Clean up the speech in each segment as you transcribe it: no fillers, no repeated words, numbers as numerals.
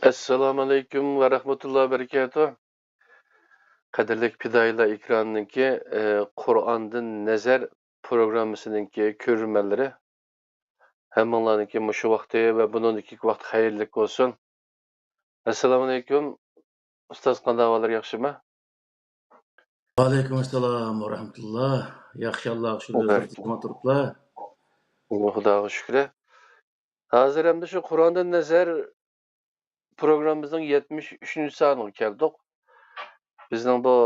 Assalomu alaykum va rahmatullohi va barakatuh. Qadrli fidoyilar ekranidagi Qur'ondan nazar programmasininki ko'rmanlari hammalarniki mushu vaqti va buningki vaqt xayrli bo'lsin. Assalomu alaykum. Ustoz qanday ahvolar, yaxshimi? Aleykümselam ve rahmetullah. Yaxşı Allah'a şükür özür Barakatuh. tutma turupla. Xudoga shukr. Hozir hamda shu Qur'ondan nazar programmamizning 73-chi soniga keldik. Bizning bu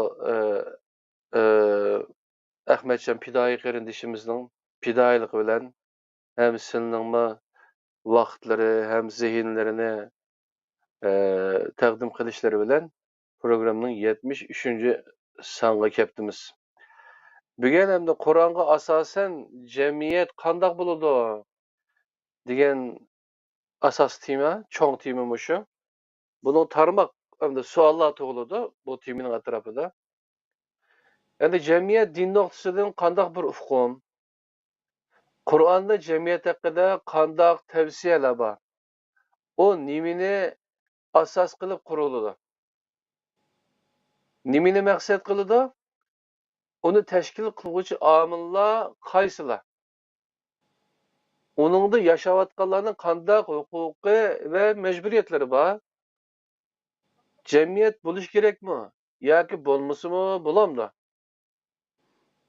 Ahmetcan Pidoyi qarindishimizning pidoyiligi bilan hem sizning vaqtlari hem zihinlarini taqdim qilishlari bilan programning 73-chi songa kelibmiz. Bugun hamda Qur'onga asosan jamiyat qandoq bo'ladi degan asos tema, cho'ng tema shu. Buning tarmoq hamda savollar tug'iladi bu temaning atrofida. Endi jamiyat din nuqtasidan qandoq bir hukm, Qur'onda jamiyat haqida qandoq tavsiyalar bor? O nimani asos qilib quriladi? Nimani maqsad qiladi? Onu təşkil qılğıcı amillar qaysilar? Onunda yaşayotganlarning qandaq huquqi va majburiyatlari bor? Jamiyat bo'lish kerakmi? Yoki bo'lmasimi bo'lamdi?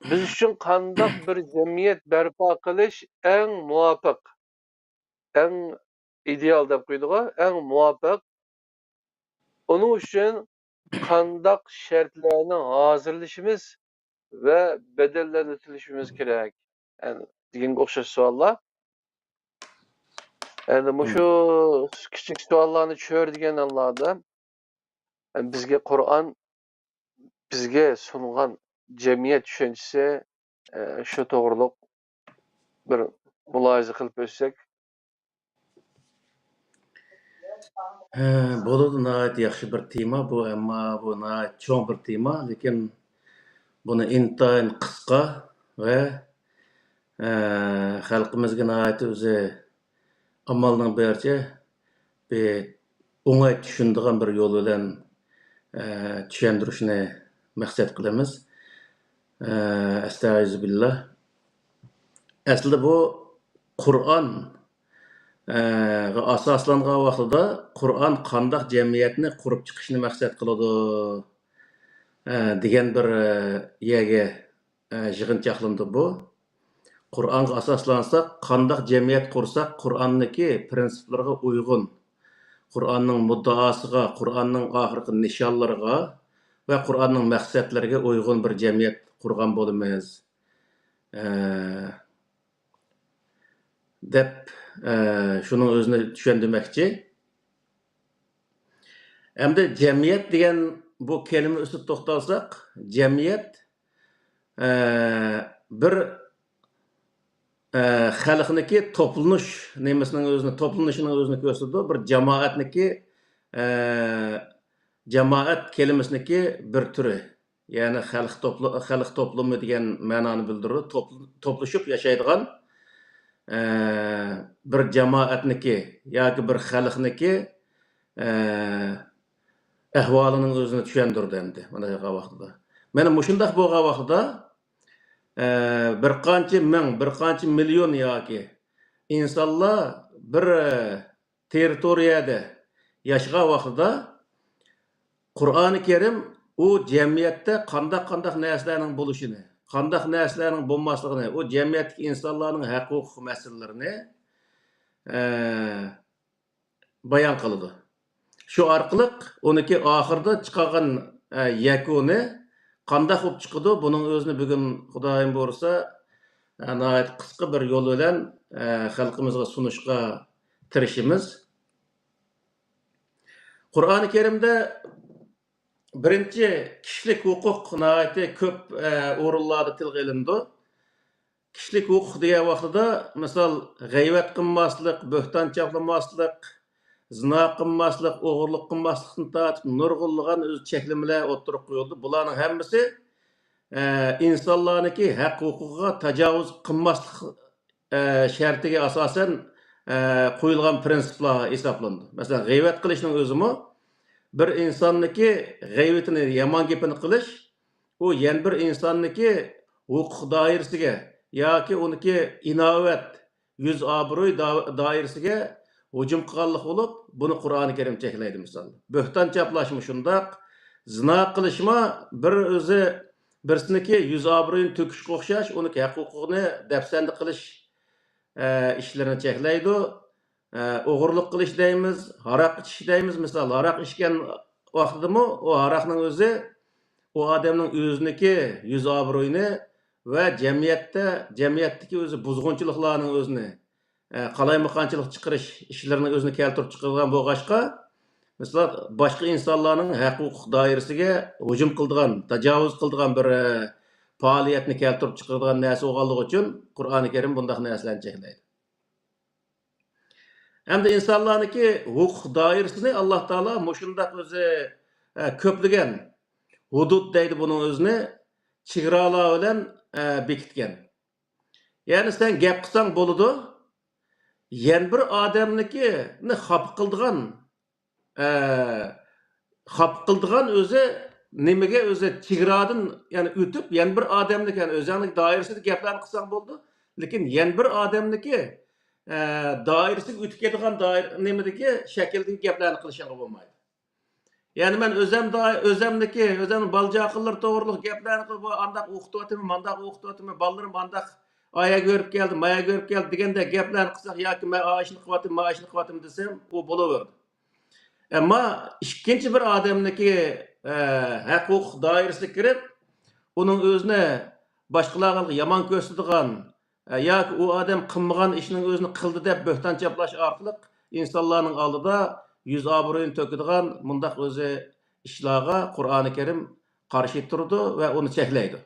Biz uchun qandaq bir jamiyat barpo qilish eng muvofiq, eng ideal deb qo'ydiga, eng muvofiq. Onun uchun qandaq shartlarni hozirlashimiz va bedellarni tilishimiz kerak? Yani degan o'xshash savollar. Yani şu küçük suallarını çördügen Allah'da yani bizge Kur'an bizge sunulan cemiyet düşüncesi şu doğruluk bir mülahaza kılıp ötsek. Bolu nayet yaxşı bir tema bu ama bu nayet çoğun bir tema. Lekin bunu intayin kıska ve halkımızga nayet özü amalının berçe bir oңay düşündüğün bir yol bilen düşündürüşüne maksat kılımız. Estağfirullah. Aslında bu Kur'an asoslangan vaqtida Qur'on qandoq jamiyatni qurib chiqishni maqsad qiladi degan bir yerga yig'inchoqlandi bu. Qur'onga asoslansak, qandoq jamiyat qursak, Qur'onniki prinsiplariga uyg'un, Qur'onning muddaosiga, Qur'onning oxirgi nishonlariga va Qur'onning maqsadlariga uyg'un bir jamiyat qurgan bo'lamiz deb şunun özünü düşündürmekçi. Hem de cemiyet diyen bu kelime üstü toxtalsak, cemiyet bir xalqniki toplanış nemesinin özünü, toplanışının özünü gösterdi. Bir cemaatniki cemaat kelimesindeki bir türü. Yani xalq toplumu diyen mananı bildirir. Toplaşıp yaşaydıgan bir cemaatniki yoki bir xalqniki ahvolining o'zini tushundirdi endi mana shu vaqtida. Mana mushundaq bo'lgan vaqtida bir qancha ming, bir qancha million yoki insonlar bir territoriyada yashagan vaqtida Qur'oni Karim u jamiyatda qandaq narsalarning bo'lishini, qandaq narsalarning bo'lmasligini, u jamiyatdagi insonlarning huquq masalalarini bayon qiladi. Shu orqali uniki oxirida chiqargan yakuni qanday bo'lib chiqadi, buning o'zini bugun Xudoyim bo'lsa, nihoyat qisqa bir yo'l bilan xalqimizga sunishga tirishimiz. Qur'oni Karimda birinchi kishilik huquq nihoyat ko'p o'rinlarda tilga ilindi. Kishilik huquq degan vaqtida, misol, g'ayvat qilmaslik, bo'hton choplamaslik, zina qilmaslik, o'g'irlik qilmaslikdan tortib nurg'unlagan o'z cheklamalar o'tirib qo'yildi. Bularning hammasi insonlarniki haq huquqiga tajovuz qilmaslik shartiga asosan qo'yilgan prinsiplar hisoblandi. Masalan, g'iybat qilishning o'zimi bir insonniki g'iybatini, yomon gapini qilish, u yana bir insonniki huquq doirasiga yoki uniki inovat, yuz obro'y doirasiga hujum qilganlik bo'lib, buni Qur'oni Karim cheklaydi misol. Bo'hton chaplashmi shundoq, zina qilishmi bir o'zi birsiniki yuz obro'yini to'kishga o'xshash, uniki huquqini dafsanda qilish işlerini çeklaydi. O'g'irlik qilish deymiz, haraq ichish deymiz. Misol, haraq ichgan vaqtidami, o haraqning o'zi o odamning o'ziniki yuz obro'yini va jamiyatdagi o'zi buzg'unchiliklarning o'zini qalaymaqonchilik chiqarish ishlarini o'zini keltirib chiqargan bo'lg'achqa, misol boshqa insonlarning huquq doirasiga hujum qiladigan, tajovuz qiladigan bir faoliyatni keltirib chiqaradigan narsa bo'lganligi uchun Qur'oni Karim bunday narsalarni cheklaydi. Hamda insonlarniki huquq doirasini Alloh taolo mushundaq o'zi ko'plagan hudud deydi buning o'zini chegaralar bilan bekitgan. Ya'ni sen gap qilsang bo'ladi, yana bir odamnikini xaf qildigan o'zi nimaga o'zi chegaradan yani o'tib yana bir odamniki yani o'zining doirasida gaplarni qilsang bo'ldi, lekin yana bir odamniki doirasiga o'tib ketadigan nimadagi shakldagi gaplarni qilishga bo'lmaydi. Yani men o'zimniki baljoqillar to'g'riliq gaplarni qilib andaq o'qityapman, mandaq o'qityapman, bolalarım andaq aya görüp geldi, maya görüp geldi degende gaplarni qilsak yoki men ishni qilyapman desam, u bo'laverdi. Ama ikkinchi bir odamniki huquq doirasiga kirib, uning o'zini boshqalarga yomon ko'rsatadigan yoki u odam qilmagan ishning o'zini qildi deb bo'hton chaplash orqali insonlarning oldida yuz obro'yini to'kadigan mundaq o'zi ishlarga Qur'oni Karim qarshi turdi va uni cheklaydi.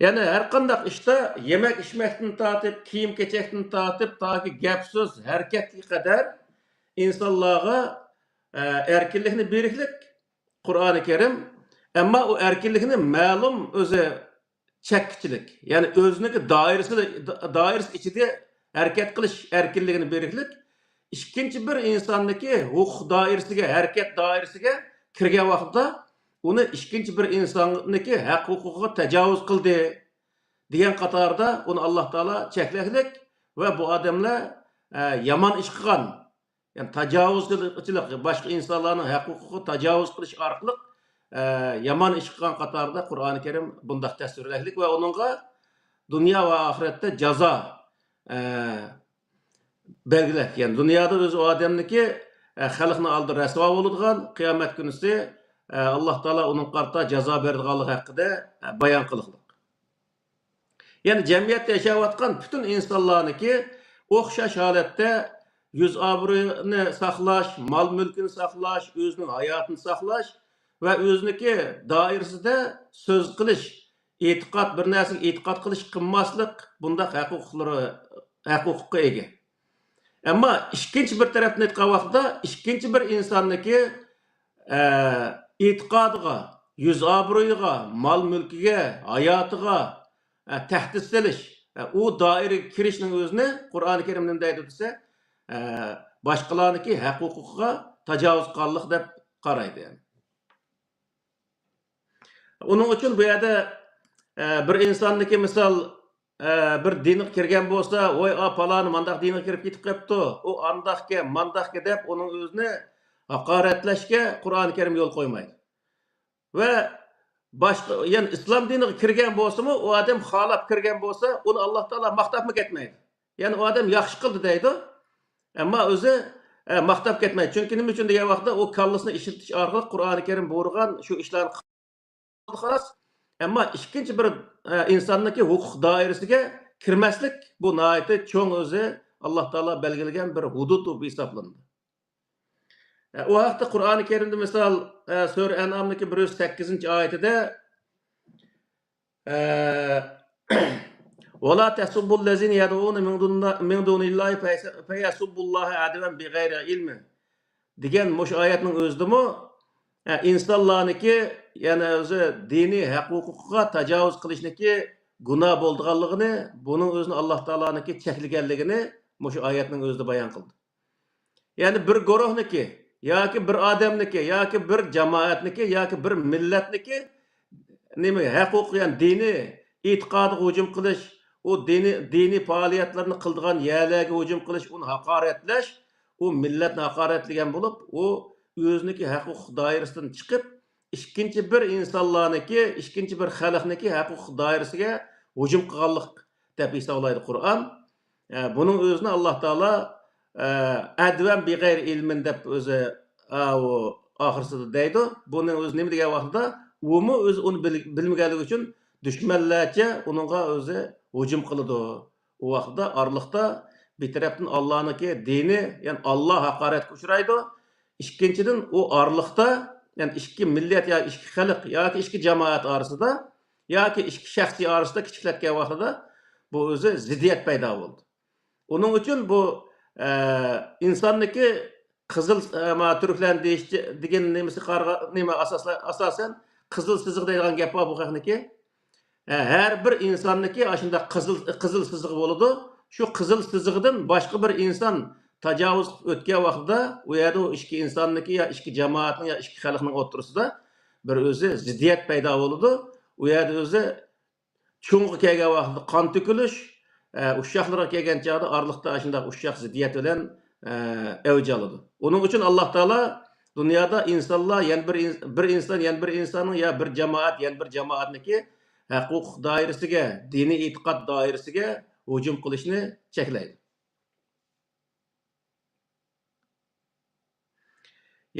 Yani her qandaq ishda yemek içmekten tatip, kiyim keçekten tatip, taki gap söz, hareketli kadar insanlarga erkinlikni beriklik Qur'oni Karim, ama o erkinlikni ma'lum o'zi chekkichilik, yani o'ziniki doirasi ichida harakat qilish erkinligini beriklik ikkinchi bir insonniki huquq doirasiga, harakat doirasiga kirgan vaqtda uni ikkinchi bir insonniki haq huquqiga tajovuz qildi degan qatorda uni Alloh taolo cheklaylik va bu odamlar yomon ish qilgan, yani tajovuzchilik, boshqa insonlarning haq huquqiga tajovuz qilish orqali yomon ish qilgan qatorda Qur'oni Karim bunday tasvirlaylik va uningga dunyo va oxiratda jazo belgilak. Yani dunyoda o'zi odamniki xalqning oldida rasvo bo'ladigan, qiyomat kunisi Alloh taolo uning qarta jazo beradiganligi haqida bayon qildik. Yani jamiyatda yashayotgan bütün insonlarniki o'xshash holatda yuz obro'yini saqlash, mol mulkini saqlash, o'zining hayotini saqlash va o'ziniki doirasida so'z qilish, e'tiqod bir narsaga e'tiqod qilish qilmaslik bunday huquqqa ega. Ama ikkinchi bir tarafni aytgan vaqtda ikkinchi bir insonniki e'tiqodiga, yuz obro'yiga, mol mulkiga, hayotiga tahdid selish, u doiraga kirishning o'zini Qur'oni Karim nima deydi desa, boshqalarniki haq huquqiga tajovuz qilganlik deb qaraydi. Yani. Onun uchun bu yerda bir insonniki misol bir dinga kirgan bo'lsa, voy falon mandaq dinga kirib ketib qolibdi, u andaqga, mandaqga deb uning o'zini haqoratlashga Qur'oni Karim yo'l qo'ymaydi. Va boshqa, yani islom diniga kirgan bo'lsa-mu, u odam xolab kirgan bo'lsa, uni Alloh taolo maqtabmi ketmaydi. Yani o adam yaxshi qildi deydi, ammo o'zi maqtab ketmaydi. Chunki nima uchun degan vaqtda u kallasini ishitish orqali Qur'oni Karim buyurgan shu ishlarni xolos. Ammo ikkinchi bir insonniki huquq doirasiga kirmaslik bu nihoyatda cho'ng o'zi Alloh taolo belgilagan bir hudud deb hisoblanadi. O haqda Qur'oni Karimda misol Sura An'amdagi 108-oyatida وَلَا تَسُبُّوا الَّذِينَ يَدْعُونَ مِنْ دُونِ اللّٰهِ فَيَسُبُّوا اللّٰهَ عَدْوًا بِغَيْرِ عِلْمٍ degan mush oyatning o'zidami insonlarniki yani o'zi diniy haq huquqiga tajovuz qilishniki gunoh bo'lganligini, buning o'zini Alloh taoloniki cheklaganligini Muşu ayetning özünde bayan kıldı. Yani bir guruhniki, yoki bir odamniki, yoki bir jamoatniki, yoki bir millatniki nima huquq, yani diniy e'tiqodiga hujum qilish, u diniy faoliyatlarni qildigan yerlarga hujum qilish, uni haqoratlash, u millatni haqoratlagan bo'lib, u o'ziniki huquq doirasidan chiqib, ikkinchi bir insonlarniki, ikkinchi bir xalqniki huquq doirasiga hujum qilganlik deb hisoblaydi Qur'on. Buning o'zini Alloh taolo advan big'ayr ilmin deb o'zi u oxirsida deydi. Buning o'zi nima degan vaqtda umi o'zi uni bilmaganligi uchun dushmanlarcha uningga o'zi hujum qiladi. U vaqtda orliqda bir tarafdan Allohniki dini, ya'ni Alloh haqoratga uchraydi. Ikkinchidan u orliqda, ya'ni ikki millat yoki ikki xalq yoki ikki jamoat orasida yoki ikki shaxsiy orasida kichiklatgan vaqtida bu o'zi ziddiyat paydo bo'ldi. Onun uchun bu insonniki qizil turklar degan nimasi nima asosan qizil siziq deydigan gap bor bu haqniki. Her bir insonniki shunda qizil siziq bo'ladi. Shu qizil siziqdan boshqa bir inson tajovuz o'tgan vaqtda u yerda ikki insonniki yo ikki jamoatning yo ikki xalqning o'rtasida bir o'zi ziddiyat paydo bo'ladi. U yerda o'zi cho'ng'i kelgan vaqtda qon to'kilish, uşaqlarga kelgan chog'da orliqda shunday uşaq ziddiyat bilan avj oladi. Uning uchun Alloh taolo dunyoda insonlar, yana bir inson, yana bir insonning yo bir jamoat, yana bir jamoatniki huquq doirasiga, diniy e'tiqod doirasiga hujum qilishni cheklaydi.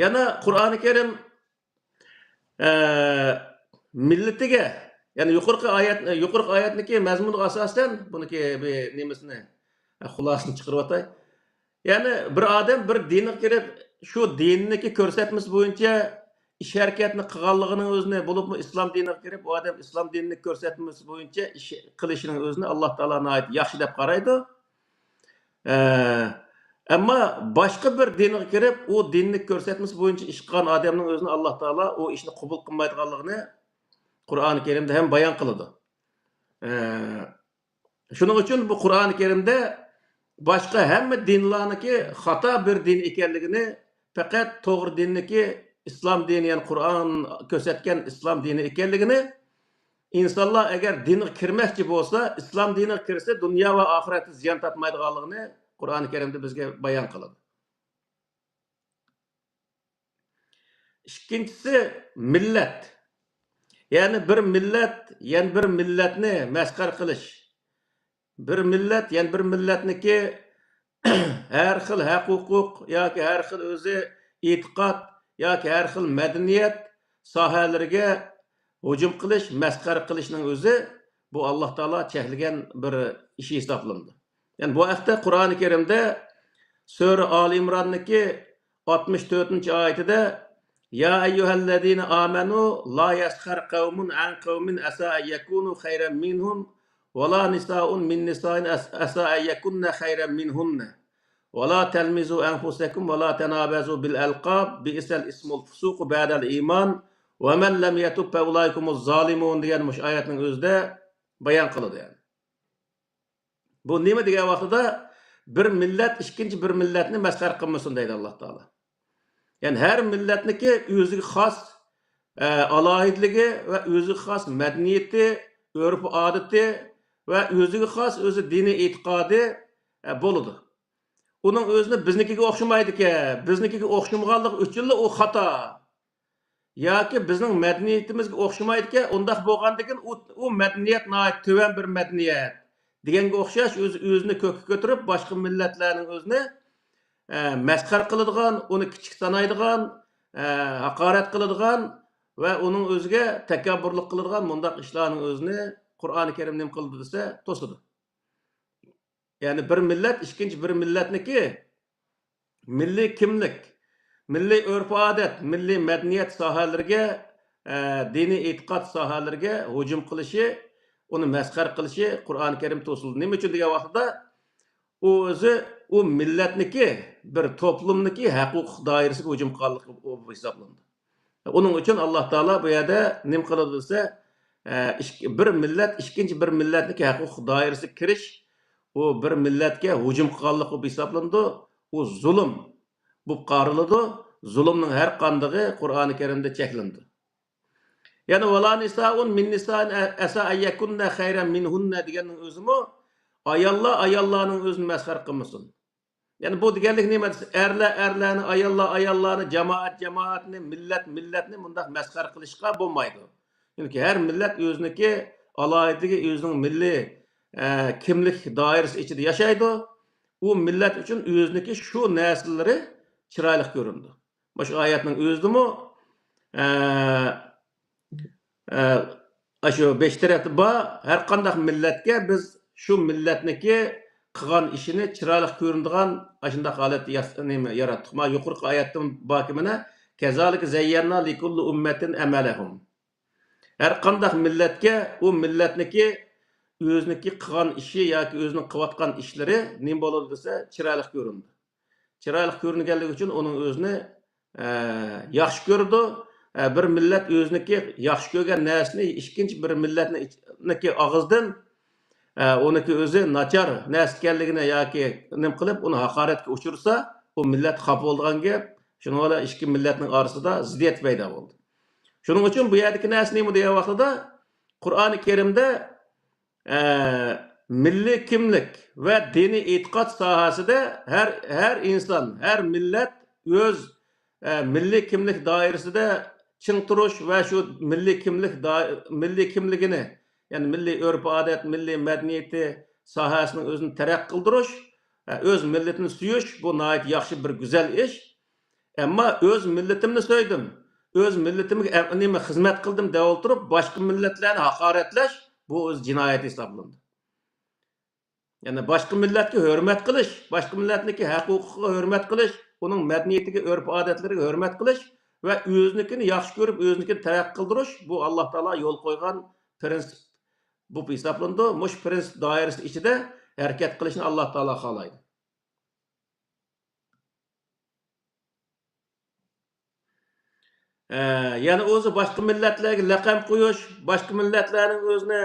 Yana Qur'oni Karim millatiga, yani yuqorqi oyatniki mazmuniga asosan buniki bir nimasini xulosani chiqarib o'tay. Yani bir odam bir dinga kirib, shu dinniki ko'rsatmasi bo'yicha ish harakatni qilganligining o'zini, bo'libmi islom diniga kirib, u odam islom dinini ko'rsatmasi bo'yicha ish qilishining o'zini Alloh taolo yaxshi deb qaraydi. Ammo boshqa bir dinga kirib, u dinni ko'rsatmasi bo'yicha ish qilgan odamning o'zini Alloh taolo u ishni qabul qilmaydiganligini Qur'oni Karimda ham bayon qiladi. Shuning uchun bu Qur'oni Karimda boshqa hamma dinlarniki xato bir din ekanligini, faqat to'g'ri dinniki islom dini, ya'ni Qur'on ko'rsatgan islom dini ekanligini, insonlar agar dinga kirmoqchi bo'lsa, islom diniga kirsa dunyo va oxiratda ziyon topmaydiganligini Qur'oni Karimda bizga bayon qiladi. Ikkinchisi millat. Yani bir millat, yani bir millatni masxar qilish. Bir millat, yani bir millatniki her xil huquq yoki har xil o'zi e'tiqod yoki har xil madaniyat sohalariga hujum qilish, masxar qilishning o'zi bu Alloh taolo cheklagan bir ish hisoblanadi. Yani bu haqda Qur'oni Karimda Sura Ali Imronniki 64-oyatida Ya eyyuhellezine amenu la yaskhar qavmun an qavmin asa yakunu khayran minhum ve la nisaun min nisain asa yakunna khayran minhunna ve la telmizu enfusakum ve la tenabazu bil alqab bi'sal ismul fusuq ba'dal iman ve men lem yetub fe ulaykumuz zalimun degan mush oyatning o'zida bayon qiladi. Yani bu nima degan vaqtida bir millat ikkinchi bir millatni masxar qilmasin deydi Alloh taolo. Yani her milletniki özü xas alayidligi ve özü xas medeniyeti, örf adeti ve özü xas özü dini e'tiqodi boludu. Onun özünü biznikiga o'xshamaydi ki, biznikiga o'xshamaganlik uchun o xato. Yoki bizning medeniyetimizga o'xshamaydi ki, undaq bo'lgandan o medeniyet nayet töven bir medeniyet. Deganga o'xshash o'zini ko'kka ko'tarib boshqa millatlarning o'zini masxar qiladigan, uni kichik sanaydigan, haqorat qiladigan va uning o'ziga takabburlik qiladigan mundaq ishlarning o'zini Qur'oni Karim nim qildi desa to'sidi. Yani bir millat ikkinchi bir millatniki milliy kimlik, milliy urf-odat, milliy madaniyat sohalariga, diniy e'tiqod sohalariga hujum qilishi, uni masxar qilishi Qur'oni Karim to'sildi. Nima uchun degan vaqtda o'zi o millatniki bir toplumniki huquq doirasiga hujum qilganlik hisoblandi. Onun uchun Alloh taolo bu yerda nim qiladi desa, bir millat ikkinchi bir millatniki huquq doirasiga kirish, o bir milletke hücum qilganlik bu hesaplandı. O zulüm bu qarılıdı. Zulümün her kandığı Kur'an-ı Kerim'de çekilindi. Yani vela nisaun min nisain esa ayyakunna hayran minhunna degenin özümü ayallarning özünü mesxer qılmasın. Yani bu deganlik nima? Erlarni, ayollarni, jamoatni, millatni bundaq mesxer qilishga bo'lmaydi. Çünkü her millet o'ziniki alohidagi o'zining milliy kimlik doirasi ichida yashaydi. U millat uchun o'ziniki shu narsalari chiroyli ko'rindi. Shu oyatning o'zidimi shu 5 tarafda bor har qanday millatga biz shu millatniki qilgan ishini chiroyli ko'rinadigan shunday holat yaratdik. Ma yuqorqi oyatdan bakimina kazalik zayyana likulli ummatin amalahum. Her qanday millatga u millatniki o'ziniki qilgan ishi yoki o'zining qilayotgan ishlari nima bo'ladi desa chiroyli ko'rindi. Chiroyli ko'ringanligi uchun uning o'zini yaxshi ko'rdi. Bir millat o'ziniki yaxshi ko'rgan narsani ikkinchi bir millatniki og'izdan uniki o'zi nachar narsa ekanligini yoki nima qilib uni haqoratga uchirsa, u millat xafa bo'lgan gap. Shuning bilan ikki millatning orasida ziddiyat paydo bo'ldi. Shuning uchun bu yerdagi narsa nima degan vaqtida Qur'oni Karimda milliy kimlik va diniy e'tiqod sohasida her inson, her millat o'z milliy kimlik doirasida ching turish va shu milliy kimligini, yani milliy urf-odat, milliy madaniyati sohasini o'zini taraqqiy qildirish, o'z millatini suyish bu nihoyat yaxshi bir go'zal ish. Ammo o'z millatimni so'ydim, o'z millatimga nima xizmat qildim deb o'tirib, boshqa millatlarni haqoratlash bu o'z jinoyat hisoblanadi. Yani başka milletke hürmet kılış, başka milletniki huquqiga hürmet kılış, onun medeniyetiga, örf-odatlariga hürmet kılış ve özünükini yaxshi ko'rib, özünükini taraqqiy qildirish bu Allah Taala yo'l qo'ygan prinsip. Bu hisoblanadi. Mush prinsip doirasi ichida harakat qilishni Allah Taala xohlaydi. Yani o'zi başka milletlarga laqab qo'yish, başka milletlarning o'zini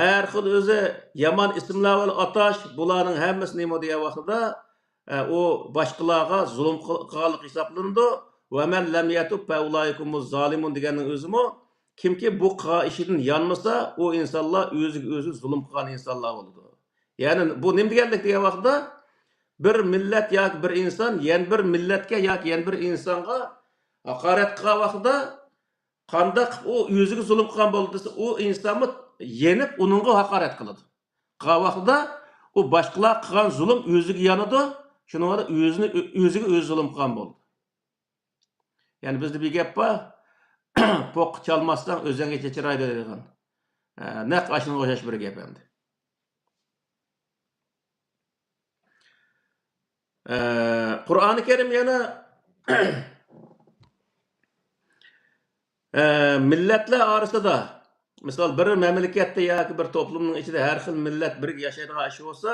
her xil o'zi yomon ismlar bilan atash, bularning hammasi nima degan vaqtida o boshqalarga zulm qilganlik hisoblanadi. Va man lam yatub fa ulaykumuz zalimun deganning o'zimi kimki bu qilgan ishidan yanmasa, o insonlar o'ziga o'zi zulm qilgan insonlar bo'ladi. Yani bu nima deganlik degan vaqtida bir millat yoki bir inson yana bir millatga yoki yana bir insonga haqorat qilgan vaqtida qanday o o'ziga zulm qilgan bo'ldi desa, o insonni yenib onunğa haqorat qiladi. Qilgan vaqtida o boshqalar qilgan zulm o'ziga yanadi, shuning uchun o'ziga o'zi zulm qilgan bo'ldi. Yani bizde bir gap bor, poq chalmasdan o'zingga chiraydi degan. Naq ashunga o'xshash bir gap endi. Qur'oni Karim yana millatlar orasida, misol bir mamlakatda yoki bir toplumning ichida har xil millat birga yashaydigan ish bo'lsa,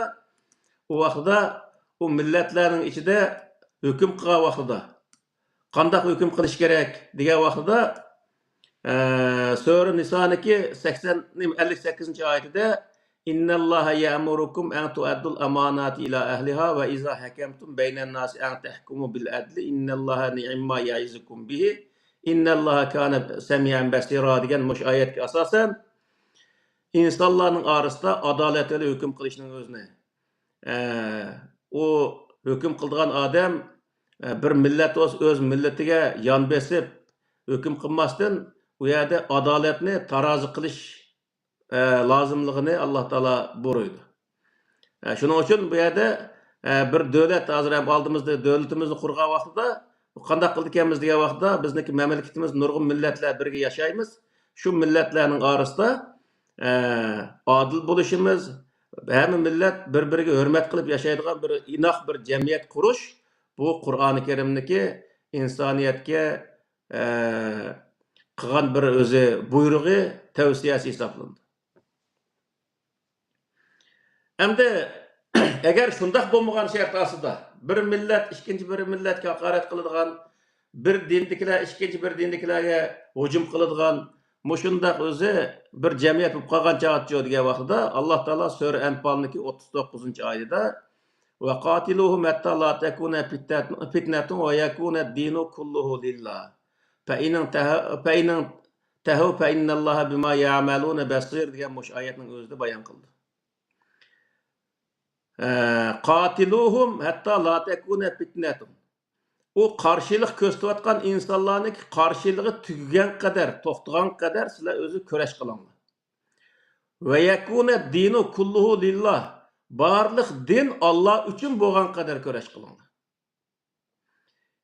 u vaqtda u millatlarning ichida hukm qilgan vaqtida qanday hukm qilish kerak degan vaqtida Sura Niso'niki 58-oyatida innalloha ya'murukum an tu'addul amanati ila ahliha va iza hakamtum baynan nasi an tahkumu bil adli innalloha ni'ma ya'izukum bihi innalloha kana samiyan basira degan mush oyatga asosan insonlarning orasida adolatli hukm qilishning o'zini o hukm qilgan odam bir millat o'z millatiga yon besib hukm qilmasdan u yerda adolatni tarozi qilish lozimligini Alloh taolo buyurdi. Shuning uchun bu yerda bir davlat hozir ham oldimizda davlatimizni qurgan vaqtida qanday qildik ekanmiz degan vaqtda bizniki mamlakatimiz nurg'un millatlar birga yashaymiz. Shu millatlarning orasida adil bo'lishimiz, hamma millat bir-biriga hurmat qilib yashaydigan bir inoq bir jamiyat qurish bu Qur'oni Karimniki insoniyatga qilgan bir o'zi buyrug'i, tavsiyasi hisoblanadi. Endi agar shunday bo'lmagan shart asida bir millat ikkinchi bir millatga haqorat qiladigan, bir dindikilar ikkinchi bir dindikilarga hujum qiladigan, Muşundaq özü bir cemiyet bo'lib qolgan chaqatjo degan vaqtida Alloh taolo sura Anfalniki 39-oyatida va qatiluhum hatta la takuna fitnatun va yakuna ad-dinu kulluhu lillah. Fa in tahu fa innallaha bima ya'maluna basir degan mush oyatning o'zida bayon qildi. Qatiluhum hatta la takuna fitnatun. O qarşılıq göstərətqan insanların qarşılığı tügən qədər, toxtuğan qədər sizlər özü körəş qılınlar. Və yekuna dinu kulluhu lillah. Barlıq din Allah üçün bolğan qədər körəş qılınlar.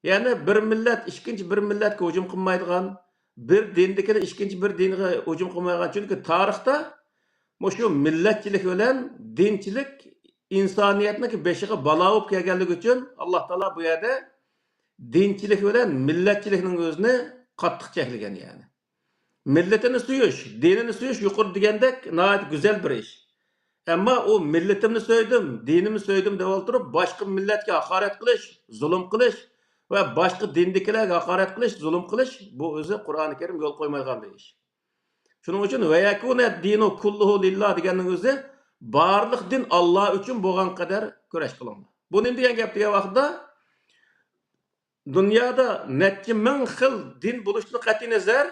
Yəni bir millət ikinci bir millətə hücum qılmaydigan, bir dindikə ikinci bir dinə hücum qılmaydigan. Çünki tarixdə şu millətçilik bilan dinçilik insaniyyətin beşiği bala olub gəlgənlik üçün Allah Taala bu yerdə dinçilik bilen milletçilikning özünü qattiq cheklagan yani. Milletini suyish, dinini suyish yuqori degandek nəhayət güzel bir iş. Ama o milletimni söyledim, dinimi söyledim deb o'tirib, boshqa millatga haqorat qilish, zulm qilish va boshqa dindikilarga haqorat qilish, zulm qilish bu o'zi Qur'oni Karim yo'l qo'ymagan bir ish. Shuning uchun va yakuna dinu kulluhu lillah deganning o'zi barliq din Alloh uchun bo'lgan qadar kurash qilinadi. Bu nima degan gap degan vaqtda dünyada neçe min xil din buluşunu qat'i nazar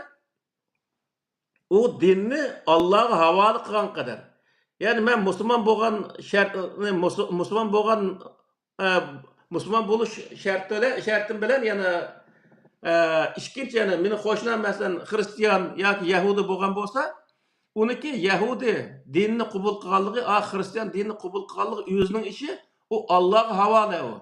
o dinni Allah'a havalı qilgan qadar. Yani ben Müslüman bo'lgan Müslüman buluş şartım bilen yani ikkinchi yani meni qo'shnim masalan Hristiyan yoki Yahudi bo'lgan bo'lsa, uniki Yahudi dinini qabul qilganligi, Hristiyan dinini qabul qilganligi o'zining ishi, u Allohga havola u.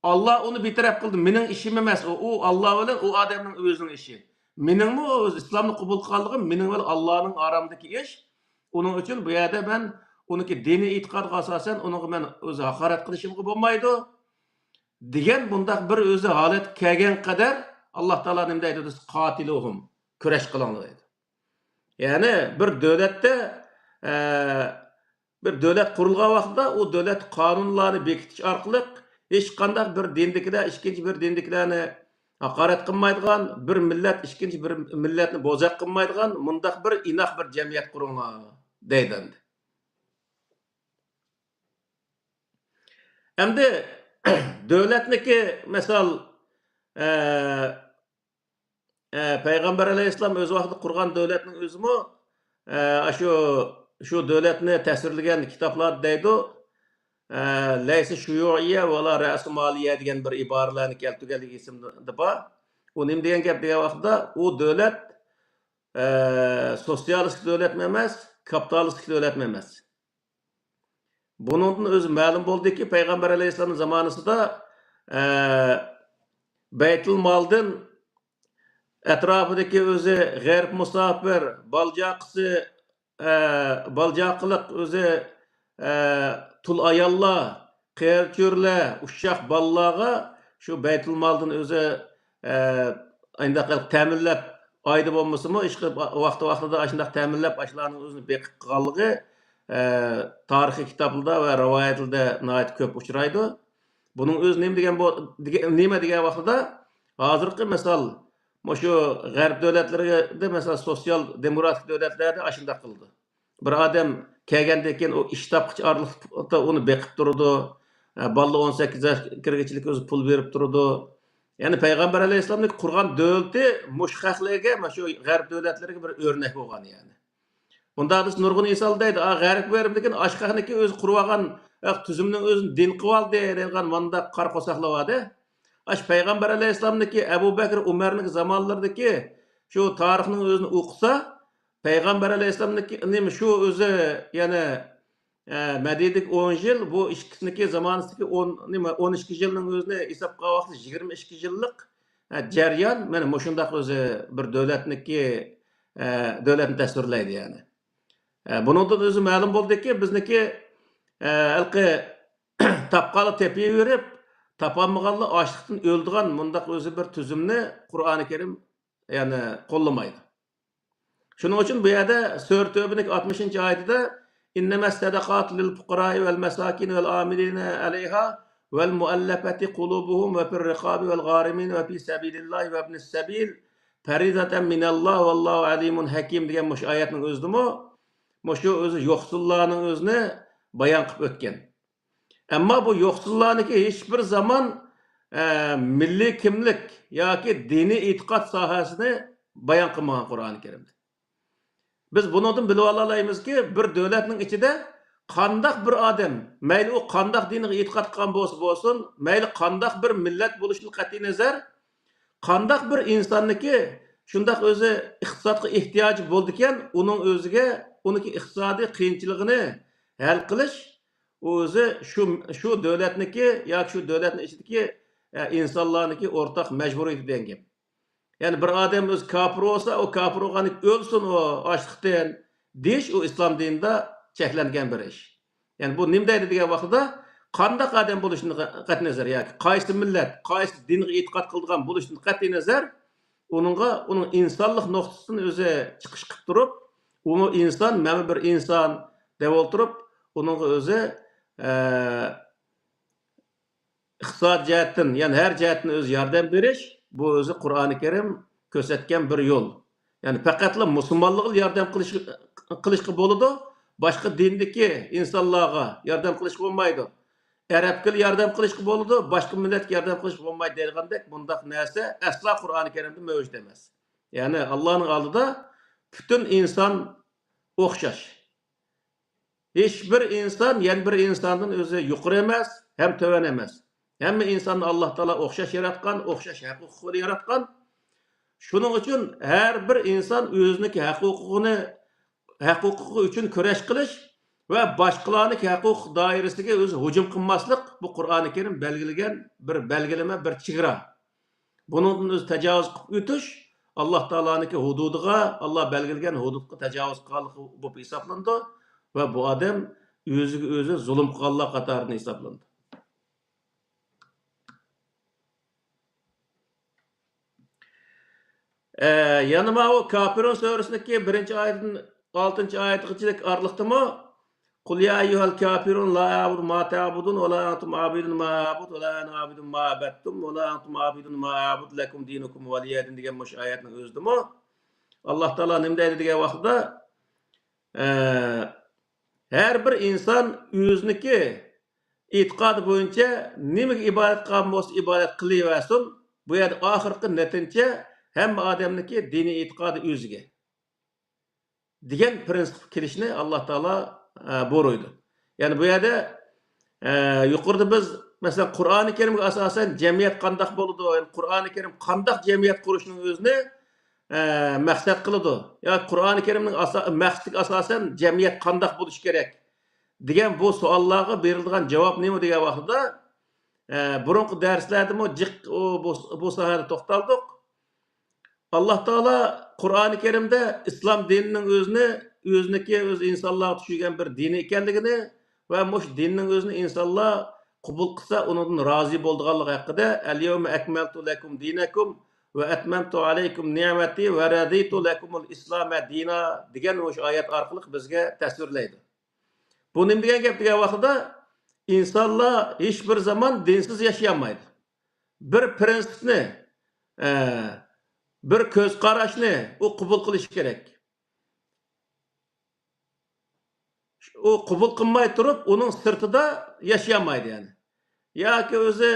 Allah onu bir taraf kıldı. Mening işim emas. O Allah bilen o adamın özünün işi. Mening mi o İslam'ı kabul kıldığım, mening bilen Allah'ın aramdaki iş. Onun için bu yerde ben onunki dini itikadga asasen onu ben özü hakaret kılışımga bolmaydı. Diyen bundaq bir özü halet kelgen kadar Allah Taala nima deydi? Qatiluhum. Kurash qilinglar deydi. Yani bir devlet kurulgan vaqtda o devlet kanunlarını bekitish orqali hech qanday bir dindikilar ikkinchi bir dindikilarni haqorat qilmaydigan, bir millat ikkinchi bir millatni bo'zaq qilmaydigan mundaq bir inoq bir jamiyat quringlar deydi. Endi davlatniki misol Payg'ambar alayhissalom o'z vaqtida qurgan davlatning o'zimi shu davlatni tasvirlagan kitoblar deydi. Leysi şuyu'iyye ve la rasmaliye degan bir iboralarni keltirganlik esimda bor. U nima degan gap degan vaqtda u davlat sotsialistik davlat emas, kapitalistik davlat emas. Bunun o'zi ma'lum bo'ldiki, Payg'ambar alayhissalom zamonasida Baytul Maldan atrofidagi o'zi g'arb musofir, baljaqiliq o'zi tul ayollar, qiyarchurlar, uşaq ballaga şu Baytul Maldan o'zi ayndaq ta'minlab ayda bo'lmasimi, vaqti-vaqtida ashundaq ta'minlab ashlarning o'zini beqib qilganligi tarixiy kitoblarda va rivoyatlarda nihoyat ko'p uchraydi. Buning o'zi nima degan vaqtida hozirgi misol shu g'arb davlatlarida misol sotsial demokratik davlatlarda ashundaq qildi. Bir adam kelgandan keyin o ish topqich orliqda uni beqib turdi. Balla 18 yosh kirgichilik o'zi pul berib turdi. Yani Payg'ambar alayhissalomning qurgan davlati mushaqlarga, shu g'arb davlatlariga bir o'rnak bo'lgan yani. Bunda biz nurg'un misol deydi, g'arb veribdikin ashqahniki o'zi qurib olgan tuzumning o'zini din qilib oldi degan manda qar qo'saqladi. Payg'ambar alayhissalomniki Abu Bakr Umarning zamonlaridagi shu tarixning o'zini o'qisa, Payg'ambar alayhissalomniki shu o'zi yana Madidik 10 yil, bu ikkiniki zamonasidagi 12 yilning o'zini hisob qilgan vaqtda 22 yillik jarayon mana shundaq o'zi bir davlatni tasvirlaydi yani. Bundan o'zi ma'lum bo'ldiki, bizniki alqi tapqali tepiy verib, tapolmaganlar ochliqdan o'ldigan mundaq o'zi bir tuzumni Qur'oni Karim yani qo'llamaydi. Shuning uchun bu yerda sura Tövbe'ning 60-oyatida innamas sadaqat lil fuqara'i vel masakin vel amilina alayha vel muallafati qulubuhum ve fir riqabi vel gharimin ve fi sabilillahi ve ibnis sabil Farizaten minallah vallahu alimun hakim degan mush oyatning o'zidimi mushu o'zi yo'qsullarning o'zini bayon qilib o'tgan. Ammo bu yo'qsullarniki hech bir zaman milliy kimlik yoki diniy e'tiqod sohasini bayon qilmagan Qur'oni Karimda. Biz bundan bilib olamizki, bir davlatning ichida qandaq bir odam, mayli u qandaq dinga e'tiqod qilgan bo'lsin, mayli qandaq bir millat bo'lishidan qat'iy nazar, qandaq bir insonniki shundaq o'zi iqtisodga ehtiyoji bo'ldikan, uning o'ziga uniki iqtisodiy qiyinchiligini hal qilish o'zi shu davlatniki yoki shu davlatning ichidagi insonlarniki o'rtaq majburiyati degan gap. Yani bir adam öz kafir olsa, o kafir olganı ölsün o açlıktan deyiş, o İslam dininde çeklengen bir iş. Yani bu nimdeydi degan vaqtda qandaq adam bo'lishini qat'iy nazar yoki qaysi millat, qaysi dinga e'tiqod qiladigan bo'lishini qat'iy nazar, uning insonlik nuqtasidan o'zi chiqish qilib turib, u inson mana bir inson deb o'tirib, uning o'zi iqtisod jihatdan, yani her jihatdan o'zi yordam berish, bu o'zi Qur'oni Karim ko'rsatgan bir yo'l. Yani faqatla musulmonlarga yordam qilishga bo'ladi, boshqa dindagi insonlarga yordam qilishga bo'lmaydi. Arabga yordam qilishga bo'ladi, boshqa millatga yordam qilishga bo'lmaydi degandek bundaq narsa asla Qur'oni Karimda mavjud emas. Yani Allohning oldida butun inson o'xshash. Hech bir inson yana bir insondan o'zi yuqori emas, ham tovan emas. Hamma insonni Alloh taolo o'xshash yaratgan, o'xshash huquqni yaratgan. Shuning uchun har bir inson o'zining huquqi uchun kurash qilish va boshqalarning huquq doirasiga o'zi hujum qilmaslik bu Qur'oni Karim belgilagan bir belgilama, bir chegara. Bundan o'zi tajovuz qilib o'tish Alloh taoloning hududiga, Alloh belgilagan hududga tajovuz qilganlik bo'lib hisoblandi va bu odam o'ziga o'zi zulm qilganlar qatoridan hisoblandi. Yanıma o Kafirun suresindeki 1. ayetin 6. ayetilik aralıktımı Kul ya eyyuhel kafirun la a'budu ma ta'budun ve la antum abidun ma a'bud ve la ana abidun ma abettum ve la antum abidun ma a'bud lekum dinukum veliyedin degan muş ayetinin özdümü. Allah Teala nimdeydi degan vaqtda her bir insan o'ziniki e'tiqodi bo'yicha nimaga ibodat qilgan bo'lsa ibodat qilaversin. Bu yerda oxirgi natija hamma odamniki diniy e'tiqodi o'ziga degan prinsip kelishni Alloh taolo buyurdi. Yani bu yerda yuqorida biz masalan Qur'oni Karimga asosan jamiyat qandoq bo'ladi, yani Qur'oni Karim qandoq jamiyat qurishning o'zini maqsad qiladi. Ya Qur'oni Karimning maqsadiga asosan jamiyat qandoq bo'lishi kerak degan bu savollarga berilgan javob nima degan vaqtda burungi darslarda bu sohada to'xtaldik. Allah Teala Qur'oni Karimda islom dinining o'ziniki o'z insonlarga tushirgan bir din ekanligini va mush dinning o'zini insonlar qabul qilsa undan rozi bo'lganligi haqida al-yawma akmaltu lakum dinakum va atmamtu alaykum ni'mati va raditu lakumul islam dina degan o'sha oyat orqali bizga tasvirlaydi. Bu nima degan gap degan vaqtda insonlar hech bir zaman dinsiz yashayamaydi. Bir prinsipni bir ko'z qarashni u qabul qilish kerak. O qabul qilmay turib, uning sirtida yashayamaydi yani. Yoki o'zi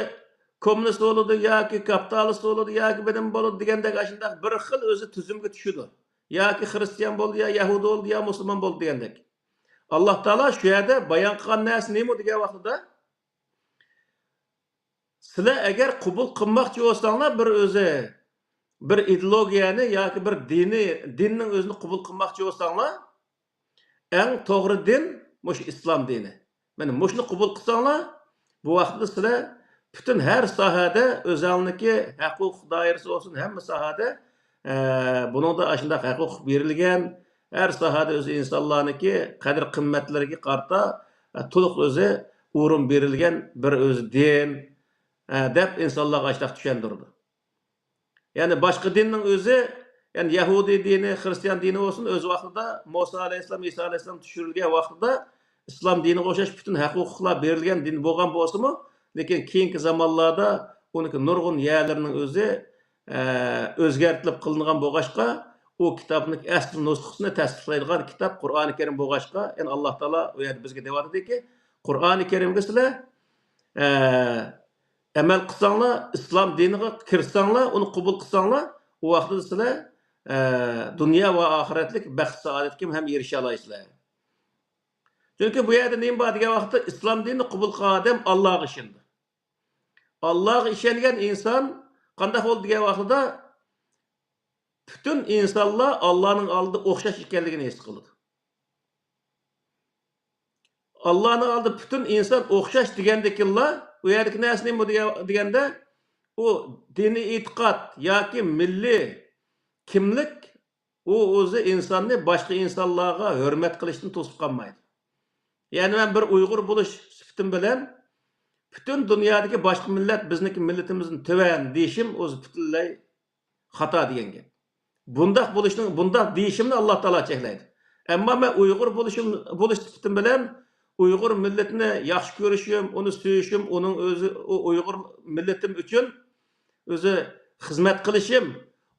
kommunist bo'ladi, yoki kapitalist bo'ladi, yoki bilim bo'ladi degandek ashundaq bir xil o'zi tuzumga tushadi. Yoki xristian bo'ldi, yo yahudi bo'ldi, yo musulmon bo'ldi degandek. Alloh taolo shu yerda bayon qilgan narsa nima degan vaqtida sizlar agar qabul qilmoqchi bo'lsanglar bir o'zi bir ideologiyani yoki bir dinning o'zini qabul qilmoqchi bo'lsanglar, eng to'g'ri din mush islom dini. Mana mushni qabul qilsanglar, bu vaqtda sizlar butun har sohada o'zingizning huquq doirasi bo'lsin, hamma sohada buningda ashunday huquq berilgan, har sohada o'z insonlarniki qadr qimmatlariga qarta to'liq o'zi o'rin berilgan bir o'z din deb insonlarga ashunday tushundirdi. Yani başka dinning o'zi, yani Yahudi dini, Hristiyan dini olsun öz vaqtida Musa alayhissalom, İsa alayhissalom tushirilgan vaqtida islom diniga o'xshash butun huquqlar berilgan din bo'lgan bo'lsa-mu, lekin keyingi zamonlarda uniki nurg'un yerlarning o'zi özgertilip kılıngan boğaşqa, o kitabın asli nusxasını tasdiqlaydigan kitap Qur'oni Kerim boğaşqa, yani Allah Taala o yerda bizga deyapti ki, Qur'oni Kerimga sizlar amal qilsanglar, islom diniga kirsanglar, uni qabul qilsanglar, o vaqtda sizlar dunyo va oxiratlik baxt saodatga ham erisha olasizlar. Chunki bu yerda nima bor degan vaqtda islom dinini qabul qilgan odam Allohga ishonadi. Allohga ishongan inson qanday bo'ldi degan vaqtda bütün insanlar Allah'ın aldığı o'xshash ekanligini his qiladi. Allah'ın aldığı bütün insan o'xshash degandakilar, u yerdagi narsa nima deganda, u diniy e'tiqod yoki milliy kimlik u o'zi insonni boshqa insonlarga hurmat qilishdan to'sib qolmaydi. Ya'ni men bir Uyg'ur bo'lish sifatim bilan bütün dunyodagi boshqa millat bizniki millatimizning tuvan deyishim o'zi butunlay xato degan gap. Bundaq deyishimni Allah Taala cheklaydi. Ammo men Uyg'ur bo'lish sifatim bilan Uyg'ur millatini yaxshi ko'rishim, uni sevishim, uning o'zi Uyg'ur millatim uchun o'zi xizmat qilishim,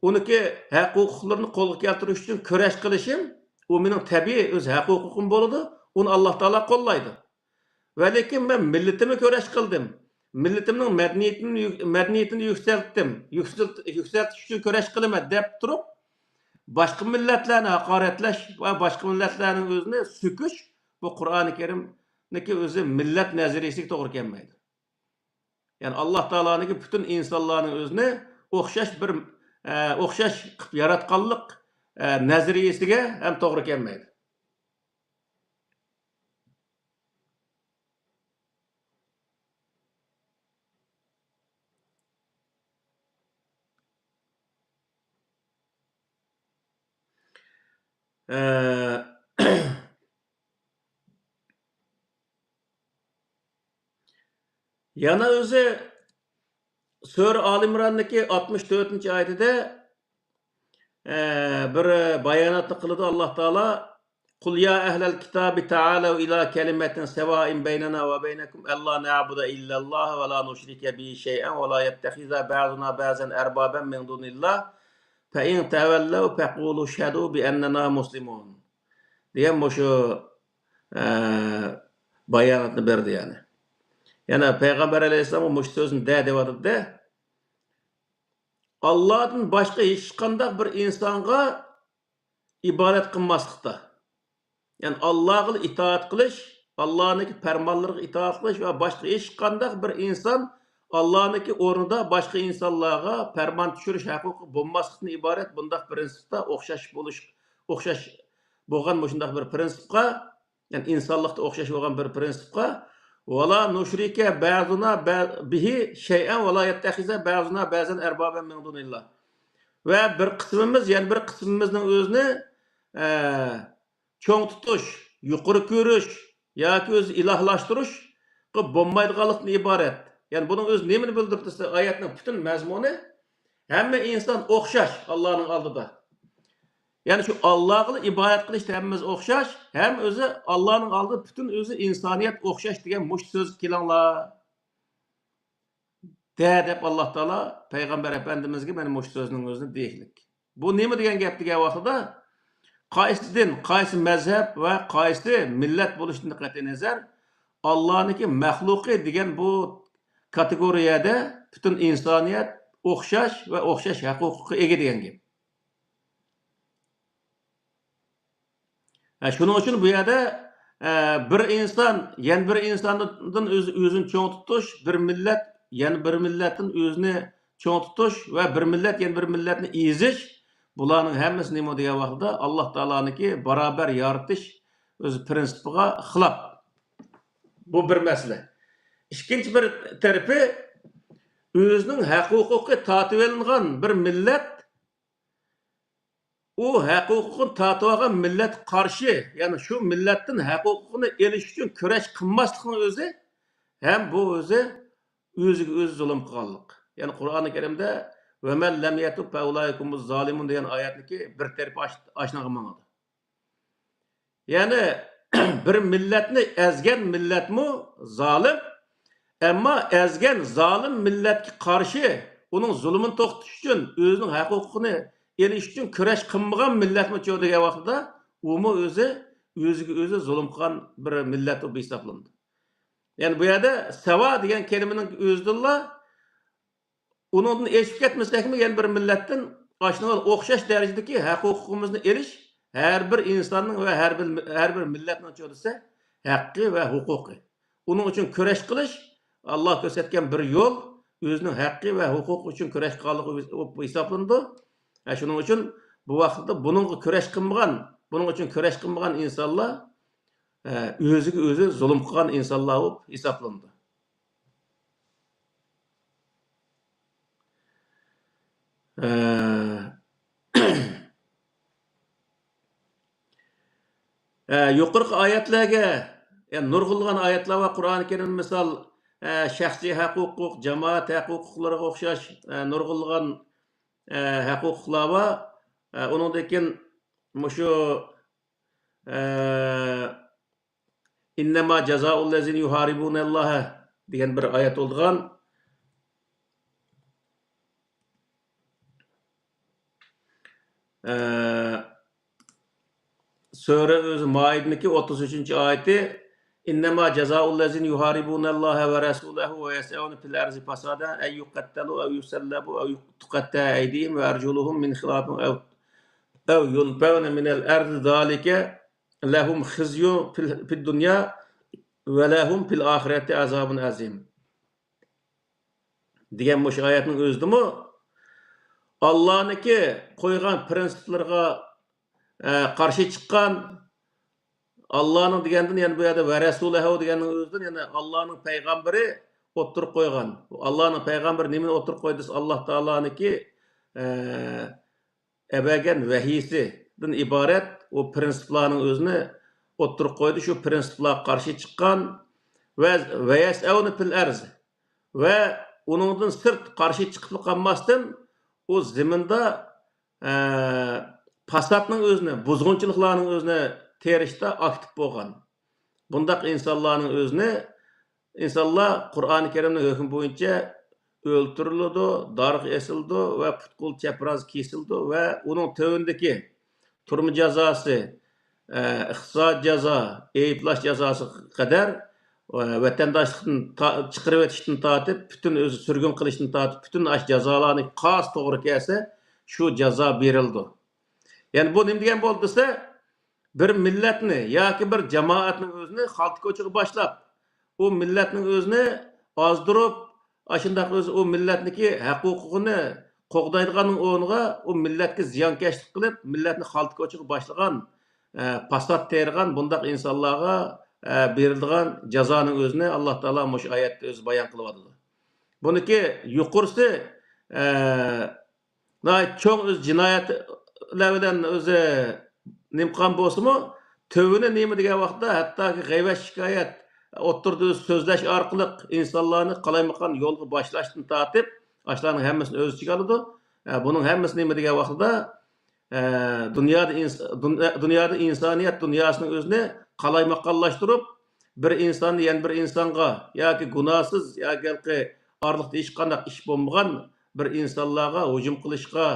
uniki haq-huquqlarini qo'lga keltirish uchun kurash qilishim, u mening tabiiy o'z haq-huquqim bo'ladi. Uni Allah Taala qo'llaydi. Va lekin men millatimni kurash qildim. Millatimning madaniyatini yuksaltdim. Yuksaltish uchun kurash qilaman deb turib, başka milletlerine hakaretleş ve başka milletlerin özüne söküş bu Kur'an-ı Kerim'deki özü millet nazariyesi doğru gelmeydi. Yani Allah Teala'nın bütün insanların özüne o'xshash yaratganlık nazariyesiga hem doğru gelmeydi. Yana özü Sure Al-İmran'daki 64. ayetinde bir bayanatı kılıdı Allah Teala. Kul ya ehlel kitabi ta'alev ila kelimetin sevain beynena ve beynekum alla na'budu illallah ve la nuşrike bihi şey'en ve la yettehiza ba'duna ba'zen erbaben min dunillah fe in tevellev fekulu şedu bi ennena muslimun diyen şu bayanatını verdi yani. Yani Peygamber Aleyhisselam'ın bu sözünü de Allah'ın başka hiç kandak bir insana ibadet kılmaslıkta. Yani Allah'a itaat kılış, Allah'ın fermanlarına itaat kılış ve başka hiç kandak bir insan Allah'ın orunda başka insanlara ferman düşürüş hakkı bulmaslıktan ibaret bundak prensipte o'xshash bo'lgan mushundaq bir prinsipga, yani insonlikda o'xshash bo'lgan bir prinsipga وَلَا نُشْرِكَ بَعْضُنَا بِهِ شَيْئًا وَلَا يَتَّخِذَ بَعْضُنَا بَعْضًا أَرْبَابًا مِنْ دُونِ اللّٰهِ. Ve bir kısmımızın özünü çoğ tutuş, yukarı görüş, yoki öz ilahlaştırış bo'lmaydiganlikdan ibaret. Yani bunun öz nemini bildirdi? Ayetning bütün mazmuni hamma inson o'xshash Allohning oldida. Yani şu Allah'la ibadet kılışta hemimiz o'xshash, hem özü Allah'ın aldığı bütün özü insaniyet o'xshash degan muş söz kilanglar. Dep Allah Teala Peygamber Efendimizge benim muş sözünün özünü deyiklik. Bu nemi degan gap degan vaqtida qaysi din, qaysi mazhab ve qaysi millet bo'lishini qat'iy nazar Allah'niki mahluqi degan bu kategoriyada bütün insaniyet o'xshash ve o'xshash huquqqa ega degan gap. Şunun için bu yerde bir insan, yani bir insanın özünü çoğ tutuş, bir millet, yani bir milletin özünü çoğ tutuş ve bir millet, yani bir milletini eziş, bularning hemmesi nima degan vaqtda Allah Teala'nınki beraber yaratış öz prinsipiga xilaf. Bu bir mesele. İkinci bir tarafı özünün huquqi tatib elingan bir millet o hak-hukukun tatavagan millet karşı, yani şu milletin hak-hukukunu eliş için küreş kılmaslıkın özü, hem bu özü zulüm kılganlık. Yani Kur'an-ı Kerim'de وَمَنْ لَمْ يَتُبْ فَاُولَٰئِكُمُ الظَّالِمُونَ diyen ayetindeki bir tarafı aşınağımanıdır. Yani bir milletini ezgen millet mi zalim, ama ezgen zalim millet karşı onun zulmünü to'xtatish uchun, o'zining huquqini elish uchun kurash qilmagan millatmi cho'q degan vaqtda, umi o'ziga o'zi zulm qilgan bir millat bo'lib hisoblandi. Ya'ni bu yerda savo degan kelimaning o'zidilla uningdan eshib ketmasakmi, yana bir millatdan ashuna o'xshash darajadagi huquqimizni elish har bir insonning va har bir millatning cho'disa haqqi va huquqi. Uning uchun kurash qilish Alloh ko'rsatgan bir yo'l, o'zining haqqi va huquqi uchun kurash qilganligi hisoblandi. Shuning uchun bu vaqtda buningga kurash qilmagan, buning uchun kurash qilmagan insonlar o'ziga o'zi zulm qilgan insonlar bo'lib hisoblandi. Yuqorqi oyatlarga, yani nurg'ulg'an oyatlar va Qur'oni Karim misol shaxsiy huquq, jamoat huquqlariga o'xshash nurg'ulg'an huquqlar va undan keyin mushu innama jazaa'ul lezina yuharibunalloha degan bir oyat bo'lgan. Sure özü Maid'deki 33. ayeti innema jazaa'ul lezina yuharibunallaha ve rasulahu ve yes'un fil arzi fasada en yuqattalu ev yusallabu ev tuqatta aydihim ve arjuluhum min khilafin ev yunfawna minel arzi zalike lehum khizyun fid dunya ve lehum fil ahireti azabun azim. Degan bu ayetning o'zidimi Allah'niki qo'ygan prinsiplarga qarshi chiqqan, Allah'ның degandan yani bu yerda va rasulahu deganning o'zidan yani Allah'ның payg'ambari o'tirib qo'ygan. Allah'ның payg'ambari nimani o'tirib qo'ydi? Alloh taolaniki ebergen vahiysidan iborat o prinsiplarning o'zini o'tirib qo'ydi. Shu prinsiplarga qarshi chiqqan va yas'avna fil arz va uningdan sirt qarshi chiqib qolmasdan o zaminda fasatning o'zini, buzg'unchiliklarning o'zini terishda aktiv bo'lgan. Bundaq insonlarning o'zini insonlar Qur'oni Karimning hukmi bo'yicha o'ltirildi, darg' esildi va putqul chapraz kesildi va uning tövündeki turma jazosi, iqtisod jazo, eyiblash jazosi qadar vatandaşlıktan chiqarib etishdan tortib, bütün o'zi surgun qilishdan tortib, bütün ash jazolarni qas to'g'ri kelsa, shu jazo berildi. Yani bu nima degan bo'ldi desa, bir millatni yoki bir jamoatning o'zini xalq ko'chirib boshlab, u millatning o'zini ozdirib, ashundaq o'zi u millatniki huquqini qo'g'daydiganning o'rniga u millatga ziyonkashlik qilib, millatni xalq ko'chirib boshlagan, fasod tergan bundaq insonlarga berilgan jazoning o'zini Alloh taolo mush oyatda o'zi bayon qilyapti. Buniki yuqorisi cho'ng o'z jinoyatlardan o'zi nimqon bo'lsa-mu, tövünü nima degan vaqtda hattoki g'aybat shikoyat o'tirdi so'zlash orqali insonlarni qalaymaqan yo'lga boshlashdan tortib, ashlarning hammasini o'z ichiga oladi. Buning hammasi nima degan vaqtda dunyoda insoniyat dunyosining o'zini qalaymaqonlashtirib, bir insonni yana bir insonga yoki gunohsiz yoki orliqda hech qanday ish bo'lmagan bir insonlarga hujum qilishga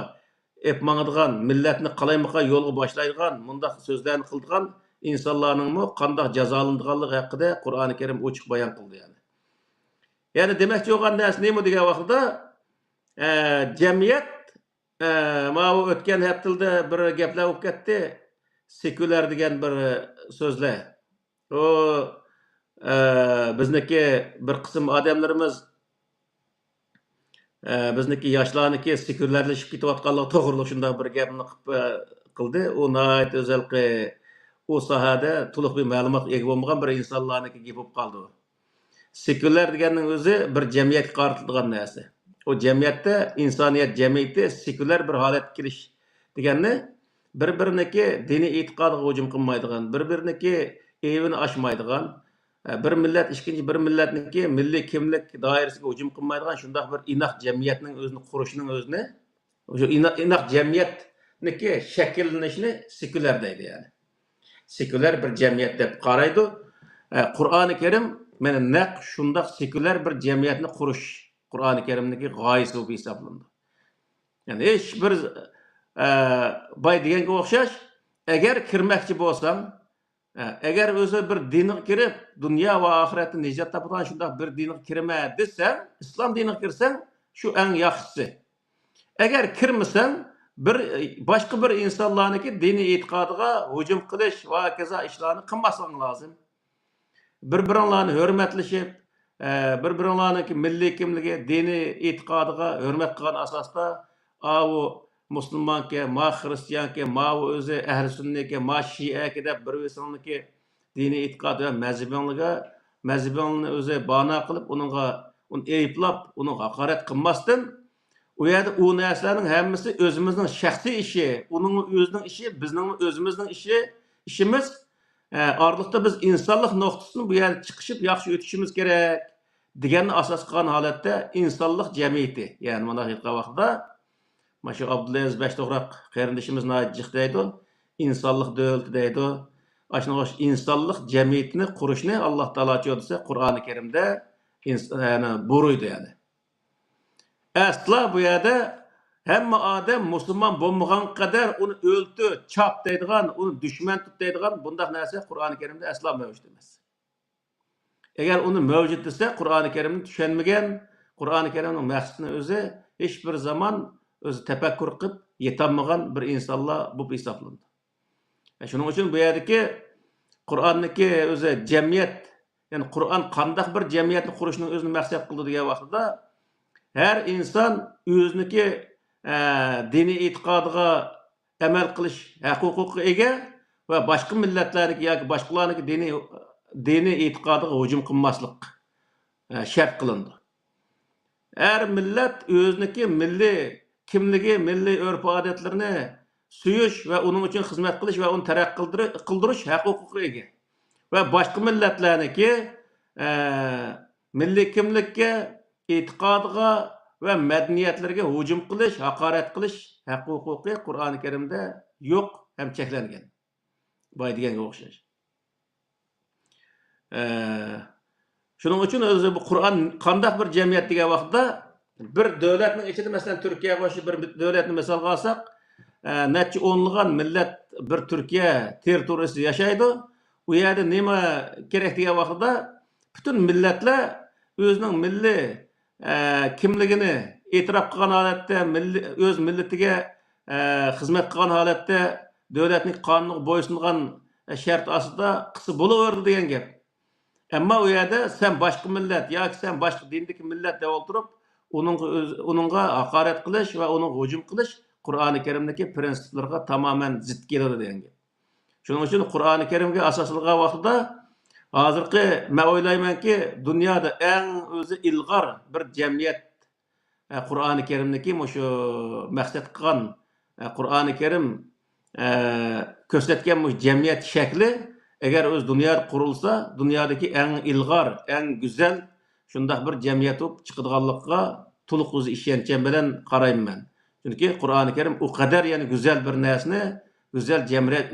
epmangadigan, millatni qalaymaqan yo'lga boshlaydigan, mundaq so'zlarni qildigan insonlarningmi qanday jazolanadiganligi haqida Qur'oni Karim ochiq bayon qildi yani. Yani demakchi bo'lgan narsa nima degan vaqtda jamiyat mana o'tgan haftada bir gaplar bo'lib ketdi. Sekular degan bir so'zlar. O bizniki bir qism odamlarimiz bizniki yoshlarniki sekularlashib ketayotganligi to'g'riliq shunday bir gapni qildi. U nihoyat o'zalqi o sohada to'liq bir ma'lumot ega bo'lmagan bir insonlarniki gap bo'lib qoldi. Sekular deganning o'zi bir jamiyatga qaratilgan narsa. O jamiyatda insoniyat jamiyati sekular bir holatga kirish deganni bir-biriniki diniy e'tiqodiga hujum qilmaydigan, bir-biriniki evini aşmaydigan, bir millat ikkinchi bir millatniki milliy kimlik doirasiga hujum qilmaydigan shunday bir inoq jamiyatning o'zini qurishining o'zini, o'sha inoq jamiyatniki shakllanishini sekular deydi yani. Sekular bir jamiyat deb qaraydi. Qur'oni Karim mana naq shunday sekular bir jamiyatni qurish Kur'an-ı Kerim'deki gayesi bu hesaplandı. Yani hiç bir bay degenge okşaş, eğer kirmekçi bolsan, eğer özü bir dine kirip, dünya ve ahirette nicat tapılan şunda bir dine kirme desen, İslam dinine kirsen, şu en yaxşısı. Eğer kirmesen, başka bir insanlarınki dini itikadıga hücum kılış ve keza işlerini kılmasan lazım. Bir-birinlerini hürmetleşip, bir-birinleriniki milli kimligi, dini itikadıga hürmet kılan asasda, o Müslümanke, ma Hristiyanke, ma özü ehl sünnike, ma şiike dep bir-biriniki dini itikadı ve mezhebini özü bana kılıp, onu eyıplap, onu hakaret kılmasdan, o yerde o narsalarning hammasi özümüzning shaxsiy ishi, uning o'zining ishi, bizning o'zimizning ishimiz. Arlıqda biz insanlık noktasını bu yerde çıkışıp yaxşı ötüşümüz gerek deganni asos qilgan holatda insonlik jamiyati, ya'ni mana shu vaqtda Maşu Abdülaziz Beştoğrak kardeşimiz Naciq deydi, insonlik devleti deydi. Aşına insonlik jamiyatini qurishni Allah Taala diyorsa Kur'an-ı Kerim'de yani buyuruydu yani. Asla bu yerde hem adam Müslüman bulmagan kadar onu öldü, çap deydigan, onu düşman tut deydigan bundak narsa Kur'an-ı Kerim'de asla mevcut emas. Eğer onu mevcut dese Kur'an-ı Kerim'ni düşenmegen, Kur'an-ı Kerim'in maqsadini özü hiçbir zaman özü tefekkür kılıp yetanmagan bir insanla bu hesaplandı. Şunun için bu yerdeki Kur'an'daki özü cemiyet, yani Kur'an kandak bir cemiyetni kuruşunun özünü maksat kıldı diye vaxtda her insan özüneki dini itikadıga emel kılış hukuku ege ve başka milletlerindeki ya başkalarındaki dini itikadıga hücum kılmaslık şart kılındı. Her millet özüneki milli kimligi, milli örf adetlerini suyuş ve onun için hizmet kılış ve onu terakki kıldırış hukuku ege. Ve başka milletlerindeki milli kimlikke, itikadıga ve medeniyetlerine hücum kılış, hakaret kılış hukuki Kur'an-ı Kerim'de yok, hem çeklengen. Bay degenge okşaş. Şunun için özü bu Kur'an kandak bir cemiyet degen vaqtda bir devletning içinde mesela Türkiye qoşup bir devletni misal alsak, neçe onluğan millet bir Türkiye territoriyasida yaşaydı. U yerde nima kerak degen vaqtda bütün milletler özünün milli kimligini e'tirof qilgan holatda, o'z millatiga xizmat qilgan holatda davlatning qonuniga bo'ysungan shart ostida qilsa bo'laverdi degan gap. Ammo u yerda sen boshqa millat yoki sen boshqa dindagi millat deb o'tirib, uningga haqorat qilish va uni hujum qilish Qur'oni Karimdagi prinsiplarga tamoman zid keladi degan gap. Shuning uchun Qur'oni Karimga asoslangan vaqtda hozirgi men o'ylaymanki, dunyoda eng o'zi ilg'or bir jamiyat Qur'oni Karimdagi shu maqsad qilgan Qur'oni Karim ko'rsatgan jamiyat shakli agar o'z dunyoda qurilsa, dunyodagi eng ilg'or, eng go'zal shunday bir jamiyat bo'lib chiqadiganlikqa to'liq o'zi ishonchim bilan qarayman. Chunki Qur'oni Karim u qadar yani go'zal bir narsani, go'zal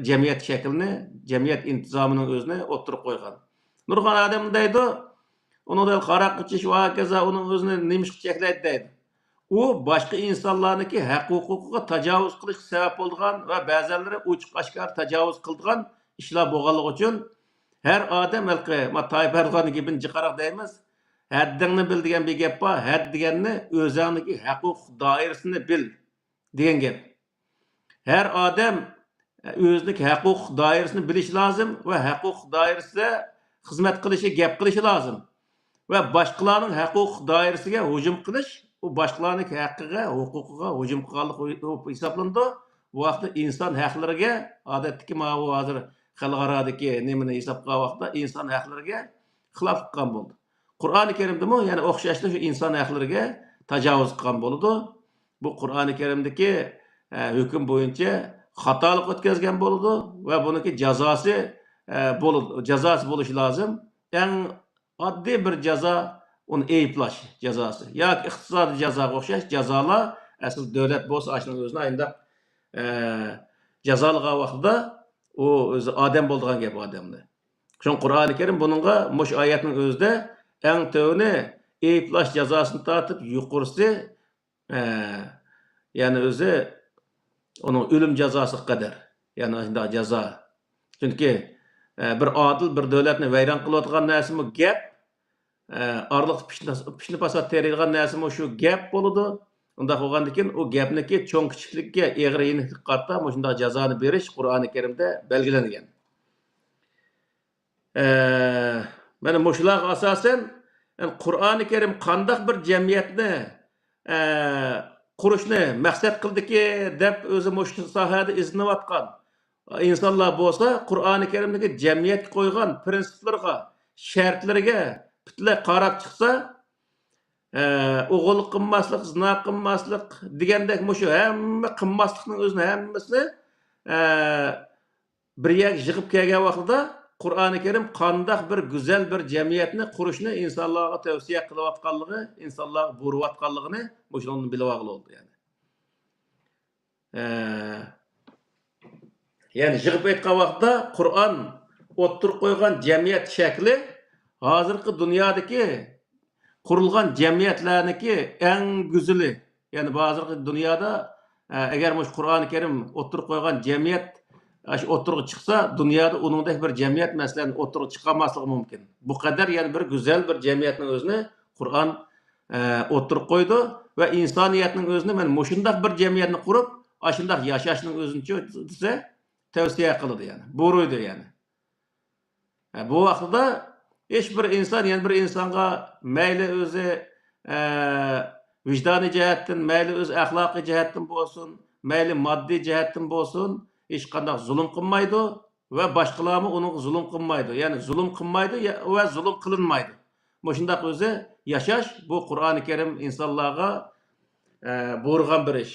jamiyat shaklini, jamiyat intizomining o'zini o'tirib qo'ygan. Nurg'on odam deydi, uni da qarab qichish va kaza uning o'zini nimish cheklaydi deydi. U boshqa insonlarniki huquqiga tajovuz qilish sabab bo'lgan va ba'zanlari ochiq oshkor tajovuz qilgan ishlar bo'lganligi uchun har odam Tayyip Erdo'g'on gibi jiqaroq deymiz. Haddingni bil degan bir gap bor. Had deganni o'zingizning huquq doirasini bil degan gap. Her odam o'zining huquq doirasini bilish lozim va huquq doirasida xizmat qilishi, gap qilishi lozim. Va boshqalarning huquq doirasiga hujum qilish, u boshqalarning haqqiga, huquqiga hujum qilganlik hisoblandi. Bu vaqtda inson haqlariga, odatdagi mana hozir xalqarodagi nimani hisob qilgan vaqtda inson haqlariga xilof qilgan bo'ldi. Qur'oni Karimdami, ya'ni o'xshashli shu inson haqlariga tajovuz qilgan bo'ldi. Bu Qur'oni Karimdagi hukm bo'yicha xatolik o'tkazgan bo'ldi va buniki jazosi bo'lishi lozim. Eng oddiy bir jazo uni eyplash jazosi yoki iqtisodiy jazoga o'xshash jazolar asl davlat bo'lsa ashuni o'zini ayndaq jazolagan vaqtida u o'zi odam bo'lgan gap odamni. Shu Qur'oni Karim buningga mush oyatning o'zida eng tövni eyplaş cezasını tartıp yukarısı yani özü onun ölüm cezası kadar. Yani aslında ceza. Çünkü bir adil bir devletni vayron qilayotgan narsami gap, arliq pishni pasat teriydigan narsami shu gap bo'ladi. Unda bo'lgandan keyin u gapniki cho'ng kichiklikka egri yeniklik qarta shunday jazoni berish Qur'oni Karimda belgilangan. Mana mushularga asosan Qur'oni Karim qandaq bir jamiyatni qurishni maqsad qildiki deb o'zi mushu sohada izlanayotgan insonlar bo'lsa, Qur'oni Karimdagi jamiyat qo'ygan prinsiplarga, shartlarga butunlay qarab chiqsa, o'g'il qilmaslik, zina qilmaslik degandek mushu hamma qilmaslikning o'zini hammasini bir yak yig'ib kelgan vaqtida Qur'oni Karim qandaq bir go'zal bir jamiyatni qurishni insonlarga tavsiya qilayotganligi, insonlarga buyurayotganligini mushuni bilib oldi yani. Yani yig'ib aytgan vaqtda Qur'on o'ttirib qo'ygan jamiyat shakli hozirgi dunyodagi qurilgan jamiyatlarniki eng go'zali. Yani hozirgi dunyoda agar mush Qur'oni Karim o'ttirib qo'ygan jamiyat o'ttirib chiqsa, dunyoda uningdek bir jamiyat masalan o'ttirib chiqmasligi mumkin. Bu qadar yani bir go'zal bir jamiyatning o'zini Qur'on o'ttirib qo'ydi va insoniyatning o'zini men mushundaq bir jamiyatni qurib, ashundaq yashashning o'zini desa tavsiya qiladi yani. Buyurdi yani. Bu vaqtda hech bir inson yani bir insonga mayli o'zi vijdoniy jihatdan, mayli o'zi axloqiy jihatdan bo'lsin, mayli moddiy jihatdan bo'lsin, hech qanday zulm qilmaydi va boshqalarni uning zulm qilmaydi. Ya'ni zulm qilmaydi va zulm qilinmaydi. Bu shundaq o'zi yashash bu Qur'oni Karim insonlarga buyurgan bir ish.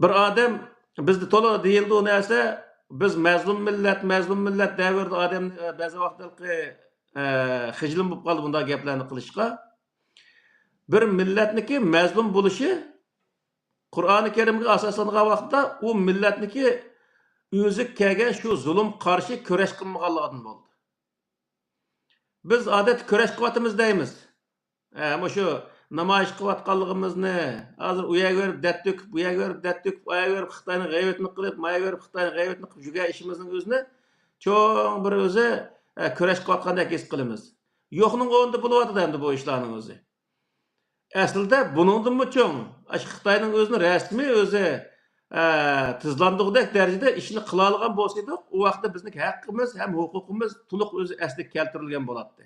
Bir odam bizda to'la deyildi o narsa biz mazlum millat davrida odam ba'zi vaqtlarda hijlim bo'lib qoldi bunday gaplarni qilishga. Bir millatniki mazlum bo'lishi Qur'oni Karimga asoslangan vaqtda u millatniki o'zi kelgan shu zulm qarshi kurash qilmaganligidan bo'ldi. Biz odat kurash qilyapmiz deymiz. Ama shu namoyish qilayotganligimizni hozir u yerga berib dat to'kib, bu yerga berib dat to'kib, u yerga berib Xitoyning g'aybatini qilib, bu yerga berib Xitoyning g'aybatini qilib yurgan ishimizning o'zini cho'ng bir o'zi kurash qilayotgandek his qilamiz. Yo'qning o'rnida bo'lyapti endi bu ishlarning o'zi. Aslida buningdanmi cho'ng Xitoyning o'zini rasmiy o'zi tizlandiqdek darajada ishni qila olgan bo'lsa edi, u vaqtda bizning haqqimiz ham huquqimiz to'liq o'zi asliga keltirilgan bo'ladi.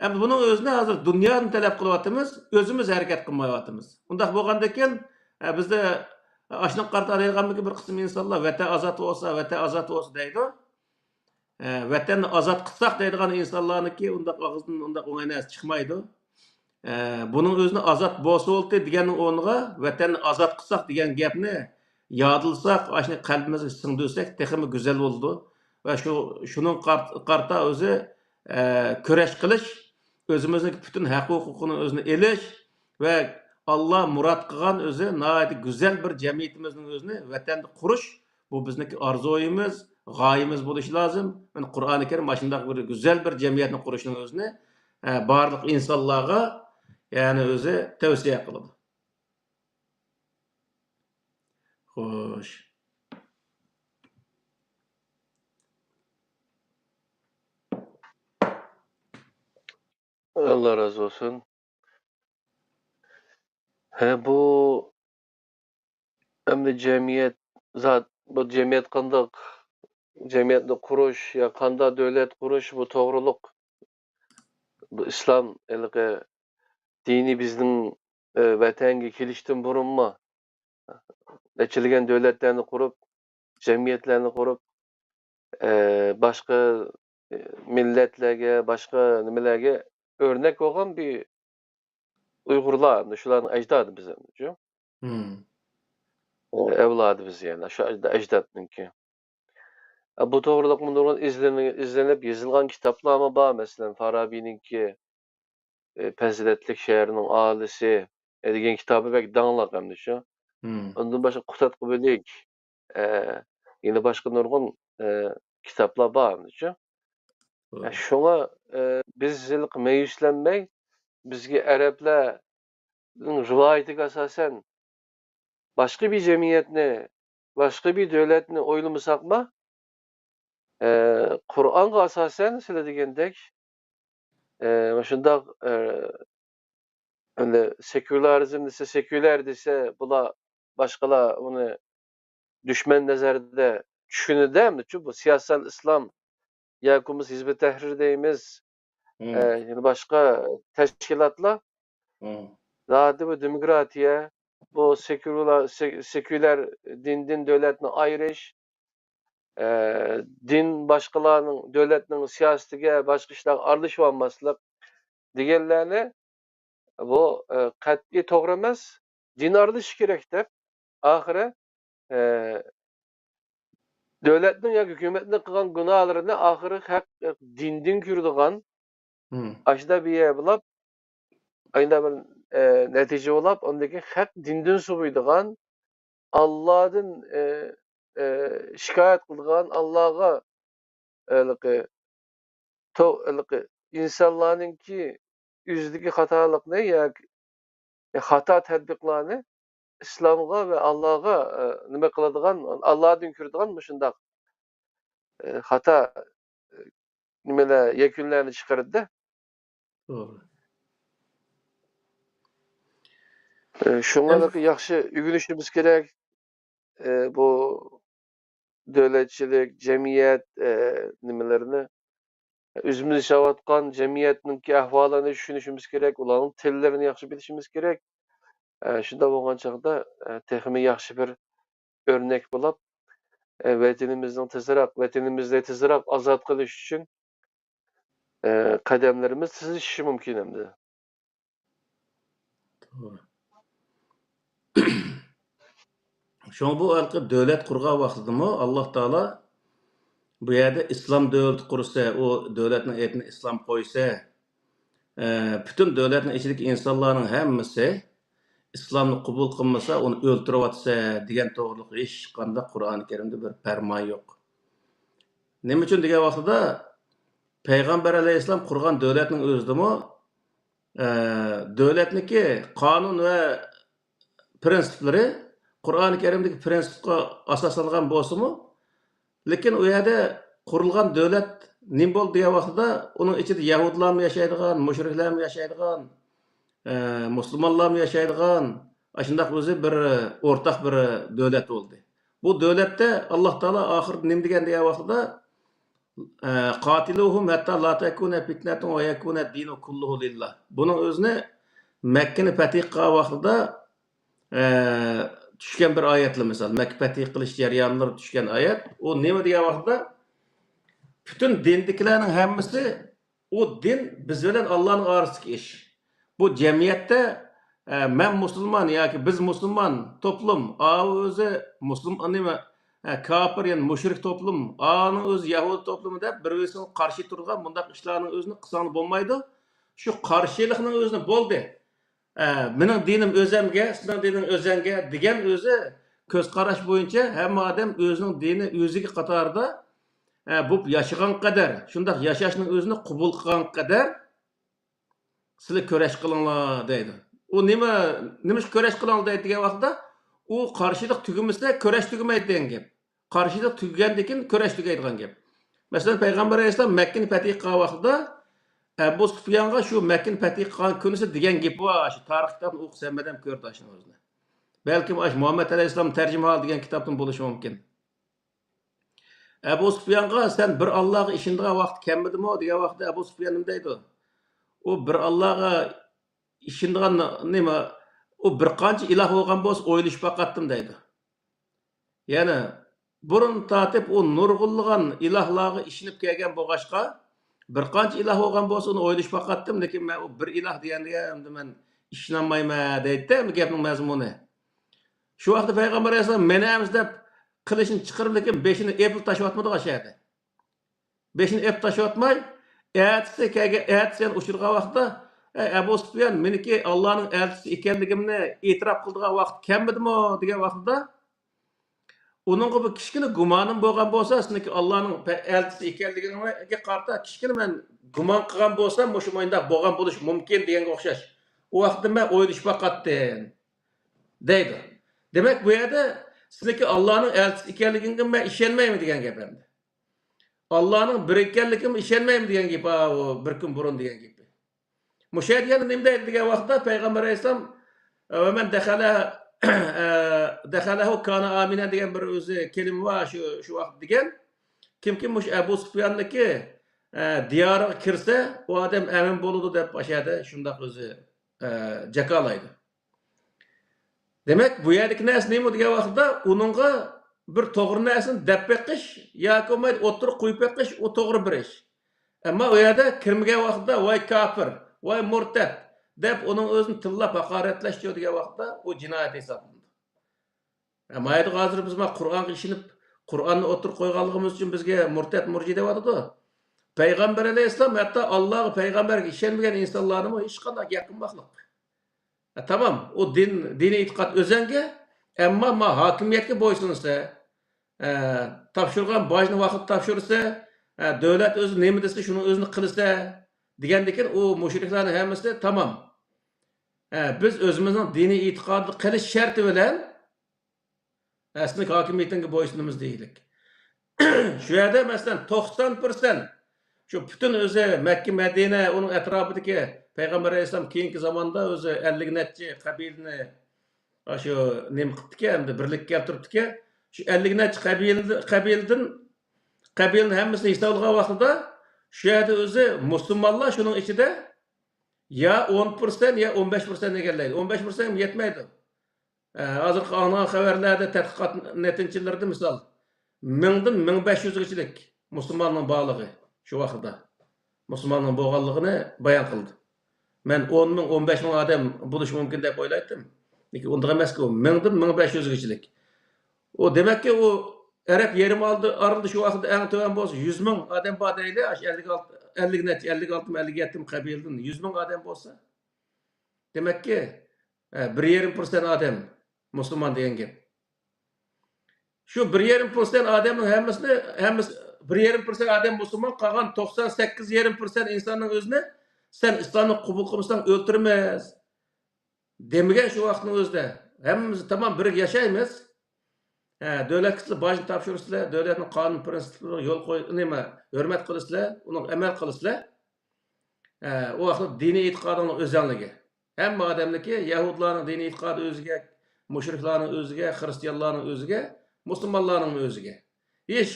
Endi bunun özünü hazır dünyanın talep kılyapmiz, özümüz harakat qilmayapmiz. Undaq bo'lgandan keyin bizda ashunaq qartarayotganmi bir qism insonlar vatan azat bo'lsa deydi. Vatanni azat qilsak deydigan insonlarniki undaq og'izdan undaq o'ngay narsa chiqmaydi. Bunun özünü azat bo'lsa bo'ldi deganning o'rniga vatanni azat qilsak degan gapni yodilsak, ashuni qalbimizga singdirsak, texmi go'zal bo'ldi va shuning qarta o'zi kurash qilish özümüzün bütün hak hukukunu özünü eliş ve Allah murat kılgan özü nayet güzel bir cemiyetimizin özünü vatanda kuruş bu bizdeki arzuimiz, gayemiz buluş lazım. Yani Kur'an-ı Kerim başında bir güzel bir cemiyetini kuruşun özünü barlık insanlığa yani özü tavsiye kıldı. Hoş. Allah razı olsun. Bu hem cemiyet zat bu cemiyet kandak cemiyetni kuruş ya kanda devlet kuruş bu doğruluk bu İslam elge dini bizning vatanga kelishdan burunmi neçilgen devletlerini kurup cemiyetlerini kurup başka milletlerge başka nimelerge örnek olan bir Uygurlar şuların ecdadı bize. Evladı biz yani. Şu ecdadınki. Bu doğruluk bundan izlenip yazılgan kitaplar mı var mesela Farabi'ninki Faziletlik şehrinin ailesi degan kitabı belki dağınlak hem de şu. Ondan başka Kutat Kubelik yine başka nurgun kitaplar var hem de şu. Şoňa biz ýylyk meýüslenmeý, bizgi Araplarning riwayatyga asasen başga bir jemiyetni, başga bir döwletni oýlamasakma, Kur'an'a asasen sizler degендek, şundaq öyle sekülerizm dese, seküler dese, bula başgalar onu düşmen nezarinde düşünedämi? Çünki bu siyasal İslam ýa-kumuz Hizb-i Tahrir diýimiz, ýani başga teşkilatlar zady bu demokratiýa, bu seküler dinden döwletini aýryş, din başgalarnyň döwletniň siýasatyga, başga işlerge aralşyp almaslyk digenlerni bu qat'y togry emas, din aralşyş gerek dep ahyry döwletniň ýa hökümetniň kılgan günahlarını ahyry hak dinden kürdigan aşda bir ýer bulap, aýda bir netije bolap, ondaki hak dinden subydygan, Allah'dan şikayet kılgan, Allah'a insanlarınki üzdeki hatalıkny ýa hata tedbiklerini İslam'a ve Allah'a nime kıladigan, Allah'a dünkürdigan muşundaq hata nimeler yekünlerini çıkardı. Şoňa ýaxşy ügünüşimiz gerek. Bu döwletçilik, jemiyet nimelerini özümüz yaşawatgan jemiyetninki ahwalyny düşünüşimiz gerek, ulanyň tillerini ýaxşy bilişimiz gerek. Şunda bolgan çagda tehmi ýaxşy bir örnek bolap, wetenimizden tezrak azat kılış üçin kademlerimiz tizişişi mümkin hemde. Şoň bu arky döwlet kurgan wagtydamy Allah Taala bu ýerde İslam döwleti kursa, o döwletniň etini İslam koysa, bütün döwletniň içindeki insanlaryň hemmesi İslamny kabul kılmasa, onu öldürip atsa diyen toğruluk hiç kanda Kur'an-ı Kerim'de bir ferman yok. Nime üçin digen wagtda Peygamber aleyhisselam kurgan döwletniň özdimi döwletniki kanun ve prensipleri Kur'an-ı Kerim'deki prensipke asaslangan bolsumy, lekin o ýerde kurulgan döwlet nim boldy diýen wagtda onuň içinde Yahudilarmy ýaşaýdygan, müşriklermi ýaşaýdygan, Müslümanlarmy ýaşaýdygan, aşındaq özü bir ortak bir döwlet boldy. Bu döwletde Allah Taala ahirde nim digen diýen wagtda qatiluhum hatta la takuna fitnatun ve yakuna dinu kulluhu lillah. Bunun özüne Mekke'ni fetih kılgan wagtda düşken bir ayetli misal. Mekke fetih kılıç jaryanlary düşken ayet. O nime diýen wagtda bütün dindikilerinin hemmesi o din biz bilen Allah'ın arasındaki iş. Bu cemiyette men Müslüman ýa-ki biz Müslüman toplum, özü Müslüman nime kafir ýa müşrik toplum, anyň özü Yahudi toplumu dep bir-birine karşı turgan bundak işlanyň özüni kısaňly bolmaýdy. Şu karşılıknyň özüne boldy. Meniň dinim özemge, sizin dinin özenge digen özü köz karaş boýunça hem adam özüniň dini özüge katarda bu ýaşagan kadar, şundaq ýaşaşnyň özüni kabul kılgan kadar sizler köreş kılыңlar deydi. O nime köreş kılыңlar deydi digen wagtda o karşılık tügümese köreş tügümeýdi diyen gep. Karşılık tügändikin köreş tügäýdigan gep. Mesela Peygamber Aleyhisselam Mekke'ni fetih kılgan wagtda Ebu Sufyan'a şu Mekke'ni fetih kılgan künüse digen gep var. Şu tarihten okusam edem kördü aşın özüne. Belki Muhammed Aleyhisselam tercüme al diyen kitaptan buluşu mümkün. Ebu Sufyan'a sen bir Allah'a işindiğe vakt kemmedi mi o diye vakti Ebu Sufyan nimdeydi o? O bir Allah'a işindiğen nime o bir kançı ilah olgan boz oyluş bakattım deydi. Yani burun tatip o nurgulluğun ilahlığı işinip kelgen boğaşka bir kançı ilah olgan boz onu oyluş bakattım lekin ben o bir ilah diyen men işinanmayma deydi de mi gepnin mezmunu? Şu vakti Peygamber Aleyhisselam menemiz dep kılıçını çıkarıp lekin beşini epil taşı atmadı aşağıda. Beşini ep taşı atmay Eğer uçurgan vaqtda Ebu Sufyan meniki Allah'ın elçisi ikenligimni itiraf kıldıgan vaqt kemmidi mi o digen vaqtda Onunğa bir kichkina gumonim bo'lgan bo'lsa, sizniki Allohning elchisi ekanligiga qarata kichkina men gumon qilgan bo'lsam, o'sha mo'yinda bo'lgan bo'lish mumkin deganga o'xshash. O vaqtda men o'ylashib baqatdim deydi. Demak, bu yerda sizniki Allohning elchisi ekanligiga men ishonmayman degan gap endi. Allohning bir ekanligiga ishonmayman degan gap, o bir kun burun degan gap. Müşahidiyani nima deydi degan vaqtda payg'ambar alayhisalom va man dakhalahu kana amina degan bir o'zi kelima bor shu vaqt degan. Kimki mush Abu Sufyonniki diyoriga kirsa, u odam amin bo'ladi deb bashada shundoq o'zi jakalaydi. Demak, bu yerdagi narsa nima degan vaqtda uningga bir to'g'ri narsani deb beqish yoki o'tirib qo'yib beqish u to'g'ri bir ish. Ammo u yerda kirmagan vaqtda voy kafir, voy murtad deb uning o'zini tillab haqoratlash degan vaqtda u jinoyat hisoblanadi. Mayli hozir biz Qur'onga ishonib, Qur'onni o'tirib qo'yganligimiz uchun bizga murtad murji deyotdi. Payg'ambar alayhisalom hatto Alloh payg'ambarga ishonmagan insonlarni hech qanday yaqinmoqlik. Tamam, o dini e'tiqod o'zanga, ammo hokimiyatga bo'ysunsa, topshirgan bojni vaqt topshirsa, davlat o'zi nima desa shuni o'zini qilsa degandekin u mushriklarning hammasi tamam. Biz o'zimizning diniy e'tiqodni qilish sharti bilan asli hokimiyatga bo'ysunimiz deylik. Shu yerda masalan 90% şu bütün o'zi Makka, Madina, uning atrofidagi Payg'ambar alayhisalom keyingi zamonda o'zi 50 necha qabilni shu nima qilibdiki, endi birlikka keltiribdiki, shu 50 necha qabilni hammasini hisoblagan vaqtida shu yerda o'zi musulmonlar shuning ichida ya 10% ya 15% egallaydi. 15% yetmaydi. Hozirgi ana xabarlarda tadqiqot natijalarida misol 1000dan 1500 gachilik musulmonning borligi şu vaqtda musulmonning bo'lganligini bayon qildi. Men 10 ming 15 ming odam bo'lishi mumkin deb o'ylaydim. Lekin unday emas-ku, 1000 dan 1500 gachilik. O demakki u Arab yerim aralda şu vaqtda eng to'g'an bo'lsa 100 ming odam bor deydi. 56 57 qabildan 100 ming odam bo'lsa. Demakki 1,5% odam musulmon degan gap. Şu 1,5% odamning hammasi 1,5% adam musulmon, qolgan 98,5% insonning o'zini sen islomni qabul qilmasang o'ltirmas demagan shu vaqtning o'zida. Hammamiz tamam birga yashaymiz. Davlatga bojni topshirsizlar, davlatning qonun prinsiplariga yo'l qo'yib, hurmat qilasizlar, uni amal qilasizlar. O vaqtda diniy e'tiqodning o'zanligi. Hamma odamniki yahudlarning diniy e'tiqodi o'ziga, mushriklarning o'ziga, xristianlarning o'ziga, musulmonlarning o'ziga. Hech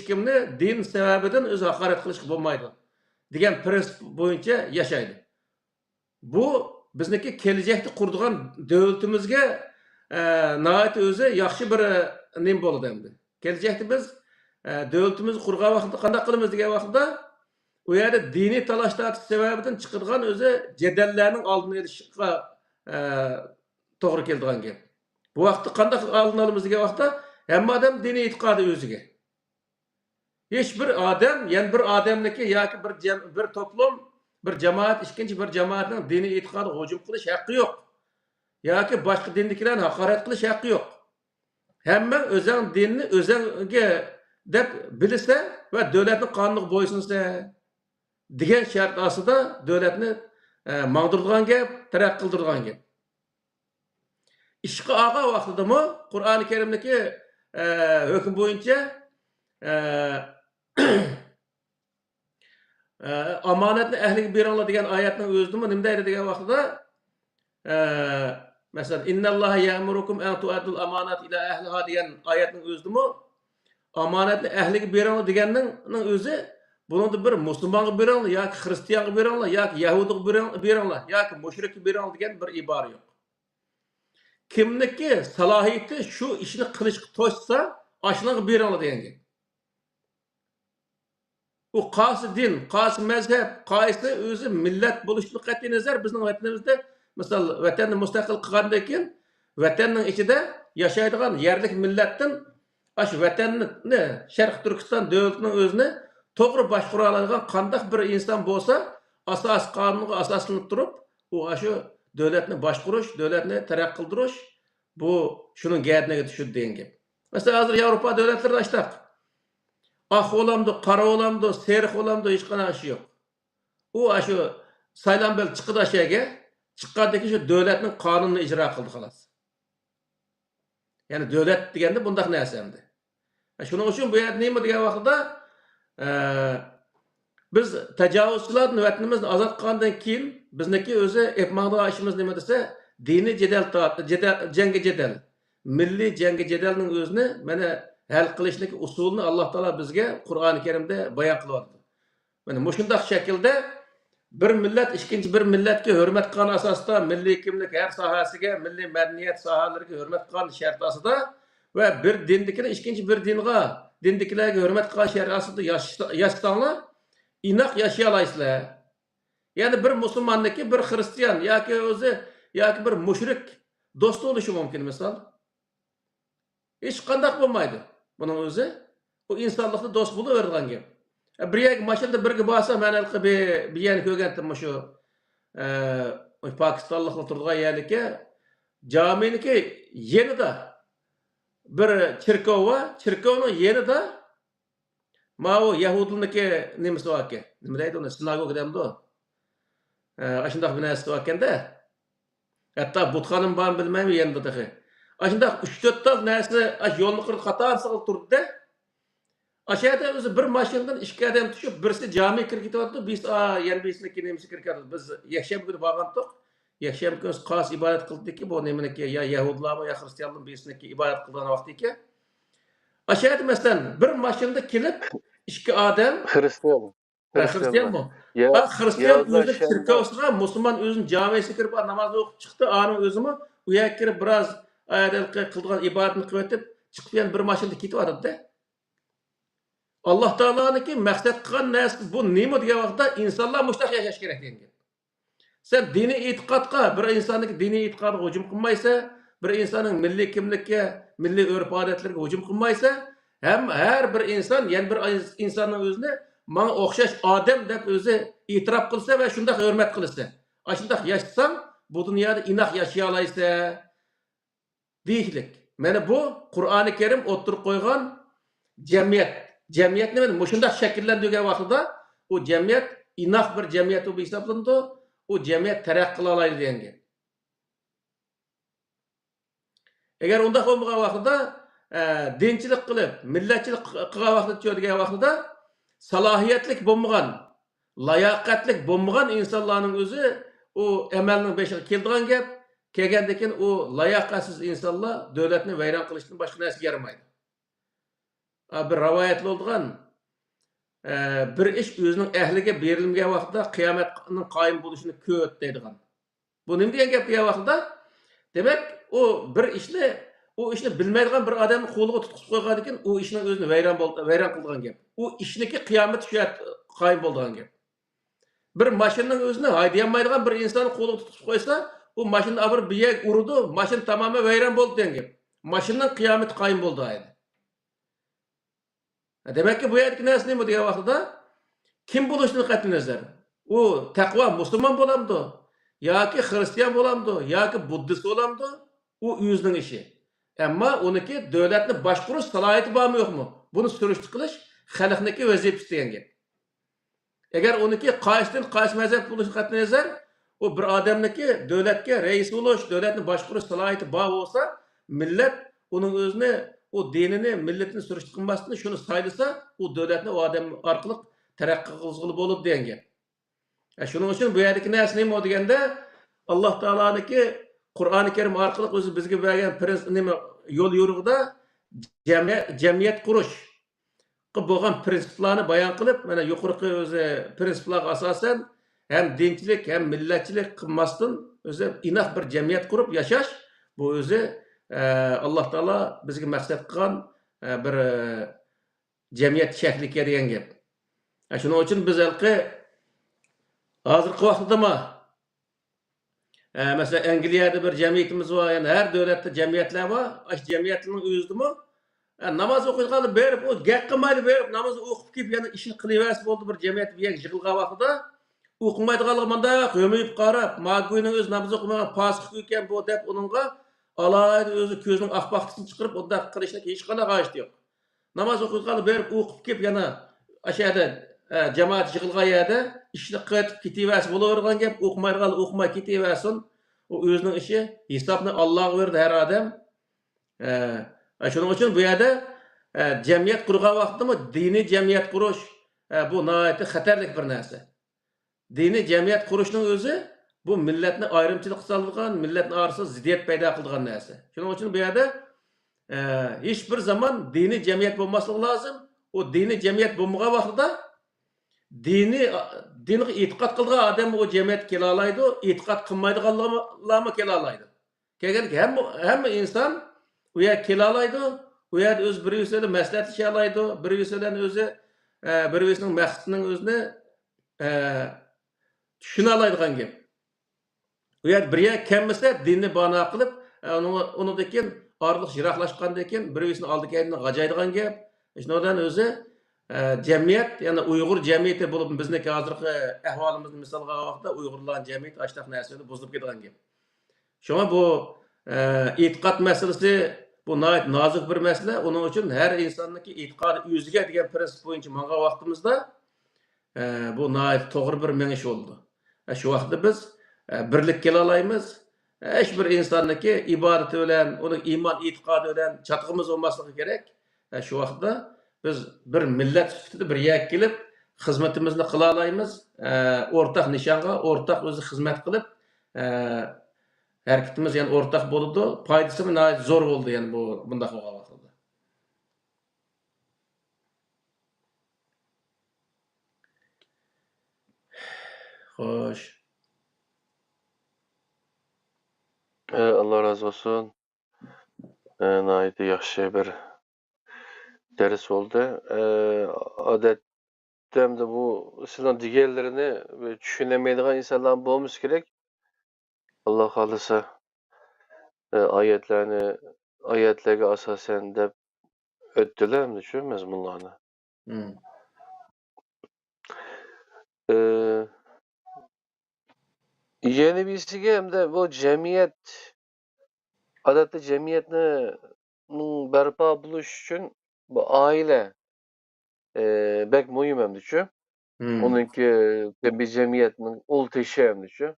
kimni din sababidan o'zi haqorat qilishga bo'lmaydi degan prinsip bo'yicha yashaydi. Bu bizniki kelajakda qurdigan davlatimizga nihoyat o'zi yaxshi bir nim bo'ladi endi. Kelajakda biz davlatimizni qurgan vaqtda qanday qilamiz degan vaqtda u yerda diniy talash-tortish sababidan chiqadigan o'zi jadallarning oldini olishga to'g'ri keladigan gap. Bu vaqtda qanday oldini olamiz degan vaqtda hamma odam diniy e'tiqodi o'ziga. Hiç bir adam, yani bir adamdaki yoki bir toplum, bir cemaat, ikkinchi bir cemaatning diniy e'tiqodiga hujum qilish haqqi yo'q. Yoki boshqa dindagilarni haqorat qilish haqqi yo'q. Hamma o'zing dinni o'zingga deb bilsa va davlatning qonuniga bo'ysunsa degan shart ostida davlatni mangdirgan gap, taraqqiy qildirgan gap. Ishqa olgan vaqtidami Qur'oni Karimdagi hukm bo'yicha amanatni ahliga beringlar degan oyatning o'zida nima deydi degan vaqtida masalan innalloha ya'murukum an tu'addul amanat ila ahliha degan oyatning o'zida amanatni ahliga beringlar deganning o'zi buningda bir musulmonga beringlar yoki xristianga beringlar yoki yahudiga beringlar yoki mushrikka beringlar degan bir ibora yo'q. Kimniki salohiyati shu ishni qilishga to'shsa ashnaga beringlar degan gap. O qaysi din, qaysi mazhab, qaysi o'zi millat bo'lishidan qat'iy nazar bizning vatanimizda, misol vatanni mustaqil qilgandan keyin vatanning ichida yashaydigan yerlik millatdan ash vatanni Sharq Turkiston davlatining o'zini to'g'ri boshqara oladigan qanday bir inson bo'lsa, asos qonunga asoslanib turib, u shu davlatni boshqarish, davlatni taraqqiy qildirish bu shuning gardiniga tushdi degan gap. Mesela hazır Avrupa devletleri açtık. Ah olamdı, kara olamdı, serih olamdı, hiç kana aşı yok. O aşı saylan bel çıkıdı aşağıya, çıkkandaki şu devletin kanununu icra kıldı halas. Yani devlet degende bundaq näsemdi. Şunun için bu yer neymi degan vaqtda biz tajovuzchilarni vatanimizni ozod qilgandan keyin bizniki o'zi etmoqda ishimiz nima desa diniy jangi jadal milliy jangi jadalning o'zini mana hal qilishlik usulini alloh taolo bizga qur'oni karimda bayon qilyapti. Mana mushundaq shaklda bir millat ikkinchi bir millatga hurmat qilgan asosda milliy kimlik har sohasiga milliy madaniyat sohalariga hurmat qilgan shart asosida va bir dindikilar ikkinchi bir dindikilarga hurmat qilgan shart asosida yashasanglar inoq yashay olasizlar. Yani bir musulmonniki bir xristian yoki o'zi yoki bir mushrik do'st bo'lishi mumkin misol. Hech qanday bo'lmaydi. Buning o'zi bu insonlikda do'st bo'laveradigan gap. Bir yak mashinada birga borsa mana bir yana ko'rgandim shu Pokistonliklar turgan yerlikka jaminiki yenida bir chirkov va chirkovning yenida Mao Yahudiniki nimasi bor ekan. Nima deydi uni? Sinagoga deydi. Aşındaq binası var ekan da. Hatta butxanim barmı bilmayman yanında dahi. Aşındaq 3-4 tal narsa yo'lni qirib qator sig'ib turdi da. Aşağıda o'zi bir mashinadan ikki odam tushib, birisi jamiga kirib ketyapti, biz yana birisini nemisi kirib ketdi. Biz yakshanba kuni borgandik. Yakshanba kuni xos ibodat qildikki, bu nimaniki ya yahudlarmi ya xristianlarmi birisini ibodat qilgan vaqt ekan. Aşağıda masalan bir mashinada kelib ikki odam Hristiyan. Hristiyan mı? Ya, Hristiyan yazda özü şembe. Çirkavsıga, Müslüman özün camiye kirip namaz okup çıktı. Anın özü mü? Uya kirip biraz ayetlik kıldıgan ibadetini kıvetip çıkıp yani bir maşında kitip adı da. Allah Teala'nın ki maksat kılan neyse bu neymi diye vakti insanlar müştak yaşaş gerek diyen gibi. Sen dini itikadka, bir insanın dini itikadı hücum kılmaysa, bir insanın milli kimlikке, milli örf adetlerine hücum kılmaysa, hem her bir insan, yani bir insanın özüne bana okşaş adem dep özü itiraf kılsa ve şundak hürmet kılsa. Aşındak yaşasan, bu dünyada inak yaşayalaysa, deyiklik. Mene bu, Kur'an-ı Kerim oturup koygan cemiyet. Cemiyet ne demek? Muşundak şekillendiği vaxtıda, o cemiyet, inak bir cemiyet o bir hesaplandı, o cemiyet terakki alaydı diyen gel. Eğer onda olmayan vaxtıda dinçilik kılıp, milletçilik kılgan vaxtıda diyen vaxtıda salahiyetlik bulmagan, layakatlik bulmagan insanların özü o emelinin beşiği keldiğen gep, kelgendekin o layakatsiz insanlar devletini veyran kılışının başka nesi yaramaydı. Bir rivayetli olduğun bir iş özünün ehlige berilmegen vaxtda kıyametinin qayım buluşunu köt deydigan. Bu nima degan gap degan vaxtda? Demek o bir işni bilmaydigan bir adamning qo'liga tutqizib qo'ygan ekan, o ishning o'zini vayron qilgan gap. O ishniki qiyomat shu qayım bo'lgan gap. Bir mashinaning o'zini haydayolmaydigan bir insonni qo'liga tutqizib qo'ysa, o mashinani bir yer urdi, mashina tamoman vayron bo'ldi degan gap. Mashinaning qiyomati qayım bo'ldi aydi. Demek ki bu yerdeki neresi neymi diye vaxtıda kim buluştuğunu qat'i nazar. O takva Müslüman bolamdı, ya ki Hristiyan bolamdı, ya ki Buddhist bolamdı, o özünün işi. Ama onunki devletini başkuruş salayeti var mı yok mu? Bunu sürüştü kılış, xalqniki vazifesi degan gap. Eğer onunki qaysi mezhep buluştuğunu qat'i nazar, o bir adamniki devletke reis buluş, devletini başkuruş salayeti var olsa, millet onun özüne o dinini, milletini sürüştü kılmasını şunu saylasa, o devletini o adam arkalık terakki kılgılı bolup deyen gap. Şunun için bu yerdeki neresi neymi o degende Allah Teala'nınki Kur'an-ı Kerim arkalık özü bizge bergen prens neymi yol yoruğuda cemiyet kuruş bo'lgan prinsiplarni bayon qilib, mana yuqorqi o'zi prinsiplarga asosan hem dinchilik hem millatchilik qilmasdan o'zi inoq bir jamiyat qurib yashash bu o'zi Alloh taolo bizga maqsad qilgan bir jamiyat shakliga degan gap. Shuning uchun biz hozirgi vaqtdami mesela Angliyada bir jamiyatimiz var, yani her devlette cemiyetler var. Aş cemiyetlerin o'zidimi namoz o'qiyotganda berib, o gap qilmaydi berib, namoz o'qib kelib, yana ishni qilaversa bo'ldi bir jamiyat bir yak yig'ilgan vaqtida o'qimaydiganligi manda qo'yib qarab, mago'yning o'zi namoz o'qimagan fosiq ekan bu deb uningga alayda özü közünün akbaktısını çıkarıp onda kılışlık hiç kana kaçtı yok. Namaz okuygalı berip okup kep yana aşağıda cemaat yığılgan yerde işlik kılıp kitiversi bulavergan gep okumaygalı okumay kitiversin. O özünün işi hesabını Allah'a verdi her adam. Şunun için bu yerde cemiyet kurgan vaqtda mı dini cemiyet kuruş bu nayeti xatarlik bir narsa. Dini cemiyet kuruşunun özü bu milletni ayrımçılık salgan, milletni arasında ziddiyet payda kılgan narsa. Şunun için bu yerde hiçbir zaman dini cemiyet bulması lazım. O dini cemiyet bulmağa vaqtida dinga itiqad qilgan adam o cemiyet kelalaydı, itiqad qilmaydiganlar kelalaydı. Kelganki hamma inson u yer kelalaydı, u yer öz birisiyle maslahatlashalaydı, birisiyle o'zi birisining maqsadining o'zini tushuna oladigan gap. U yer bir yer kelmasa dinni bana qilib, undan keyin orliq yiroqlashgandan keyin birisini oldi kelini g'ajaydigan gap. Shundan o'zi cemiyet yani Uygur cemiyeti bulup bizdeki hazırki ahvalimizni misalga alganda Uygurlar cemiyeti açtaq narsalarni buzulup ketgan gap. Şuna bu itiqad meselesi bu nazik bir mesele. Onun için her insandaki itiqadı yüzüge degan prinsip boyunca manga vaqtimizda bu to'g'ri bir meniş oldu. Şu vaqtda biz birlik kela alaymiz. Hiç bir insandaki ibadeti bilen, onun iman itiqadı bilen çatığımız olmasligi kerak. Şu vaqtda biz bir millet sifatida bir yak kelib xizmatimizni qila olamiz. O'rtaq nishonga, o'rtaq o'zi xizmat qilib hareketimiz yani ortak bo'ldi. Foydasi nihoyat zo'r bo'ldi yani bu bundaq bo'lgan vaqtda. Xo'sh. Allah razı olsun. Nihoyat yaxshi bir ders oldu. Adettemde bu sizin diğerlerini düşünemeydiğin insanlar bulmamız gerek. Allah kalırsa ayetlerine asasen de öttüler mi düşünmez bunlarını. Yeni birisi hem de bu cemiyet adette cemiyetinin berpa buluş için bu aile bek mühim hem düşün. Onunki bir cemiyetinin ultişi hem düşün.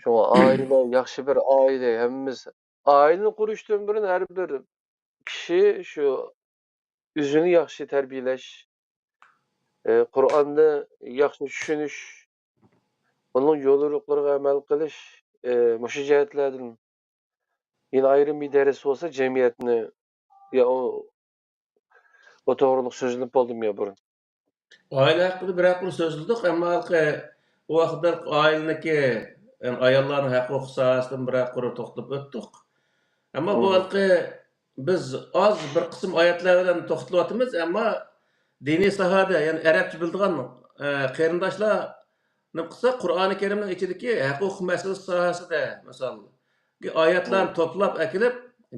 Şu aile yaxşı bir aile hemimiz aileni kuruştuğun birin her bir kişi şu yüzünü yaxşı terbiyeleş, Kur'an'da yaxşı düşünüş, onun yolculuklarına amel kılış, muşu cihetlerden yine ayrı bir dersi olsa cemiyetini ya o doğruluk sözlenip oldum ya burun. Aile hakkında bir hakkında sözlüdük ama o vaqtda aileniki ayollarning haqqı hususasidan bir hakkında to'xtalib o'tdik. Ama bu halkı biz az bir kısım ayetler bilan to'xtalyapmiz ama dini sahada yani Arapça bildigan qarindoshlar nima qilsa Qur'oni Karimning ichidagi huquq masalasi sohasida misol oyatlarni to'plab akilib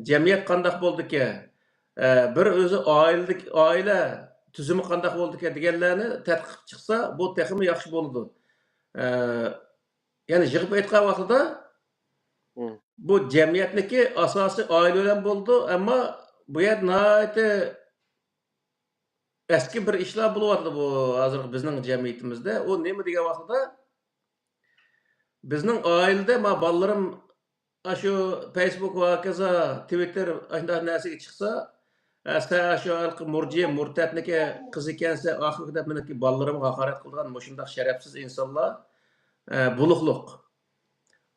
jamiyat qandoq bo'ldiki bir o'zi oila tuzumi qandoq bo'ldiki deganlarni tadqiq chiqsa bu texmi yaxshi bo'ladi. Yani yig'ib aytgan vaqtida bu cemiyetniki asası aile bilan bo'ldi ama bu yer nihoyatda eski bir ishlar bo'lyapti bu hozir bizning jamiyatimizda. O nima degan vaqtida bizning oilada ma bolalarim shu Facebook va kaza Twitter shunday narsaga chiqsa shu murjiya murtadniki qiz ekansa oxirida meniki bolalarimga haqorat qilgan shunday sharafsiz insonlar buluqliq.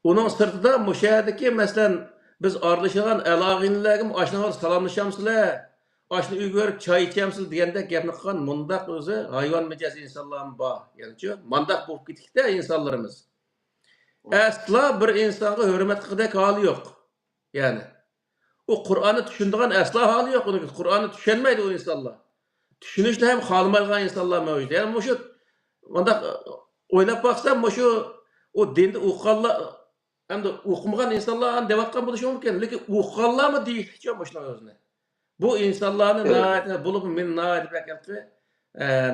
Onun sırtında müşahedeki mesela biz arlaşılan elağinlergim aşnalar salamlaşamsızlar, aşna uy görüp çay içemsiz diyende gapni qilgan mundaq o'zi hayvan mecaz insonlarım bor. Yani mandaq bo'lib ketdikda insonlarimiz. Asla bir insonga hurmat qildik hali yo'q. Yani o Qur'onni tushundigan asla hali yo'q. Qur'onni tushunmaydi o insonlar. Tushunishni ham xohlamaydigan insonlar mavjud. Yani shu mandaq o'ylab baksam o dinde o'qiganlar hem de okumagan insanlar devatkan buluş mümkün. Lekin okuganlar mı değil hiç olmuş özüne. Bu insanların naat bulup men naat bekelti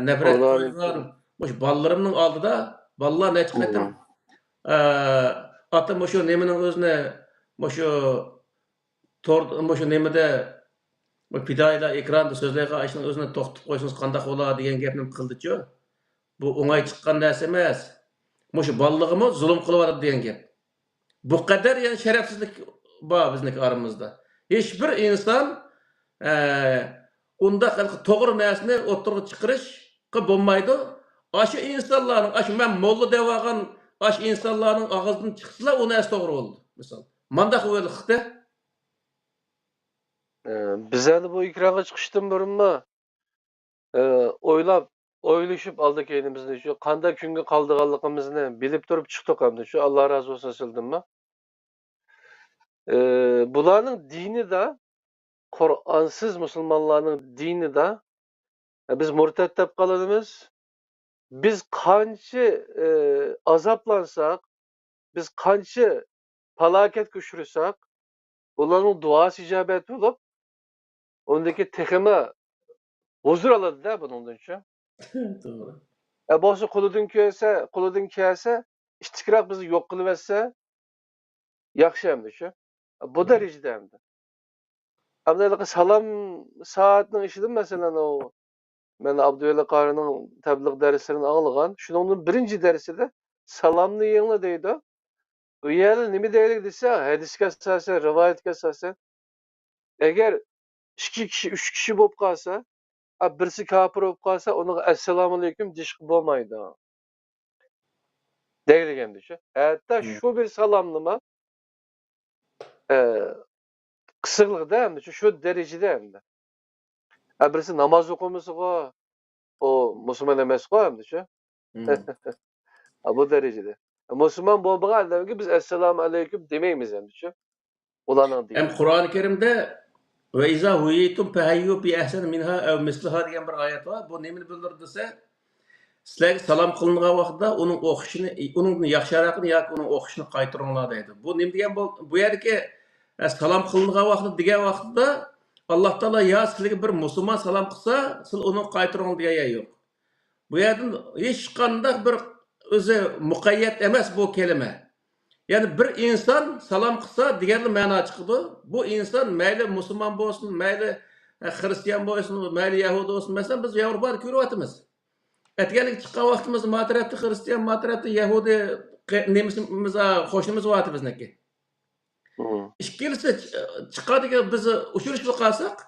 nefret koygan. Muş ballarımın aldıda ballar ne çıkarttım. Atım şu neminin özüne şu O'sha nemede Pidayla ekranda sözlerge açynyň özüne toktup goýsanys kandak bolar diýen gepni kıldyçy. Bu oňay çykkan näse emas. Muşu ballygymy zulüm kılıp arar diýen gep. Bu kadar yani şerefsizlik bar bizniki aramızda. Hiç bir insan unda toğru näsini oturga çykyryş bolmaýdy. Aşı insanlaryň, aşı men molla dewagan aş insanlaryň agazdan çyksalar o näse toğru boldy. Misal, mandaq bolykda Biz hali bu ekranga çıkıştan burunma oylaşıp aldık elimizde şu kanda künge kaldıganlygymyzyny bilip durup çykdyk hamda şu Allah razı olsun sildimmi. Bularning dini da Kur'ansız musulmanlarning dini da biz murtat dep kalalımız. Biz kançı azaplansak, biz kançı falaket köşürüsek, onların duası icabet bulup, ondaki tekime huzur aladı da bunun için. Doğru. Boşu kuludun kese, istikrak bizi yok kılıverse, yakşı hem de şu. Bu derecede hem de. Ama salam saatinin işidim mesela o. Ben Abdüveli Qari'nin tebliğ derslerini anlagan. Şunun birinci dersi de salamlı yığınla deydi. Bu yerli nimi deylik dese, hadiske esasen, rivayetke esasen, eğer 2 kişi, 3 kişi bolup kalsa, birisi kafir bolup kalsa, onun esselamu aleyküm dişki bolmaydı. Deylik hem düşe. Hatta şu bir salamlıma kısıklık da hem de şu derecede hem de. Birisi namaz okumusu o Müslüman emes hem de şu. Bu derecede. Müslüman bolmagan adamga biz esselamu aleyküm demeymiz hem de şu. Ulanın Hem dini. Kur'an-ı Kerimde ve izâ huyitum fehayyu bi ehsen minha ev mislaha diyen bir ayet var. Bu nemini bildirdiyse sizlerge salam kılıngan vaqtda onun okuşunu, onun yaxşırakyny ýa-ki onun okuşunu qaytyrýanlar diýdi. Bu nim diýen bu ýerdeki salam kılıngan vaqtda diýen wagtda Allah Taala ýa sizlerge bir musulman salam kılsa, siz onu qaytyrýan diýen ýok. Bu ýerden hiç kandak bir özü muqayyet emas bu kelime. Yani bir insan salam kılsa diğerli mana çıkıdı. Bu insan meyle Müslüman olsun, meyle Hristiyan olsun, meyle Yahudi olsun. Mesela biz Avrupa'da görüyoruz. Etkenlik çıkan vaxtımızda matarafta Hristiyan, matarafta Yahudi nemisimiz, hoşumuz vardı bizneki. İşkilisi çıkardı ki biz uçuruş mı kalsak,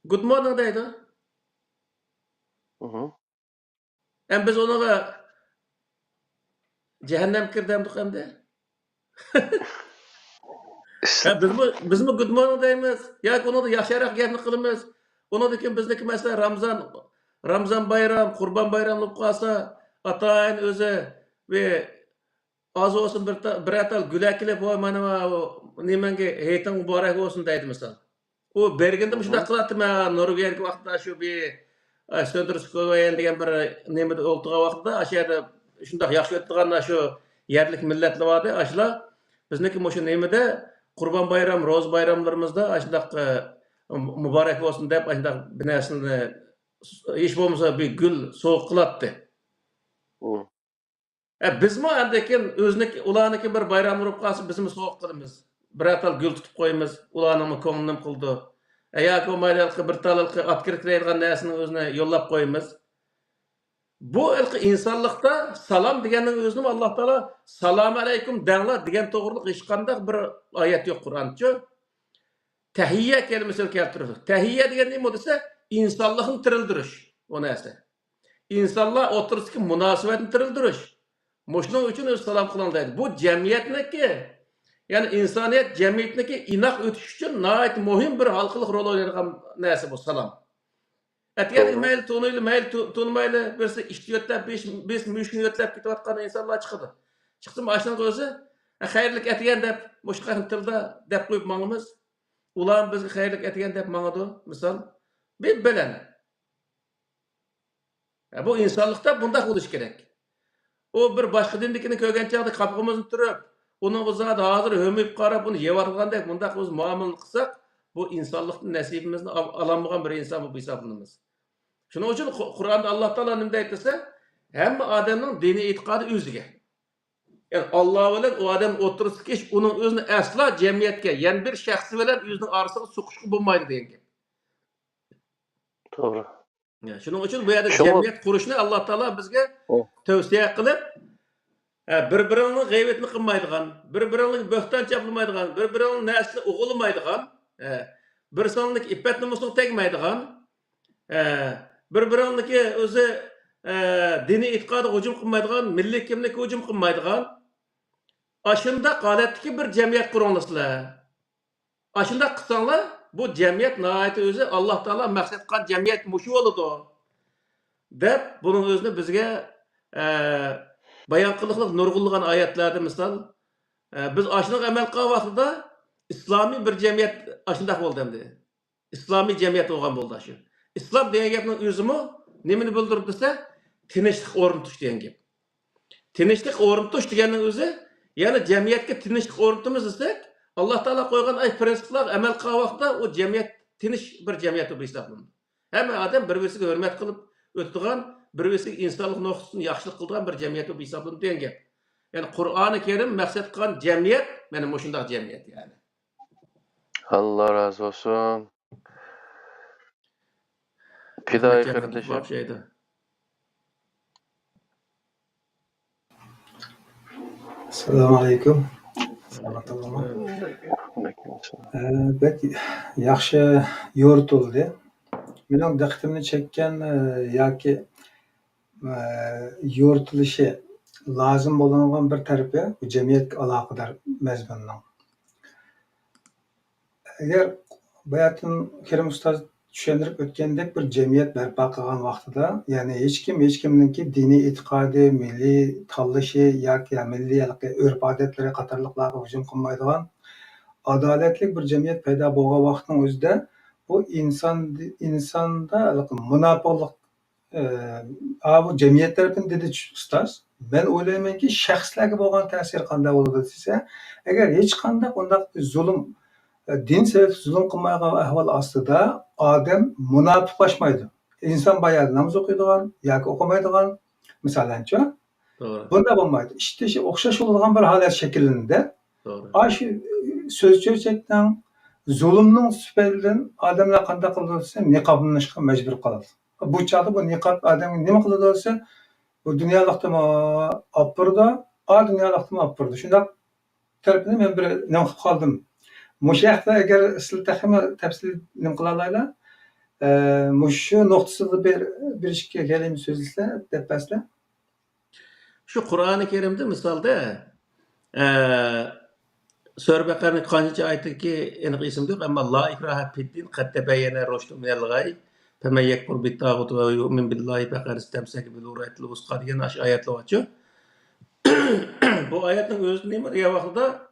good morning deydi. Hem biz ona cehennem kirdemdik hem de. Biz mi good morning deymiz? Ya onu da yaşayarak gepni kılımız. Onu da ki bizdeki mesela Ramazan bayram, Kurban bayramı olup kalsa, atayın özü ve az olsun bir atal gülekile boy mana nemenge heytin mübarek olsun deydi misal. O berginde mi şunda kılattı mı Norvegiya vaqtda şu bir söndürüş koyan degen bir nemede oltuğa vaqtda aşağıda şunda yaxşı ötdiganlar şu yerlik milletli vardı. Aşla bizneki moşu nemede Kurban bayram, Roz bayramlarımızda aşındaq mübarek olsun deyip aşındaq binasını hiç olmasa bir gül soğuk kılattı. Biz mi andekin özüneki ulanıki bir bayram vurup kalsın bizim soğuk kılımız. Bir atal gül tutup koyumuz, ulanımı konunim kıldı. Eğer o maylalıkı bir talıkı atkirkleyilgan nesini özüne yollap koyumuz. Bu insanlıkta salam digenin özünü Allah Teala salamu aleyküm denla digen doğruluk işkandak bir ayet yok Kur'an'cı. Tehiyye kelimesini keltirir. Tehiyye digen neyim o dese insanlığın tirildiriş. O neyse. İnsanlar oturursa münasebetini tirildiriş. Muşnun için öz salam kılandaydı. Bu cemiyetindeki yani insaniyet cemiyetindeki inak ötüş için nayet mühim bir halkılık rol oynayan neyse bu salam. Etkenlik meyil tonuyla, meyil tonmayla birisi iştiyotlap, biz müşkiniyotlap gitiyotkan insanlar çıkıdı. Çıktı mı aşının gözü, hayırlık etken dep, muşkayın tılda dep koyup manımız, ulan bizge hayırlık etken dep manıdı, misal, bir bilen. Bu insanlıkta bunda kuluş gerek. O bir başka dindikini kögen çağda kapımızın türüp, onun kızına hazır hömüp qarap, bunu yevargandek, bunda kız muamele kılsak, bu insanlıkın nesibimizden alanmayan bir insan bu hesabınımız. Şunun için Kur'an'da Allah Teala ne deytse, hem adamın dini itikadı özüge. Yani Allah bilen o adam otursa keş onun özünü asla cemiyetke, yani bir şahsı bilen özünün arasına sokuşku bulmaydı deyen gep. Doğru. Ya şunun için bu yerda Şoňa cemiyet kuruşunu Allah Taala bizge o tövsiye kılıp bir-birinin gıybetini kılmaydıgan, bir-birinin böhtan çapılmaydıgan, bir-birinin näsli uğulmaydıgan, bir sonlik ippet numusunu tegmeydigan, bir-birininniki özü dini itikady hücum kılmaydıgan, milli kimlikke hücum kılmaydıgan, aşında galatdaki bir cemiyet kurulmasılar. Aşında kısalar bu cemiyet nihayeti özü Allah Taala maksat kılan cemiyet muşu boludu. Dep bunun özünü bizge bayan kılıklık nurgulluğun ayetlerde misal biz aşınık emel kılan vaxtida İslami bir cemiyet aşındak oldu emdi. İslami cemiyet olgan boldu aşı. İslam deyen gepnin özümü nemini bildirip dese tinçlik oruntuş deyen gep. Tinçlik oruntuş degenin özü yani cemiyetke tinçlik oruntumuz desek Allah Taala koygan ay prensipler emel kılan vaxtida o cemiyet tinç bir cemiyet olup hesaplandı. Hem adam bir-birisiga hürmet kılıp ötügan, bir-birisiga insanlık noktasını yaxşılık kıldıgan bir cemiyet olup hesaplandı deyen gep. Yani Kur'an-ı Kerim maksat kılan cemiyet benim oşundaq cemiyet yani. Allah razı olsun. Pidai Hizmet yapmak kardeşim. bak şeydi. Assalamu alaikum. Selamat Bek yaxshi yo'ritildi. Mening diqqatimni chekkan yoki yo'ritilishi lozim bo'lgan bir tarafi bu jamiyatga aloqador mazmunning. Agar bayatin Kerim ustoz tushuntirib o'tgandek bir jamiyat barpo qilgan vaqtida, ya'ni hech kimninki diniy e'tiqodi, milliy tanlashi yoki milliy urf-odatlari qatorliqlarga hujum qilmaydigan adaletli bir cemiyet paydo bo'lgan vaqtning o'zida bu insonda munofiqlik bu cemiyet tarafından dedi ustoz. Ben o'ylaymanki shaxslarga bo'lgan ta'sir qanday bo'ladi desa, agar hech qanday undaq zulm din sebep zulm qilmagan ahvol ostida odam munofiqlashmaydi. İnsan bayağı namoz o'qiydigan yoki o'qimaydigan masalancha Doğru. bunda bo'lmaydi. İşte o'xshash bo'lgan bir holat shakllanadi. Doğru. Aşı söz çözecekten zulümün süperinden adamlar qanday qilsa niqoblanishga majbur qiladi. Bu çağda bu niqob adamga nima qiladi desa, bu dunyolikda opirdi, dunyolikda opirdi. Shunday tarafini men bir nima qilib qoldim. Mushaqda agar siz tafsil nima qila olaylar, shu nuqtasida bir ishga kelimi so'zlasizlar deb paslar. Şu Kur'an-ı Kerim'de misalda Sure Bakara'nın kaçıncı ayetindeki enik isim yok ama la ikraha fiddin kad tebeyyene rushdu minel gay femen yekfur bit tağut ve yu'min billahi fekad istemsek bil urvatil vusqa diyen ayetler var. Bu ayetin özü neymi diye vaxtida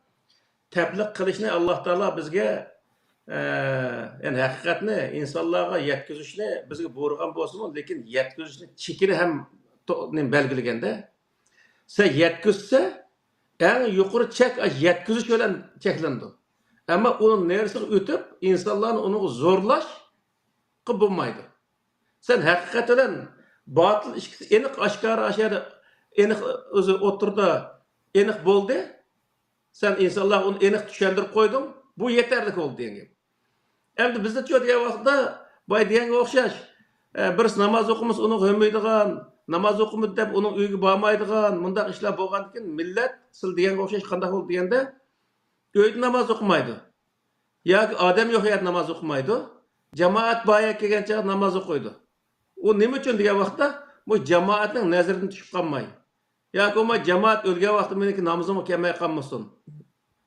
tebliğ kılışını Allah Taala bizge yani hakikatni insanlarga yetkizishni bizga buyurgan bo'lsin, lekin yetkizishni chekini ham belgilaganda sen yetkizsa en yukarı çek yetkiziş bilen çeklendi. Ama onun neresi ötüp insanların onu zorlaş kıbılmaydı. Sen hakikaten batıl işkisi enik aşkara aşağıda enik özü oturda enik boldu. Sen insanlar onu enik düşendir koydun. Bu yeterlik oldu diyen gibi. Hem bizde çoğu diye vaxtda bay diyen okşaş. Birisi namaz okumuş onu hömeydiğen, namaz okumuş dep onun uygu bağmaydiğen, mundaq işler bolğan diken millet sil diyen okşaş qandaq oldu diyende öyde namaz okumaydı. Yoki adam yok yer namaz okumaydı. Cemaat baya kelgen çağı namaz okuydu. O nima üçün diye vaxtda bu cemaatning nazaridan tushib qolmay. Yoki o cemaat ölgen vaxtda meniki namazım kelmay qolmasin.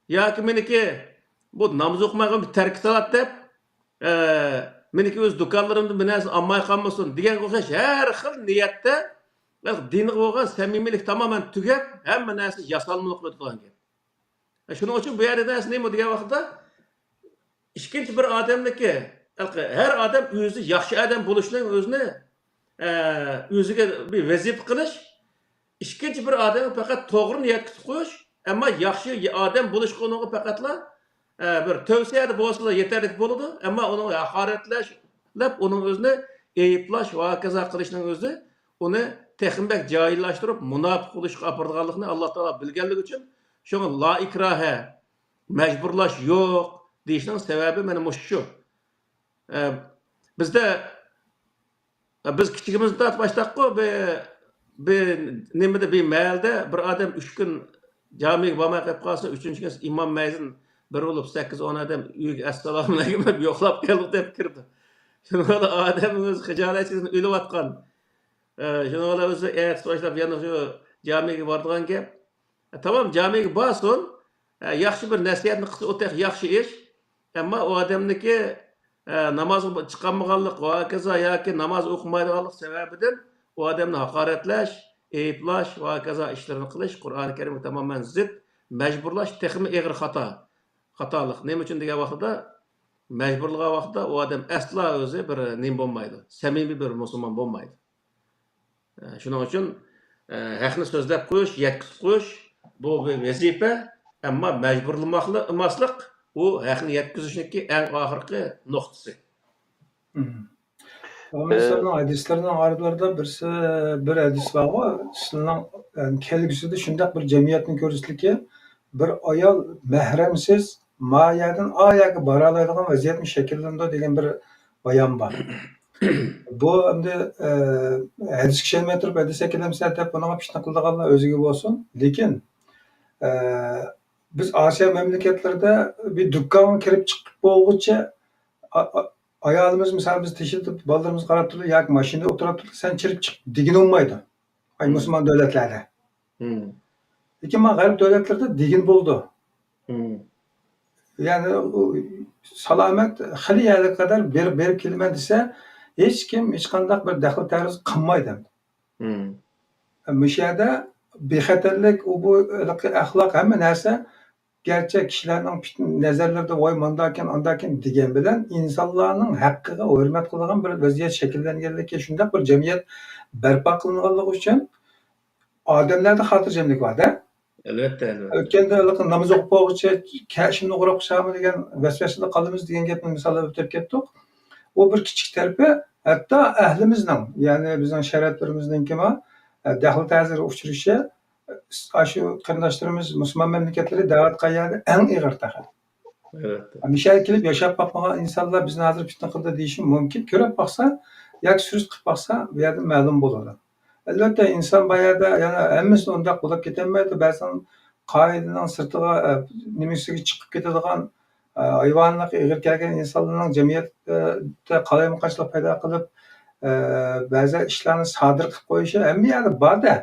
Yoki meniki bu namaz okumaygan bir tark salat dep meniki öz dukanlarımda bir narsa almay qolmasin degan o'xshash har xil niyatda dinga bo'lgan samimiylik tamamen tugab hamma narsa yasalmoq o'tgan gap. Shuning uchun bu yerda narsa nima degan vaqtda ikkinchi bir odamniki her odam o'zi yaxshi odam bo'lishning o'zini o'ziga bir vazifa qilish, ikkinchi bir odamga faqat to'g'ri niyat qo'yish, ammo yaxshi odam bo'lishga uning faqatla bir tövsiyede bo'lsa yeterli bo'ladi, ammo uni haqoratlab, uning o'zini eyiblash va kaza qilishning o'zi uni texmbek cahillaştırıp munafiq bo'lishga olib borganligini Alloh taolo bilganligi uchun shunga la ikraha majburlash yo'q deyishning sababi mana shu. Bizda biz kichigimizda başlaqku bir nimada bir mahalda bir adam 3 gün camiye bormay qolib qolsa, 3-chi kun imom mazin bir bo'lib 8-10 adam uyga assalomu alaykum deb yo'qlab keldi deb kirdi. Shunga odam o'zi xijolatchidan o'layotgan. Shunga o'zi ayat boshlab yana shu camiga boradigan gap. Tamam camiga borsin, yaxshi bir nasihatni qilsa o'ta yaxshi ish. Ammo u odamniki namozga chiqmaganlik va kaza yoki namoz o'qimaydiganlik sababidan u odamni haqoratlash, ayıplash va kaza ishlarni qilish Qur'oni Karimga tamoman zid, majburlash texmi og'ir xatolik. Nima uchun degan vaqtda majburlagan vaqtda u odam aslo o'zi bir nim bo'lmaydi. Samimiy bir musulmon bo'lmaydi. Shuning uchun haqni so'zlab qo'yish, yetkazib qo'yish bu bir vazifa, ammo majburlamoqlik emaslik u haqni yetkazishniki eng oxirgi nuqtasi. Mesela hadislerden arılarda bir hadis var. Sizin kelgüsüde şundak bir cemiyetin körüslüki bir ayal mehremsiz mayadan ayağı baralaydıgan vaziyetin şekillerinde degen bir bayan var. Bu hem de hadis kişiye oturup hadis ekilemse hep buna pişman kıldığanlar özü gibi olsun. Lekin biz Asya memleketlerde bir dükkan kirip çıkıp boğulunca ayağımız mesela biz teşhir baldırımız qarab turdu, yoki maşinada o'tirib turdi, sen chirib chiq degin olmaydi. Ay musulmon davlatlarda. Lekin men g'arb davlatlarda degin bo'ldi. Ya'ni salomat xili yerga qadar berib kelman desa, hech kim hech qanday bir daxl tarz qilmaydi. O'sha yerda bexatarlik, bu axloq hamma narsa gerçek kişilerin nazarlarında vay mandaken andaken diyen bilen insanların hakkıga hürmet kılgan bir vaziyet şekillengenlikке şundak bir cemiyet berpa kılınganlığı için adamlarda hatırcamlık var da. Elbette. Ötkende namaz okup boğuşça şimdi uğrap şamı degen vesvesede kalımız degen gepni misalda ötüp kettik. O bir küçük terpi hatta ehlimizden yani bizden şeriatlarımızdan kime daxil ta'zir uçuruşu şu qarındaşlarımız Müslüman memleketleri davet qilganda eng ig'ir taxil. Evet. Misal kelib yashab boqmagan insonlar bizni hozir fitna qildi deyishi mumkin. Ko'rib boqsa, yoki surist qilib boqsa, bu yerda ma'lum bo'ladi. Albatta inson bayada yana hammasi undaq bo'lib ketolmaydi. Ba'zan qoidaning sirtiga nimasiga chiqib ketadigan hayvonlik ig'ir kelgan insonlarning jamiyatda qalaymuqashlik paydo qilib ba'zi ishlarni sodir qilib qo'yishi hamma yerda borda.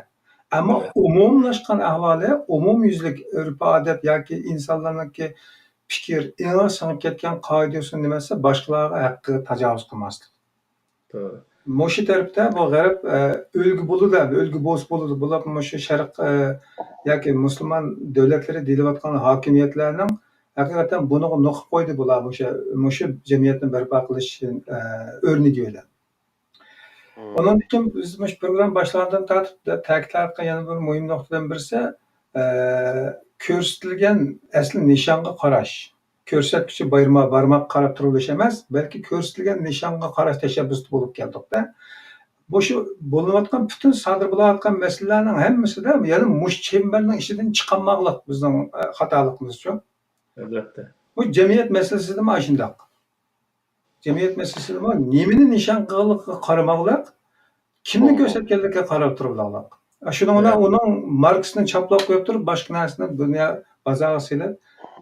Ama umumlaşkan ahvali, umum yüzlük örf adet yoki insanlarınki fikir, ina sınıp ketken qoidasini nimasi boshqalarga haqqi tajovuz qilmaslik. To'g'ri. Mo'shu tarafda bu g'arb o'lgu bo'ladi, o'lgu bo'z bo'ladi. Bular mo'shu sharq yoki musulmon davlatlari deyotgan hokimiyatlarning haqiqatan buni nuqib qo'ydi bular mo'shu jamiyatni barpo qilish o'rniga bilan. Onun için biz program başlandığında ta'kidlayotgan yana bir muhim noktadan birisi ko'rsatilgan asli nishonga qarash. Ko'rsatkichi barmoq qarab turilish emas, balki ko'rsatilgan nishonga qarash tashabbusda bo'lib keldik-da. Bu shu bo'layotgan butun sodir bo'layotgan masalalarning hammasida yana mush chemberning ichidan chiqolmoqlik bizning xatoligimiz uchun. Albatta. Bu jamiyat masalasida mana shundoq. Jamiyat meselesinde var. Nimini nişan qilganlikka qaramoqlik, kimni ko'rsatganlikka qarab turiblar. Shuni onun marksini chaplab qo'yib turib, boshqa narsani dunyo bozoriga silib,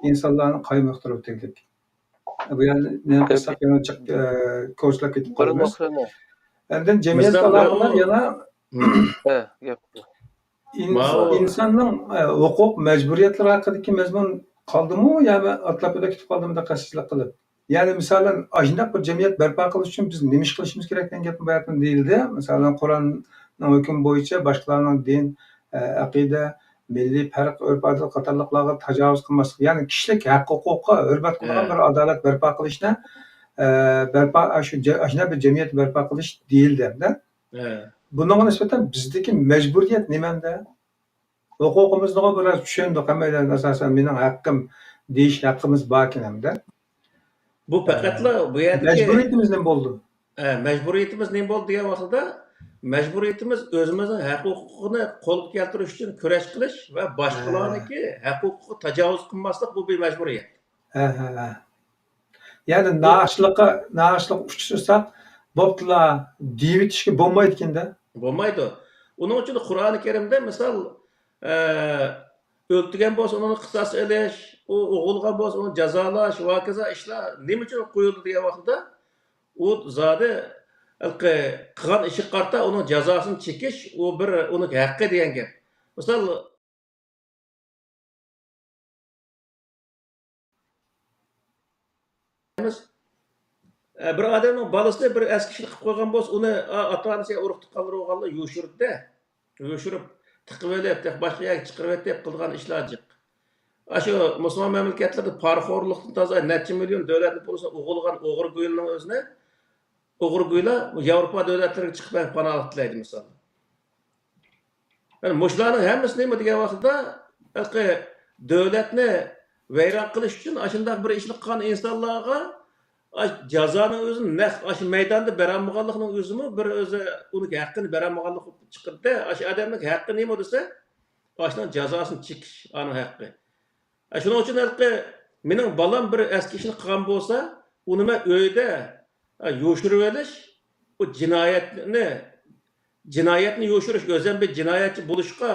insonlarni qaymoqtirib tegdik. Bu yerni nima qilsak yana ko'rsatlab ketib qolamiz. Endi jamiyat aloqalar yana insonning huquq majburiyatlari haqidagi mazmun qoldimi yoki atlab ketib qoldimi daqasizlik qilib. Yani mesela ajnaq bir cemiyet berpa qilish uchun biz nima ish qilishimiz kerak degan gapni bayatdan deyildi. Mesela Qur'onning hukmi bo'yicha boshqalarning din, aqida, milliy farq, urf-odat qatorliqlarga tajovuz qilmaslik, ya'ni kishilik haq-huquqqa hurmat qilgan bir adolat berpa qilishni shu ajnaq bir jamiyat berpa qilish deyildi-da. Bunga nisbatan bizdagi majburiyat nimanda? Huquqimizni biroz tushundik, hammadan asosan mening haqqim deyish haqqimiz bor ekan-da. Bu faqatla bu yerdagi majburiyatimiz nima bo'ldi? Majburiyatimiz nima bo'ldi degan vaqtda mecburiyetimiz özümüzün hak-hukukunu qo'lga keltirish uchun kurash qilish va boshqalarniki haq-huquqqa tajovuz qilmaslik bu bir mecburiyet. Ha. Yani Bu nağışlık uçursak boptula devitişki bo'lmaydi ekanda. bo'lmaydi. Uning uchun Qur'oni Karimda misol o'ltirgan bo'lsa uni qisas ilish, u o'g'ilgan bo'lsa uni jazolash va kaza ishlar nima uchun qo'yildi degan vaqtda u zodi qilgan ishi qarta uni jazosini chekish u bir uni haqqi degan gap. Misol bir odamning bolasi bir askishlik qilib qo'ygan bo'lsa uni ota-onasiga urug' tuqqanlar yushirdi. Yushirib tiqib olib, boshqa yerga chiqarib etib qilgan ishlar jiq. Shu musulmon mamlakatlarda parxo'rlikdan toza necha million davlatni bo'lsa o'g'ilgan o'g'ri go'yilning o'zini o'g'ri go'ylar Yevropa davlatlariga chiqib panoh tilaydi misol. Yani mushlarning hammasi nima degan vaqtda davlatni vayron qilish uchun shunday bir ishni qilgan insonlarga jazoning o'zini naq shu maydonda berolmaganlikning o'zimi bir o'zi uni haqqini berolmaganlik chiqirdi. Shu odamning haqqi nima desa, shuning jazosini chekish uni haqqi. Shuning uchun mening bolam bir eski ishni qilgan bo'lsa, uni men uyda yo'shirib olish, u jinoyatni yo'shirish, o'zim bir jinoyatchi bo'lishga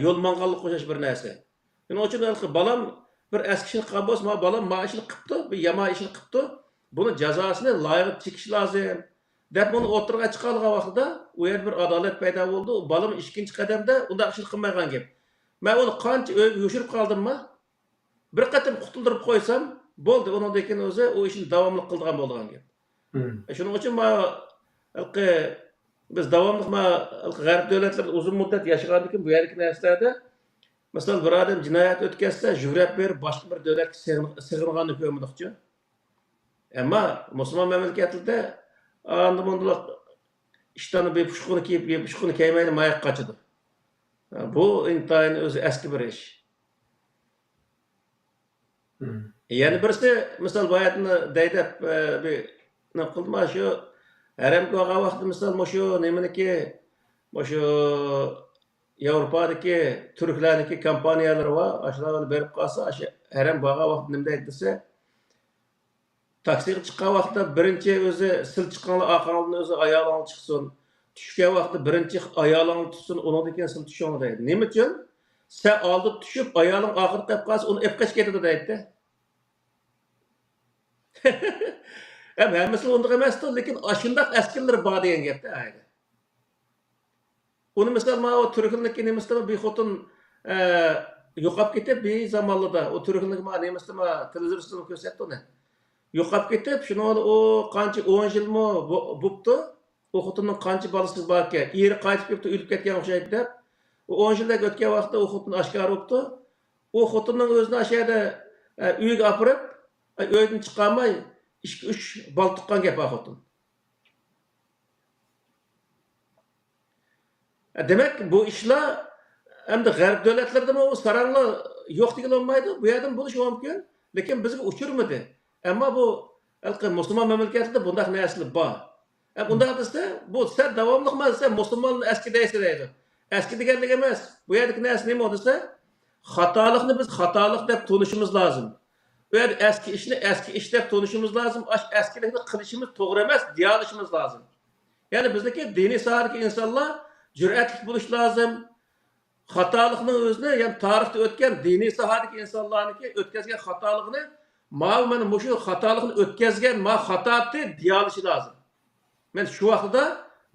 yo'l manganlik qo'shish bir narsa. Shuning uchun bolam bir eski ishni qilgan bo'lsa, bolam ma ishni qilibdi, bir yomon ishni qilibdi. Buni jazosini loyiq chekish lozim. Deb buni o'tirga chiqargan vaqtida u yer bir adolat paydo bo'ldi. Bolam ikkinchi qadamda unda ish qilmagan gap. Men uni qancha yo'shirib qoldimmi? Bir qatim qutuldirib qo'ysam, bo'ldi. Undan keyin o'zi u ishni davomli qilgan bo'lgan gap. Shuning uchun biz davomli g'arb davlatlarida uzun muddat yashagandan keyin bu yerlik narsalarda masalan bir odam jinoyat o'tkazsa, jur'at berib boshqa bir davlatga sig'inganini ko'rmoqchi. Ama musulmon mamlakatlarda andımındılar iştahını bir puşkunu kiyip bir puşkunu kiymeyle mayak kaçıdı. Bu intihayın özü eski bir iş. Yani birisi misal bayatını deydep bir ne kılma şu herem koğa vakti misal şu nemini ki şu Avrupa'daki Türkler'deki kampanyaları var. Aşağıda berip kalsa herem koğa vakti nemde dese taksiga chiqqan vaqtda birinchi o'zi sil chiqqanlar orqangdan o'zi ayolingni chiqsin. Tushgan vaqtda birinchi ayolingni tutsin, undan keyin sil tushing deydi. Nima uchun? Sen oldi tushib, ayoling oxirida qolib qolsa, uni epqash ketadi deydi. Hammasi unday emasdi, lekin ashundaq askarlar bor degan gapda ayni. Uni misol mana o Turkniki nemisda bir xotin yo'qolib ketib, bir zamonlarda o Turkniki mana nemisda televizorda ko'rsatdi uni. Yo'qolib ketib, shuni o qancha 10 yilmi bo'pti. O xotinning qancha bolasi bor ekan, eri qaytib kelibdi, o'lib ketgan o'xshaydi deb. O 10 yilda o'tgan vaqtda o xotin oshkor bo'libdi. O xotinning o'zini ashada uyga olib, uydan chiqolmay 2-3 bal tuqqan gap o xotin. Demak, bu ishlar hamda g'arb davlatlarida o saranglar yo'q degan olmaydi. Bu yerdan bo'lishi mumkin, lekin bizga uchurmadi. Ama bu musulmon mamlakatlarda bunday narsalar bor. Bunday desa, bu sen davomli qilmasa musulmon eski deysiz deydi. Eski deganlik emas. Bu yerdagi narsa nima desa, xatolikni biz xatolik deb tunishimiz lozim. Bu yerda eski ishni eski ish deb tunishimiz lozim. Eskilikni qilishimiz to'g'ri emas, deyolishimiz lozim. Ya'ni bizdagi diniy sohadagi insonlar jur'atli bo'lish lozim. Xatolikning o'zini, ya'ni tarixda o'tgan diniy sohadagi insonlarniki o'tkazgan xatolikni mana bu shu xatolikni o'tkazgan xatoti deyolishi lozim. Men shu vaqtda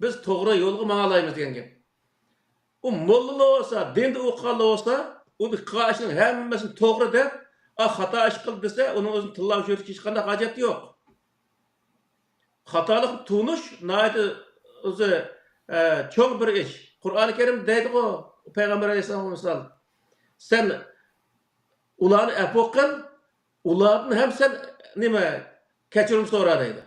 biz to'g'ri yo'lga mang'alaymiz degan gap. U molllar bo'lsa, dinda o'qiganlar bo'lsa, u qilishning hammasini to'g'ri deb, xato ish qildi desa, uni o'zini tillab yurishga hech qanday hojat yo'q. Xatolik tunish nihoyatda o'zi cho'ng bir ish. Qur'oni Karim deydi-ku, Payg'ambar alayhisalom misol. Sen ularni afo qil, ulardan ham sen nima kechirim so'ra deydi.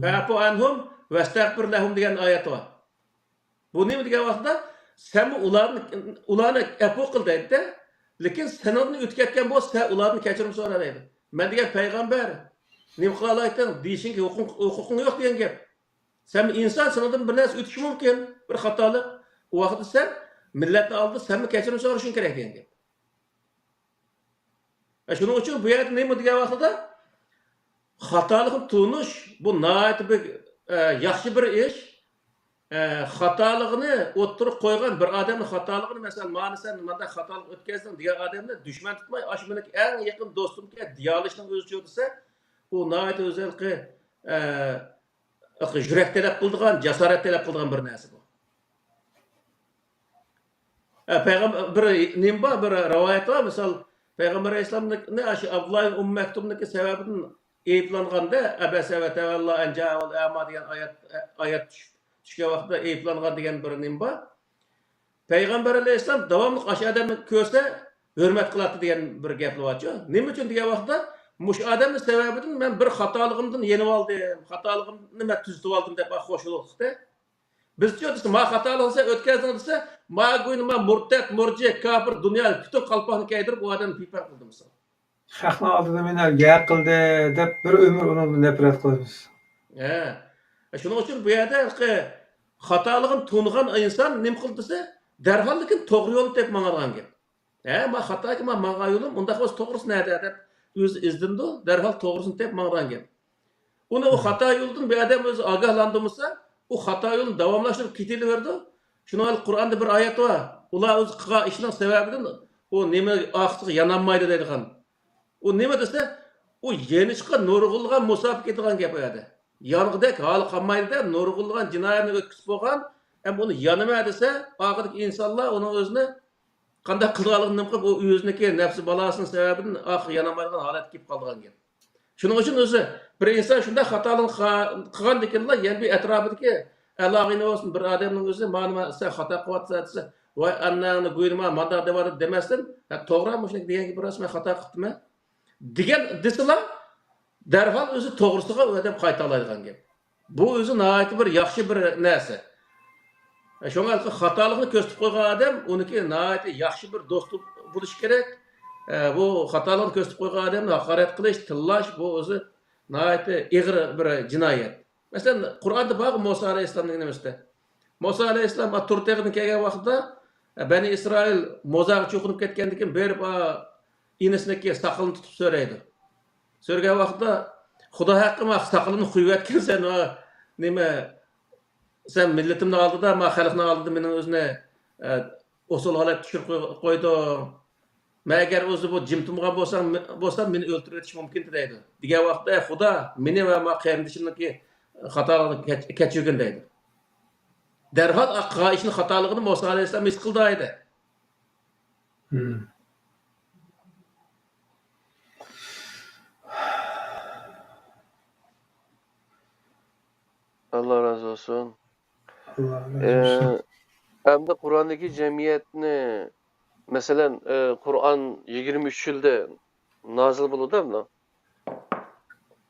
Fa'fu anhum vastagfir lahum degan oyat bor. Bu nima degan vaqtda sen ularni afo qil deydi, lekin sanadni o'tkazgan bo'lsa, sen ulardan kechirim so'ra deydi. Men degan payg'ambar nima qila olaysan? Deyishingga huquqing yo'q degan gap. Sen insan sınıfından bir narsa ötüşü mümkün. Bir hatalık. O vakit sen milletni aldı, sen mi kechirim so'rashing kerak degan gap. Shuning uchun bu yerda nima degan vaqtida xatolikni tunish bu nihoyat bir yaxshi bir ish. Xatoligini o'ttirib qo'ygan bir odamni xatoligini masalan mana sen mana xatolik o'tkazding degan odamni dushman tutmay ash meni eng yaqin do'stimga diyalishning o'zi desa u nihoyat o'zalqi yurak talab qiladigan jasorat talab qiladigan bir narsa bu. Payg'ambar bir nima bor bir rivoyat bor misol payg'ambar alayhisalomni shu Abdulloh Maktubniki sababidan ayblanganda abasa va tavallo an ja'al ama degan oyat tushgan vaqtda ayblangan degan bir nima bor. Payg'ambar alayhisalom davomli o'sha odamni ko'rsa hurmat qiladi degan bir gap borchu. Nima uchun degan vaqtda mush odamni sababidan men bir xatoligimdan yenib oldim, xatoligimni men tuzitib oldim deb xo'shliqda. Bizcha desa ma xatolik qilsa o'tkazdim desa ma go'yni ma murtad, murji, kafir dunyo butun qalpoqni kaydirib u odamni pipar qildi misol. Haqni oldida meni gap qildi deb bir umr undan nafrat qilamiz. Shuning uchun bu yerda xatoligini tunigan inson nima qildi desa darhol lekin to'g'ri yo'lni tep mang'algan gap. Ma xatoga ma mang'an yo'lim unda o'z to'g'risi nada deb o'zi izdindi, darhol to'g'risini tep mang'algan gap. Uni o xato yo'ldan bu odam o'zi ogohlandimsa u xato yo'lni davomlashtirib ketaverdi. Shuni Qur'onda bir oyat bor. Ular o'z qilgan ishning sababidan u nima oqsiq yanolmaydi deydigan. U nima desa u yenishga nurg'ulgan musofir ketgan gap edi. Yong'idek hali qolmaydi nurg'ulgan jinoyatni o'tkazib bo'lgan, ham uni yanima desa, oxirdagi insonlar uni o'zini qanday qilganligini qilib u o'ziniki nafsi balosining sababidan oxir yanamaydigan holatga kelib qolgan gap. Shuning uchun o'zi bir inson shunday xatolik qilgan ekanlar, yana bir atrofidagi alog'ini olsin bir odamning o'zi mana sen xato qilyapsan desa, voy annani go'yma manda deb demasdan, to'g'rimi shunday degan bir rasman xato qilibmi? degan desalar darhol o'zi to'g'risiga u odam qayta oladigan gap. Bu o'zi nihoyat bir yaxshi bir narsa. Shunga xatolikni ko'rsatib qo'ygan odam uniki nihoyat yaxshi bir do'st bo'lishi kerak. Bu xatolikni ko'rsatib qo'ygan odamni haqorat qilish, tillash bu o'zi nihoyat ig'ir bir jinoyat. Masalan, Qur'onda bor Musa alayhisolamning nimasida. Musa alayhisolam Turtag'dan kelgan vaqtda Bani Isroil mo'zaq cho'qinib ketgandan keyin berib inisniki saqilni tutib so'raydi. So'rgan vaqtda Xudo haqqi saqilni quyayotgan sen nima sen millatimni oldida, ma xalqning oldida meni o'zini usul holat tushirib qo'ydi. Men agar o'zi bu jimtimg'an bo'lsam meni o'ldirib o'tish mumkin deydi. Degan vaqtda Xudo meni va ma qarindishimniki xatoligini kechirgin deydi. Darhol qilgan ishning xatoligini Musa alayhisalom his qildi edi. Allah razı olsun. Allah razı olsun. Hem de Kur'an'daki cemiyetini mesela Kur'an 23 yılda nazil bulundu mu?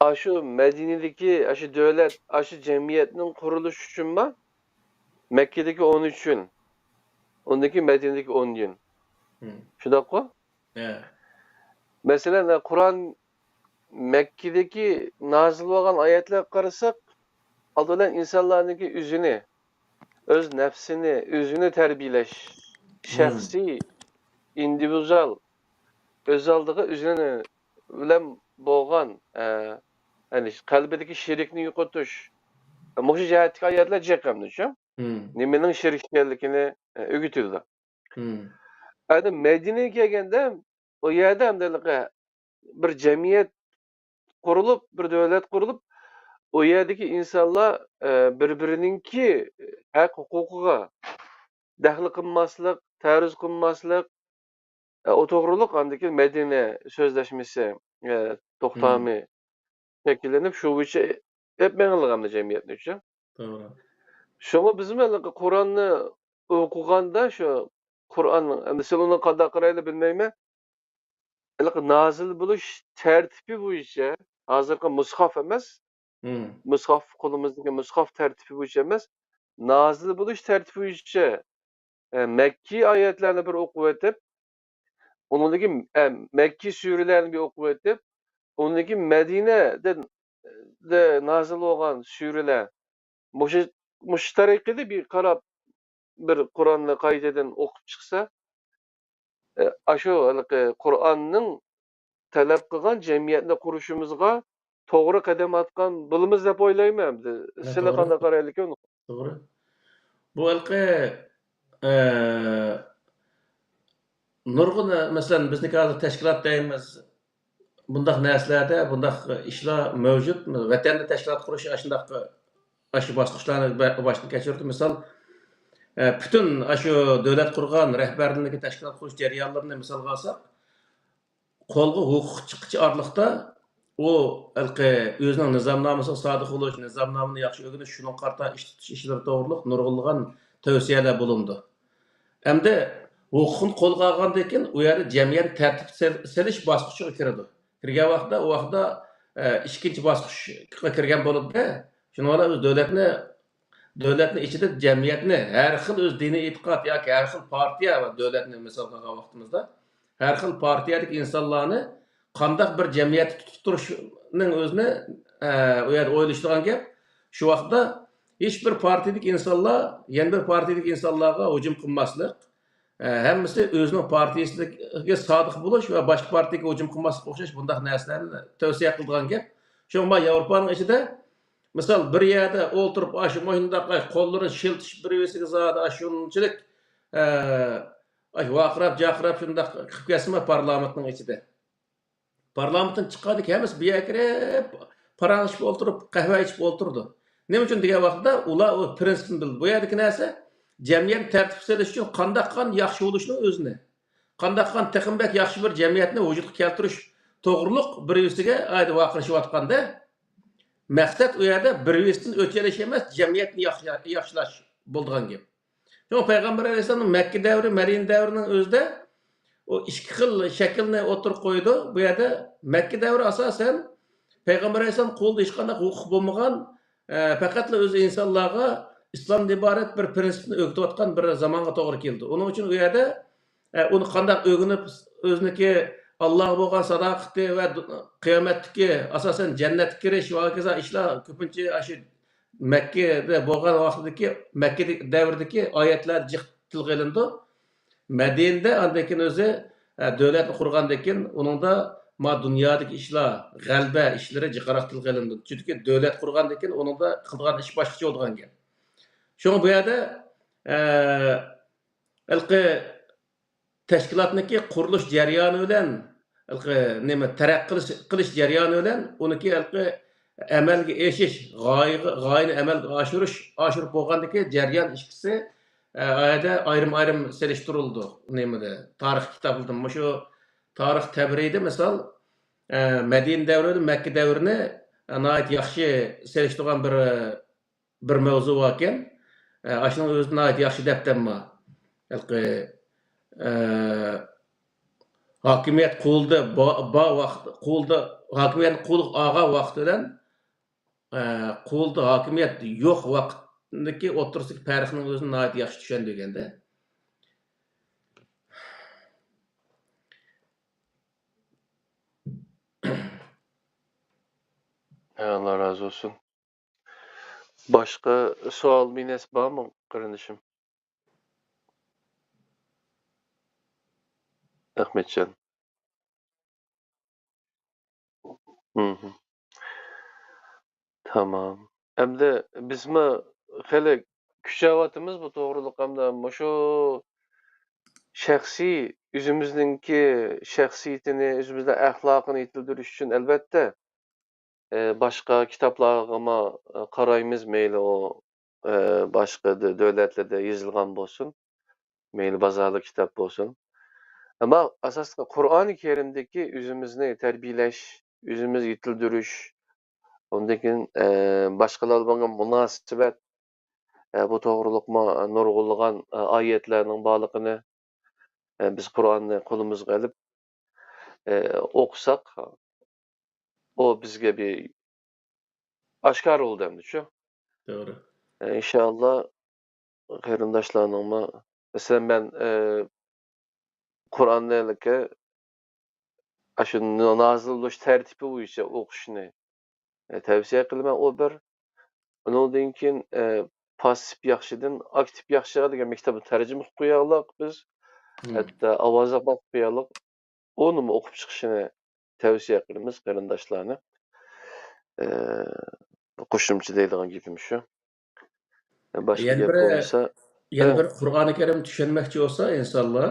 Aşı Medine'deki aşı devlet, aşı cemiyetinin kuruluş için mi? Mekke'deki 13 yıl. Ondaki Medine'deki 10 yıl. Şu dakika? Mesela Kur'an Mekke'deki nazil olan ayetler karışsak adılan insanlardaki üzünü, öz nefsini, özünü terbiyeleş, şahsi, individual, özelliği üzerine bilen boğan, yani kalbideki şirikni yukutuş, muhşi cihetlik ayetler cekamdı şu. Nimenin şiriklerlikini ögütüldü. Yani Medine'ye gelgende o yerde hem de bir cemiyet kurulup, bir devlet kurulup o yerdeki insanlar birbirininki hak hukukuga dahli kılmaslık, taarruz kılmaslık, o toğruluk andaki Medine sözleşmesi toxtamı şekillenip şu işe hep meňilgamda cemiyetni üçin. Doğru. Şoňa bizim Kur'an'ı okuganda şu Kur'an mesela onu qanday qaraýly bilmeýme. Nazil buluş tertibi bu işe hazırki mushaf emas. Mushaf kolumuzdaki mushaf tertibi bu işe emas. Nazil buluş tertibi bu işe Mekki ayetlerini bir okup etip onundaki Mekki sürelerini bir okup etip onundaki Medine'de nazil olan süreler Muş tariqide bir qarab bir Qur'an'la qaydeden okup çıksa, aşo Qur'an'ның talep qilgan cemiyetni qurishimizga to'g'ri qadam atgan bo'lamiz deb o'ylayman. Sizlar Doğru, qanday qaraylar ekan? doğru. Bu nurg'un masalan bizniki hozir tashkilot deymiz. Bundaq narsalarda, bundaq ishlar mavjud. Vatanda tashkilot qurish shundaq aşı bosqichlarni boshdan kechirdi. Misol, bütün aşı davlat qurgan rahbarlarniki tashkilot qurish jarayonlarini misolga olsak, qo'lga huquq chiqishi orliqda u o'zining nizomnomasiga sodiq bo'lish, nizomnomani yaxshi o'rganish, shuni qarta ish tutish ishlari to'g'riliq nurg'unlagan tavsiyalar bo'lindi. Endi huquqni qo'lga olgandan keyin u yerda jamiyat tartib solish bosqichiga kiradi. Kirgan vaqtda u vaqtda ikkinchi bosqichga kirgan bo'ladi. Shuni bilan o'z davlatni ichida jamiyatni har xil o'z diniy e'tiqod yoki har xil partiya va davlatni misol qilgan vaqtimizda har xil partiyadagi insonlarni qandaq bir jamiyatni tutib turishning o'zini u yerda o'ylashadigan gap. Shu vaqtda hech bir partiyadagi insonlar yana bir partiyadagi insonlarga hujum qilmaslik, hammasi o'zining partiyasiga sodiq bo'lish va boshqa partiyaga hujum qilmaslikka o'xshash bundaq narsalarni tavsiya qiladigan gap. Shunga Yevropaning ichida misol bir yerda o'tirib shu mo'yindaq qo'llarini shiltish birisiga zodi shunchalik vaqirab jaqirab shundaq qilib ketsinmi parlamentning ichida. Parlamentdan chiqqandan keyin hammasi bu yerga kirib paranglashib o'tirib qahva ichib o'tirdi. Nima uchun degan vaqtda ular o prinsipni bildi. Bu yerdagi narsa jamiyat tartib solish uchun qandaqan yaxshi bo'lishni o'zini, qandaqan texmbek yaxshi bir jamiyatni vujudga keltirish to'g'riliq birisiga ayda vaqirishayotganda maqsad u yerda birisidan o'chirish emas, jamiyatni yaxshilash bo'lgan gap. Çünkü Peygamber Aleyhisselam'ın Mekke devri, Medine devrinin özde o iki xil şekilni oturup koydu. Bu yerde Mekke devri asasen Peygamber Aleyhisselam kolda hiç qanday hukuk bulmagan, faqatla öz insanlarga İslam'dan ibaret bir prinsipni öğütüp atkan bir zamanga to'g'ri keldi. Onun için u yerda onu qanday öğünüp o'ziniki Allohga bo'lgan sadoqati va qiyomatdagi asosan jannatga kirish va hokazo ishlar ko'pincha shu Mekke'de bo'lgan vaqtdagi Mekke davridagi oyatlar jiq tilga ilindi. Medine'de andakin o'zi davlatni qurgandan keyin uningda ma dunyodagi ishlar, g'alba ishlari jiqaroq tilga ilindi. Chunki davlat qurgandan keyin uningda qilgan ish boshqacha bo'lgan gap. Shunga bu yerda tashkilotniki qurilish jarayoni bilan nima taraqqi qilish jarayoni bilan uniki amalga eshish, g'oyani amalga oshirib bo'lgandagi jarayon ikkisi ayda ayrim selishtirildi. Nimada tarix kitoblarida shu tarix tabriyda misol Medine davri, Mekke davrini nihoyat yaxshi selishtirgan bir mavzu ekan. Ashuni o'zi nihoyat yaxshi deb tanma. Hokimiyat qo'lda hokimiyat qo'l olgan vaqt bilan qo'lda hokimiyat yo'q vaqtdagi o'tirsidagi farqning o'zini nihoyat yaxshi tushundiganda. Allah razı olsun. Başka sual mines var mı kardeşim? Ahmetcan. Hı. Tamam. Hem de biz mi hele küçavatımız bu doğruluk hem de şu şahsi yüzümüzdeki şahsiyetini, yüzümüzde ahlakını yitildiriş için elbette başka kitaplarıma qaraymiz meyli o başka devletlerde yazılgan bolsun. Meyli bazarlı kitap bolsun. Ama asasında Kur'an-ı Kerim'deki yüzümüzü terbiyeleş, yüzümüz yitildiriş, ondaki başkalarla bana münasebet, bu doğrulukma nurgulgan ayetlerinin bağlılığını biz Kur'an'ı kolumuzga alıp okusak, o bizge bir aşkar oldu hem de şu. Doğru. İnşallah qarindoshlarning mesela ben Qur'onniga shu nozil bo'lish tartibi bo'yicha o'qishni tavsiya qilaman. O bir Ondan keyin passif yaxşıdan aktiv yaxşıga degan maktabni tarjima qilib qo'yaylik biz. Hatto ovozga qo'yib qo'yaylik. Onu mu o'qib chiqishini tavsiya qilamiz qarindoshlarni. Qo'shimcha deydigan gapim shu. Boshqa Yani gap bo'lmasa, bir Qur'oni Karim tushunmoqchi bo'lsa insonlar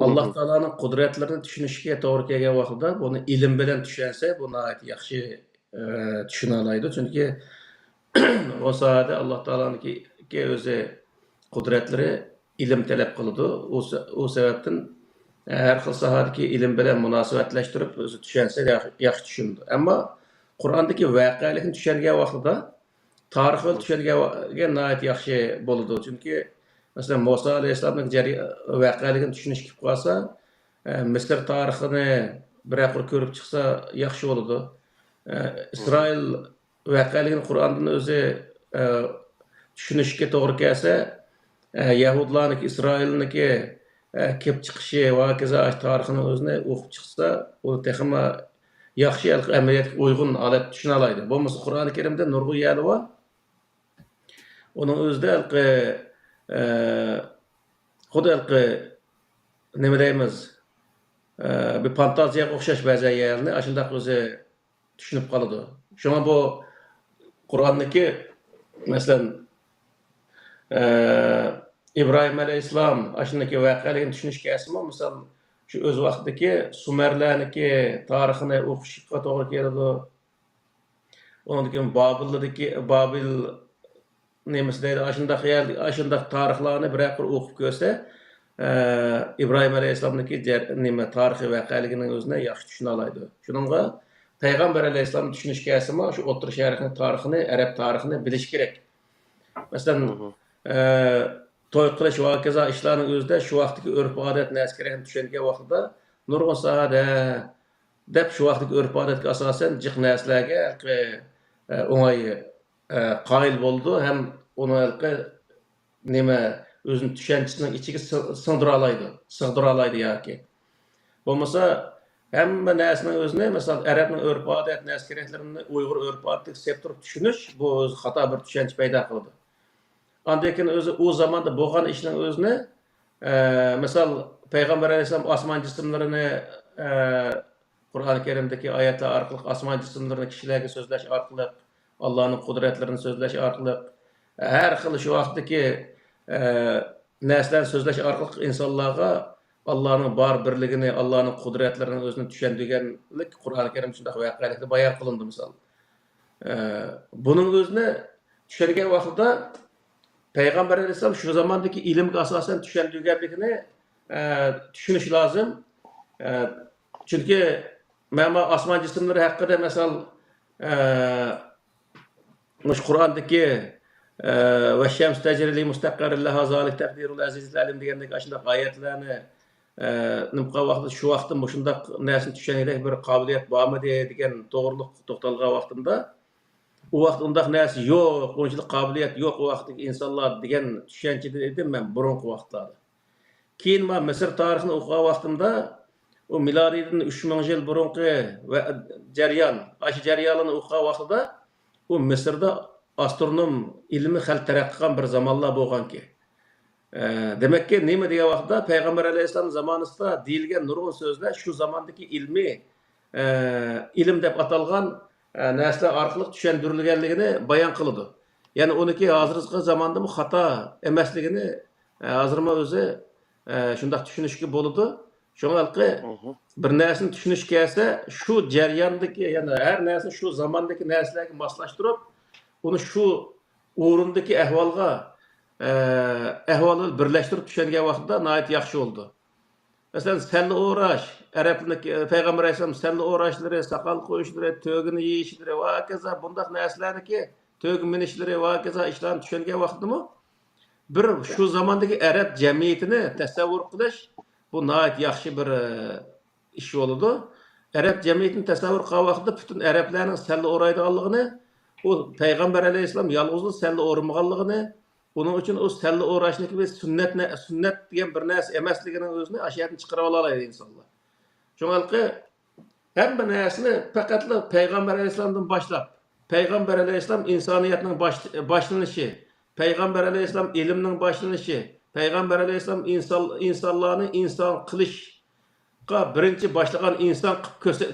Alloh taolaning qudratlarini tushunishga to'g'ri kelgan vaqtda buni ilm bilan tushunsa, bu nihoyat yaxshi tushuna oladi. Chunki o sohada Alloh taolaning o'zi qudratlari ilm talab qiladi. O sababdan har xil sohadagi ilm bilan munosabatlashtirib o'zi tushunsa yaxshi tushundi. Ammo Qur'ondagi voqealikni tushungan vaqtida tarixni tushunganga nihoyat yaxshi bo'ladi. Chunki masalan Musa alayhissalomning voqealigini tushunish kelib qolsa, Misr tarixini biraqir ko'rib chiqsa yaxshi bo'ladi. İsrail voqealigini Qur'ondan o'zi tushunishga to'g'ri kelsa, Yahudlarniki, İsrailniki kelib chiqishi va hokazo tarixini o'zini o'qib chiqsa, u texma yaxshi amaliyotga uyg'un holat tushuna oladi. Bo'lmasa Qur'oni Karimda nurg'un yeri bor. Onun o'zida xuddi nima deymiz, bir fantaziyaga o'xshash ba'zi yerlarni ashundaq o'zi tushunib qoladi. Shunga bu Qur'onniki masalan İbrahim alayhissalom ashundaki voqealarni tushunishga asmo, misol shu o'z vaqtidagi Sumerlarniki tarixini o'qishga to'g'ri keladi. Ondan keyin Babil neymiş deydi, aşındaq tarixlarni biraqir o'qib ko'rsa, İbrahim alayhissalomniki tarixi voqealigini o'zini yaxshi tushuna oladi. Shuningga Payg'ambar alayhissalomni tushunishga asmo, shu O'tir Sharqning tarixini, arab tarixini bilish kerak. Masalan, to'y qilish va hokazo ishlarning o'zida shu vaqtdagi urf-odat naskerini tushungan vaqtida nurg'un sohada deb shu vaqtdagi urf-odatga asosan jiq narsalarga o'ng'ay qoyil bo'ldi, ham uni nima o'zini tushunchisinin ichiga sig'dira oladi yoki. Bo'lmasa hamma narsaning o'zini, masalan, arabning urf-odat naskerini Uyg'ur urf-odatga sepib turib tushunish, bu o'zi xato bir tushuncha paydo qildi. Ondan keyin o'zi u zamonda bo'lgan ishning o'zini, misol Payg'ambar alayhisalom osmon jismlarini Qur'oni Karimdagi oyatlar orqali osmon jismlarini kishilarga so'zlash orqali, Allah'ın kudretlerini sözleş arkalık, her xil şu vaqtdaki neslen sözleş arkalık insanlarga Allah'ın bar birligini, Allah'ın kudretlerini özünü düşendigenlik Kur'an-ı Kerim şundaq voqealikda bayan qılındı misal. Bunun özünü düşendigen vaqtda Peygamber Aleyhisselam şu zamandaki ilimge asasen düşendigenlikini düşünüş lazım. Çünkü məma asman cisimleri hakkında mesela Kur'an'daki ve şems tecrili müstakkarın leha zalik takdirul azizil alim degandek aşındaq ayetlerini nimqa vaqtda şu vaqtın şundaq näsini düşenidek bir kabiliyet barmı degen to'g'riliq to'xtalgan vaqtında o vaqt undaq näsi yo'q, onchilik qobiliyat yo'q o vaqtdagi insonlar degan tushunchada edim men burungi vaqtlarda. Keyin men Misr tarixini o'qigan vaqtimda o miladiydan 3000 yil burungi va jarayon, ash jarayonlarni o'qigan vaqtida o Mısır'da astronom ilmi xel taraqqiy qilgan bir zamonlar bo'lganki. Demek ki nima degan vaqtda Peygamber Aleyhisselam zamanında deyilgan nurg'un so'zlar shu zamondagi ilmiy ilm deb atalgan narsalar orqali tushuntirilganligini bayon qiladi. Ya'ni uniki hozirgi zamonda bu xato emasligini hozirma o'zi shunday tushunishga bo'ladi. Şoňalky bir näsini tushunish kelsa, shu jarayondagi, ya'ni har narsa shu zamondagi narsalarga moslashtırib, uni shu o'rindagi ahvolni birlashtirib tushungan vaqtda nihoyat yaxshi bo'ldi. Masalan, salla o'rash, arabniki Payg'ambar alayhisalom salla o'rashlari, saqal qo'yishlari, to'g'ini yeyishlari va hokazo bundaq narsalarniki, to'g minishlari va hokazo ishlarni tushungan vaqtdimi, bir shu zamondagi arab jamiyatini tasavvur qilish bu nihoyat yaxshi bir ish bo'ldi. Arab jamiyatini tasavvur qilgan vaqtda butun arablarning salla o'raydiganligini, o Payg'ambar alayhisalom yolg'izlik salla o'rmaganligini, uning uchun o salla o'rashniki biz sunnat degan bir narsa emasligini o'zini ashiyatni chiqarib oladi insonlar. Shuningki hamma narsani faqatla Payg'ambar alayhisalomdan boshlab Peygamber aleyhisselam insaniyetin başlanışı, Peygamber aleyhisselam ilimnin başlanışı, Peygamber aleyhisselam insanlarını insan kılışqa birinci başlagan insan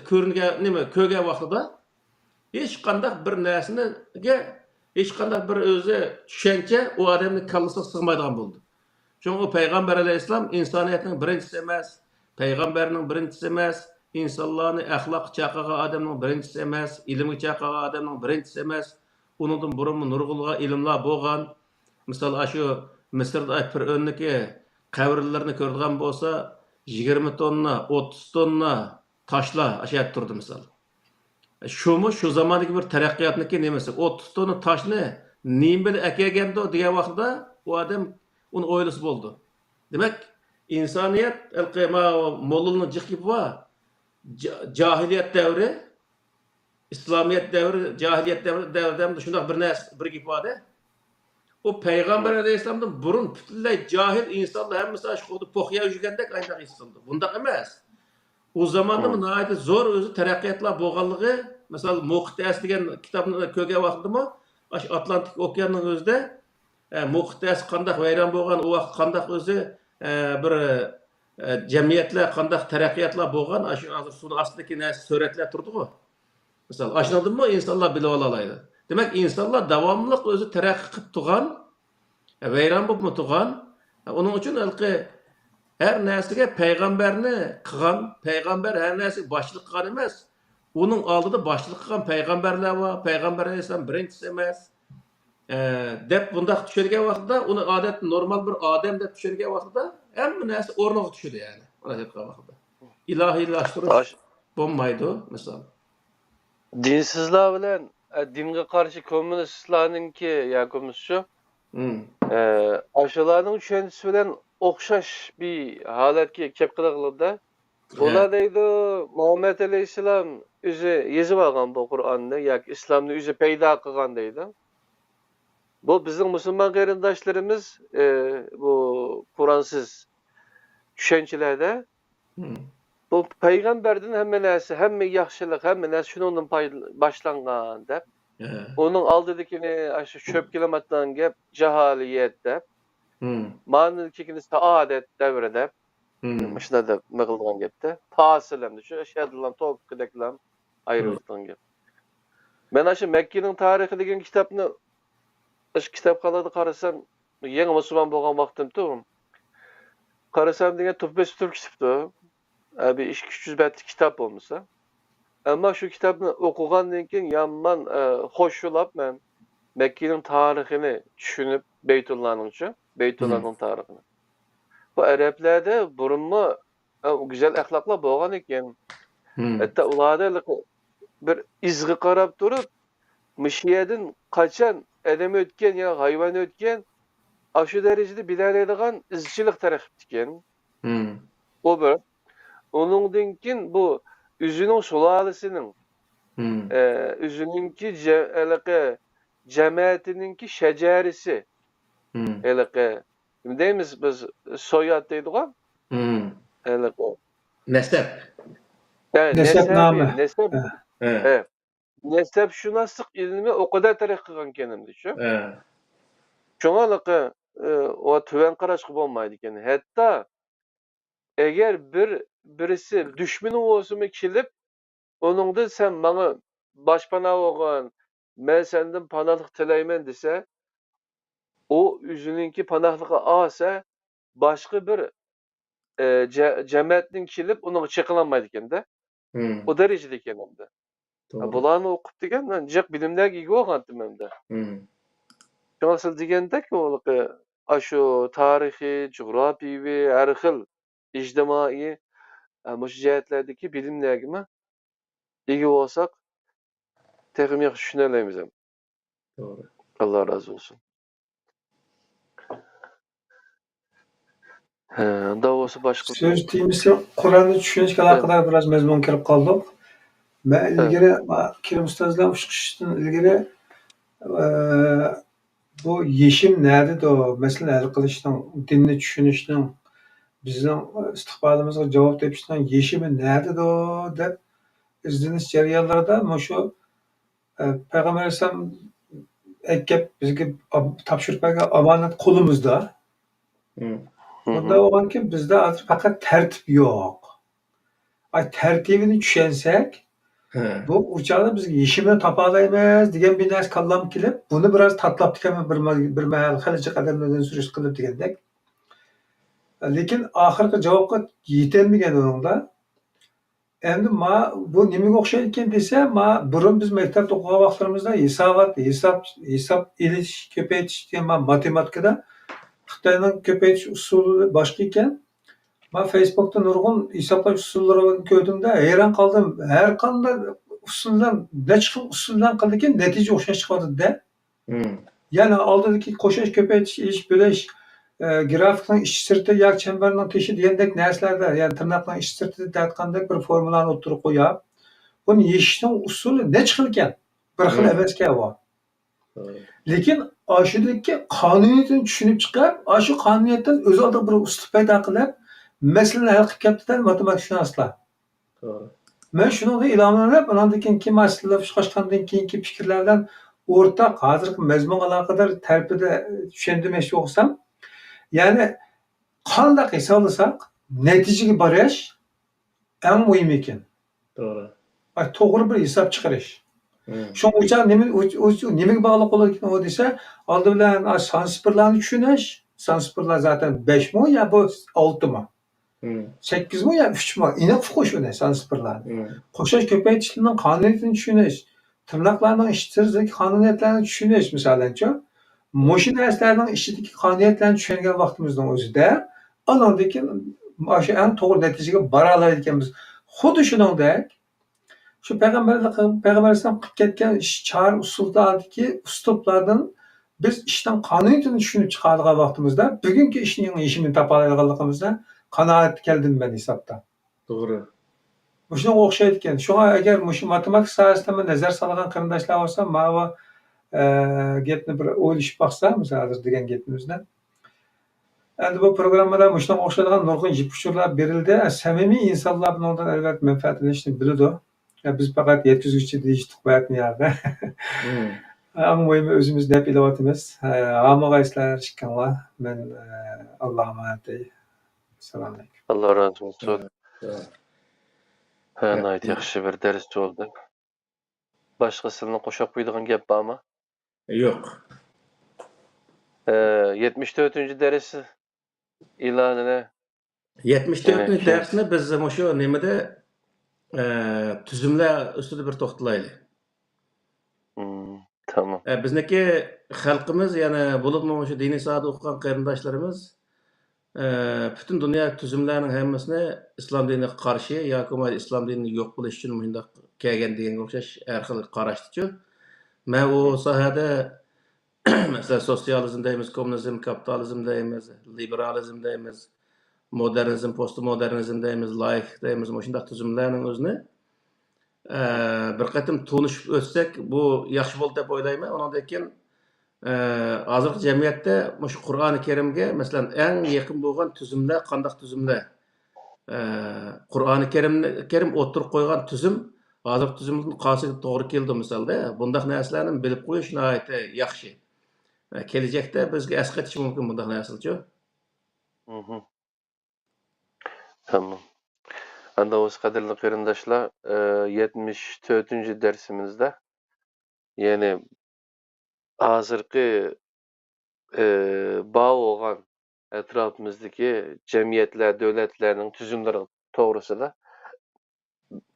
körünge nime köge vaqtida hiç qandaq bir narsaniga hiç qandaq bir özü düşünce o adamın kallasına sığmaydigan boldu. Çünkü o Peygamber aleyhisselam insaniyetin birincisi emas, Peygamberinin birincisi emas, insanlarını ahlak çaqağa adamның birincisi emas, ilmi çaqağa adamның birincisi emas. Onundan burun nurgulga ilimler bolgan. Misal şu Mısırda bir önneki qabrlarini ko'rgan bolsa 20 tonna, 30 tonna taşlar aşağı turdu misal. Şu zamandaki bir teraqqiyotniki nemesi 30 tonna taşni nima bilan akagando degan vaqtda o adam onu o'ylasa bo'ldi. Demek insaniyet mollulni jiqib va cahiliyet devri, İslamiyet devri, cahiliyet devri şundaq bir gip var da. O Peygamber Aleyhisselam'dan burun bütünley cahil insanlar hemmisi aşk oldu poxya yürgəndək ayndaq isildi. Bundaq emas. O zamanda mı nəhayət zor özü teraqqiyatlar bolğanlığı, mesela Muqtas degan kitabını köge vaqtida mı Atlantik okeanның özüdə Muqtas qandaq vayron bolğan, o vaqt qandaq özü bir cemiyetler qandaq teraqqiyatlar bolğan, aşı hazır sunu astındaki nəsə surətlər turdu. Mesela aşınadın mı insanlar bilib alalaydı. Demek insanlar davamlılık özü terakki qıp tuğan, veyran bulup mu tuğan, onun için her neslige peygamberini kıgan, peygamber her neslige başlık kıgan emez. Onun aldığı başlık kıgan peygamberler var, peygamber aleyhisselam birincisi emez. Dep bundaq düşürge vaxtida, onu adet normal bir adem dep düşürge vaxtida, hem nesi ornuğa düşürdü yani. Ona dep vaxtida. İlahilaştırış bulmaydı mesela. Dinsizler bilen dinge karşı komünistlarınki yakumuz şu. Aşılarının düşüncesi bilen okşaş bir haletki kep kılıqlıda. Olar deydi Muhammed Aleyhisselam özü yazıp algan bu Kur'an'ı, yak İslam'ı özü peyda kılgan deydi. Bu bizim Müslüman gayrindaşlarımız bu Kur'ansız düşüncelerde bu peygamberden hemme näse, hemme yaxşılık, hemme näse şunundan başlangan dep. Onun aldığındakini aşı çöp kilometreden gep cehaliyet dep. Manıdakini saadet devre dep. Şuna da mıgılgan gepte. Fasilem şu eşhedullah tok kıdeklam ayrılıktan gep. Ben aşı Mekke'nin tarihi degan kitapni aşı kitap kaladı qarasam, yeni Müslüman bolgan vaqtimda qarasam degan tupbes Türk kitaptı. Bir 200 betlik kitap olmasa. Ama şu kitabını okugandan keyin yaman hoşulap men Mekke'nin tarihini düşünüp Beytullah'ın tarihini. Bu Araplarda burunma güzel ahlaklar bolgan eken. Hatta ularda bir izgi qarap turup Mişiyedin kaçan adam ötken ya hayvan ötken aşı derecede bilaleydigan izçilik tarafı eken. O bir. Onundan keyin bu üzünün sulalesinin üzününki cemaatininki şecerisi deymiz biz soyad deydigan Nesep. Nesepname. Nesep şunaslık ilmi o kadar tarih kılgan kenimdi şu. Şoňa o tüven qaraşqı bolmaydı eken. Hatta eğer birisi düşmeni olsumu kilip onunda sen bana başpana olgan men senden panahlık tileymen dese o üzününki panahlığı alsa başka bir cemaatnin kilip onu çekilanmaydı eken de. O derecede eken hem de. Bularını okup degen ben jek bilimlerge igi bolgandım hem de. Şoňa siz digendek o aşu tarihi, coğrafiýevi, her xil ijtimai muş jihatlerdeki bilimlergime igi bolsak tehim ýaxşy düşüneleymiz hem. Doğru. Allah razı olsun. Da bolsa başka Söz tiýmesi Kur'an'ı düşünüşke alakadar biraz mezmun kirip kaldık. Ben ilgili Kerim Ustaz'la uçuştan ilgili bu yeşim nerede o? Mesela el kılıştan, dinni düşünüşten, bizim istikbalımıza cevap tepişten yeşimi nerede o? Dep izdiniz jaryanlarda şu Peygamber Aleyhisselam ekip bizge tapşırıp bergen amanet kolumuzda. Hı. Onda olan ki bizde hazır fakat tertip yok. Ay tertibini düşensek He. bu uçağda bizge yişimini tapalaymayız degan bir narsa kallam kelip bunu biraz tatlap dikamen bir mahal halici qadamlardan sürüş qilib degandek. Lekin oxirgi javobga yetolmagan o'rinda endi bu nimaga o'xshaydi ekan desa, burun biz maktabda o'qigan vaqtlarimizda hisob ilish, ko'paytirish degan matematikada Xitoyning ko'paytirish usuli boshqa ekan. Facebookda nurg'un hisoblash usullarini ko'rdimda hayron qoldim. Har qanday usuldan, necha xil usuldan qildikin natija o'xshash chiqadida. Hı. Yani oldidagi qo'shish, ko'paytirish, ish bo'lish, grafikning ichi sirti yoki chambarning tishi degandek narsalarda, ya'ni tirnoqning ichi sirtida aytgandek bir formulani o'tirib qo'yib, buni yechishning usuli necha xil ekan? Bir xil emaskan u. Lekin ashudagi qonuniyatni tushunib chiqib, shu qonuniyatdan o'z oldiga bir uslub paydo qilib, masalani hal qilib ketdi matematikashunoslar. Doğru. Men shunga ilomlanib, undan keyingi masalalar chiqishgandan keyingi fikrlar bilan o'rtaq hozirgi mazmun aloqador tartibida tushundirmoqchi bo'lsam, ya'ni qanday hisoblasak natijaga borish eng muhim ekan. Doğru. To'g'ri bir hisob chiqarish. Hı. Shuning uchun nimaga bog'liq bo'lar ekan u desa, oldi bilan sanskritlarni tushunish, sanskritlar zaten 5 mi yo bu 6 mi? Hı. 8 mi yo 3 mi? Aniq qo'shuni sanskritlarni. Hı. Qo'shish ko'paytirishning qonuniyatini tushunish, tirnoqlarning ishtiridagi qonuniyatlarni tushunish masalanchi, mushu narsalarning ichidagi qonuniyatlarni tushungan vaqtimizning o'zida andan keyin o'sha eng to'g'ri natijaga bora oladiganmiz. Xuddi shuningdek, shu payg'ambar alayhisalom qilib ketgan char usuldagi uslublardan biz ishdan qonuniyatini tushunib chiqadigan vaqtimizda bugungi ishning yechimini topa oladiganligimizdan qanoat keldim men hisobda. Doğru. Shunga o'xshaydi ekan. Shunga agar shu matematika sohasida nazar solgan qarindoshlar bo'lsa, mana gapni bir o'ylashib baqsa, masalan, hozir degan gapimizni. Endi bu programmada shunga o'xshaydigan nurg'un ipuchlar berildi. Samimiy insonlar bundan albatta manfaatlanishni biladi. Biz faqat yetkazuvchi deyishdik bayatni yerda. Hı. Eng muhimi o'zimiz deb ilyapmiz. Hammaga islar shikkanlar. Men Allohga emanet. Assalomu alaykum. Allah razı olsun. Doğru. Gayet yaxshi bir ders oldu. Başqasının qo'shib qo'yadigan gap bormi? Yok. 74. ders ilanini 74. Yine, dersini biz şu nimada tüzümler üstüde bir to'xtalaylik. tamam. Bizniki xalqimiz, yani bo'libmi shu diniy sohada o'qigan qarindoshlarimiz bütün dünya tüzümlərinin hammasini islom diniga qarshi yoki islom dinini yo'q bo'lish uchun bundoq kelgan deganga o'xshash har xil qarashdichu. Men u sohada mesela sosyalizm deymiz, kommunizm, kapitalizm deymiz, liberalizm deymiz, modernizm, postmodernizm deymiz, laik deymiz, shundoq tüzümlərning o'zini bir qatim tunishib o'tsak bu yaxshi bo'ldi deb o'ylayman. Undan keyin hozirgi jamiyatda shu Qur'oni Karimga masalan eng yaqin bo'lgan tuzumlar qanday tuzumlar? Qur'oni Karim o'tirib qo'ygan tuzum hozirgi tuzumning qosiga to'g'ri keldi misolda. Bunday narsalarni bilib qo'yish nihoyatda yaxshi. Kelajakda bizga asqatish mumkin bunday narsalarchi. Tamam. Anda o'z qadrli qarindoshlar, 74. dersimizde ya'ni hozirgi bağ olan etrafımızdaki cemiyetler, devletlerinin tüzümleri to'g'risida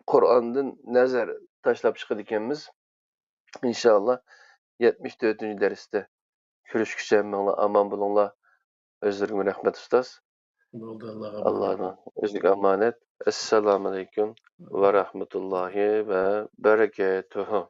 Qur'ondan nazar tashlab chiqar ekanmiz. İnşallah 74. dersde ko'rishguncha aman bo'linglar. O'zingizga rahmat ustoz. Bo'ldi, Allah'ın o'ziga emanet. Assalomu alaykum va rahmatullohi va barakatuh.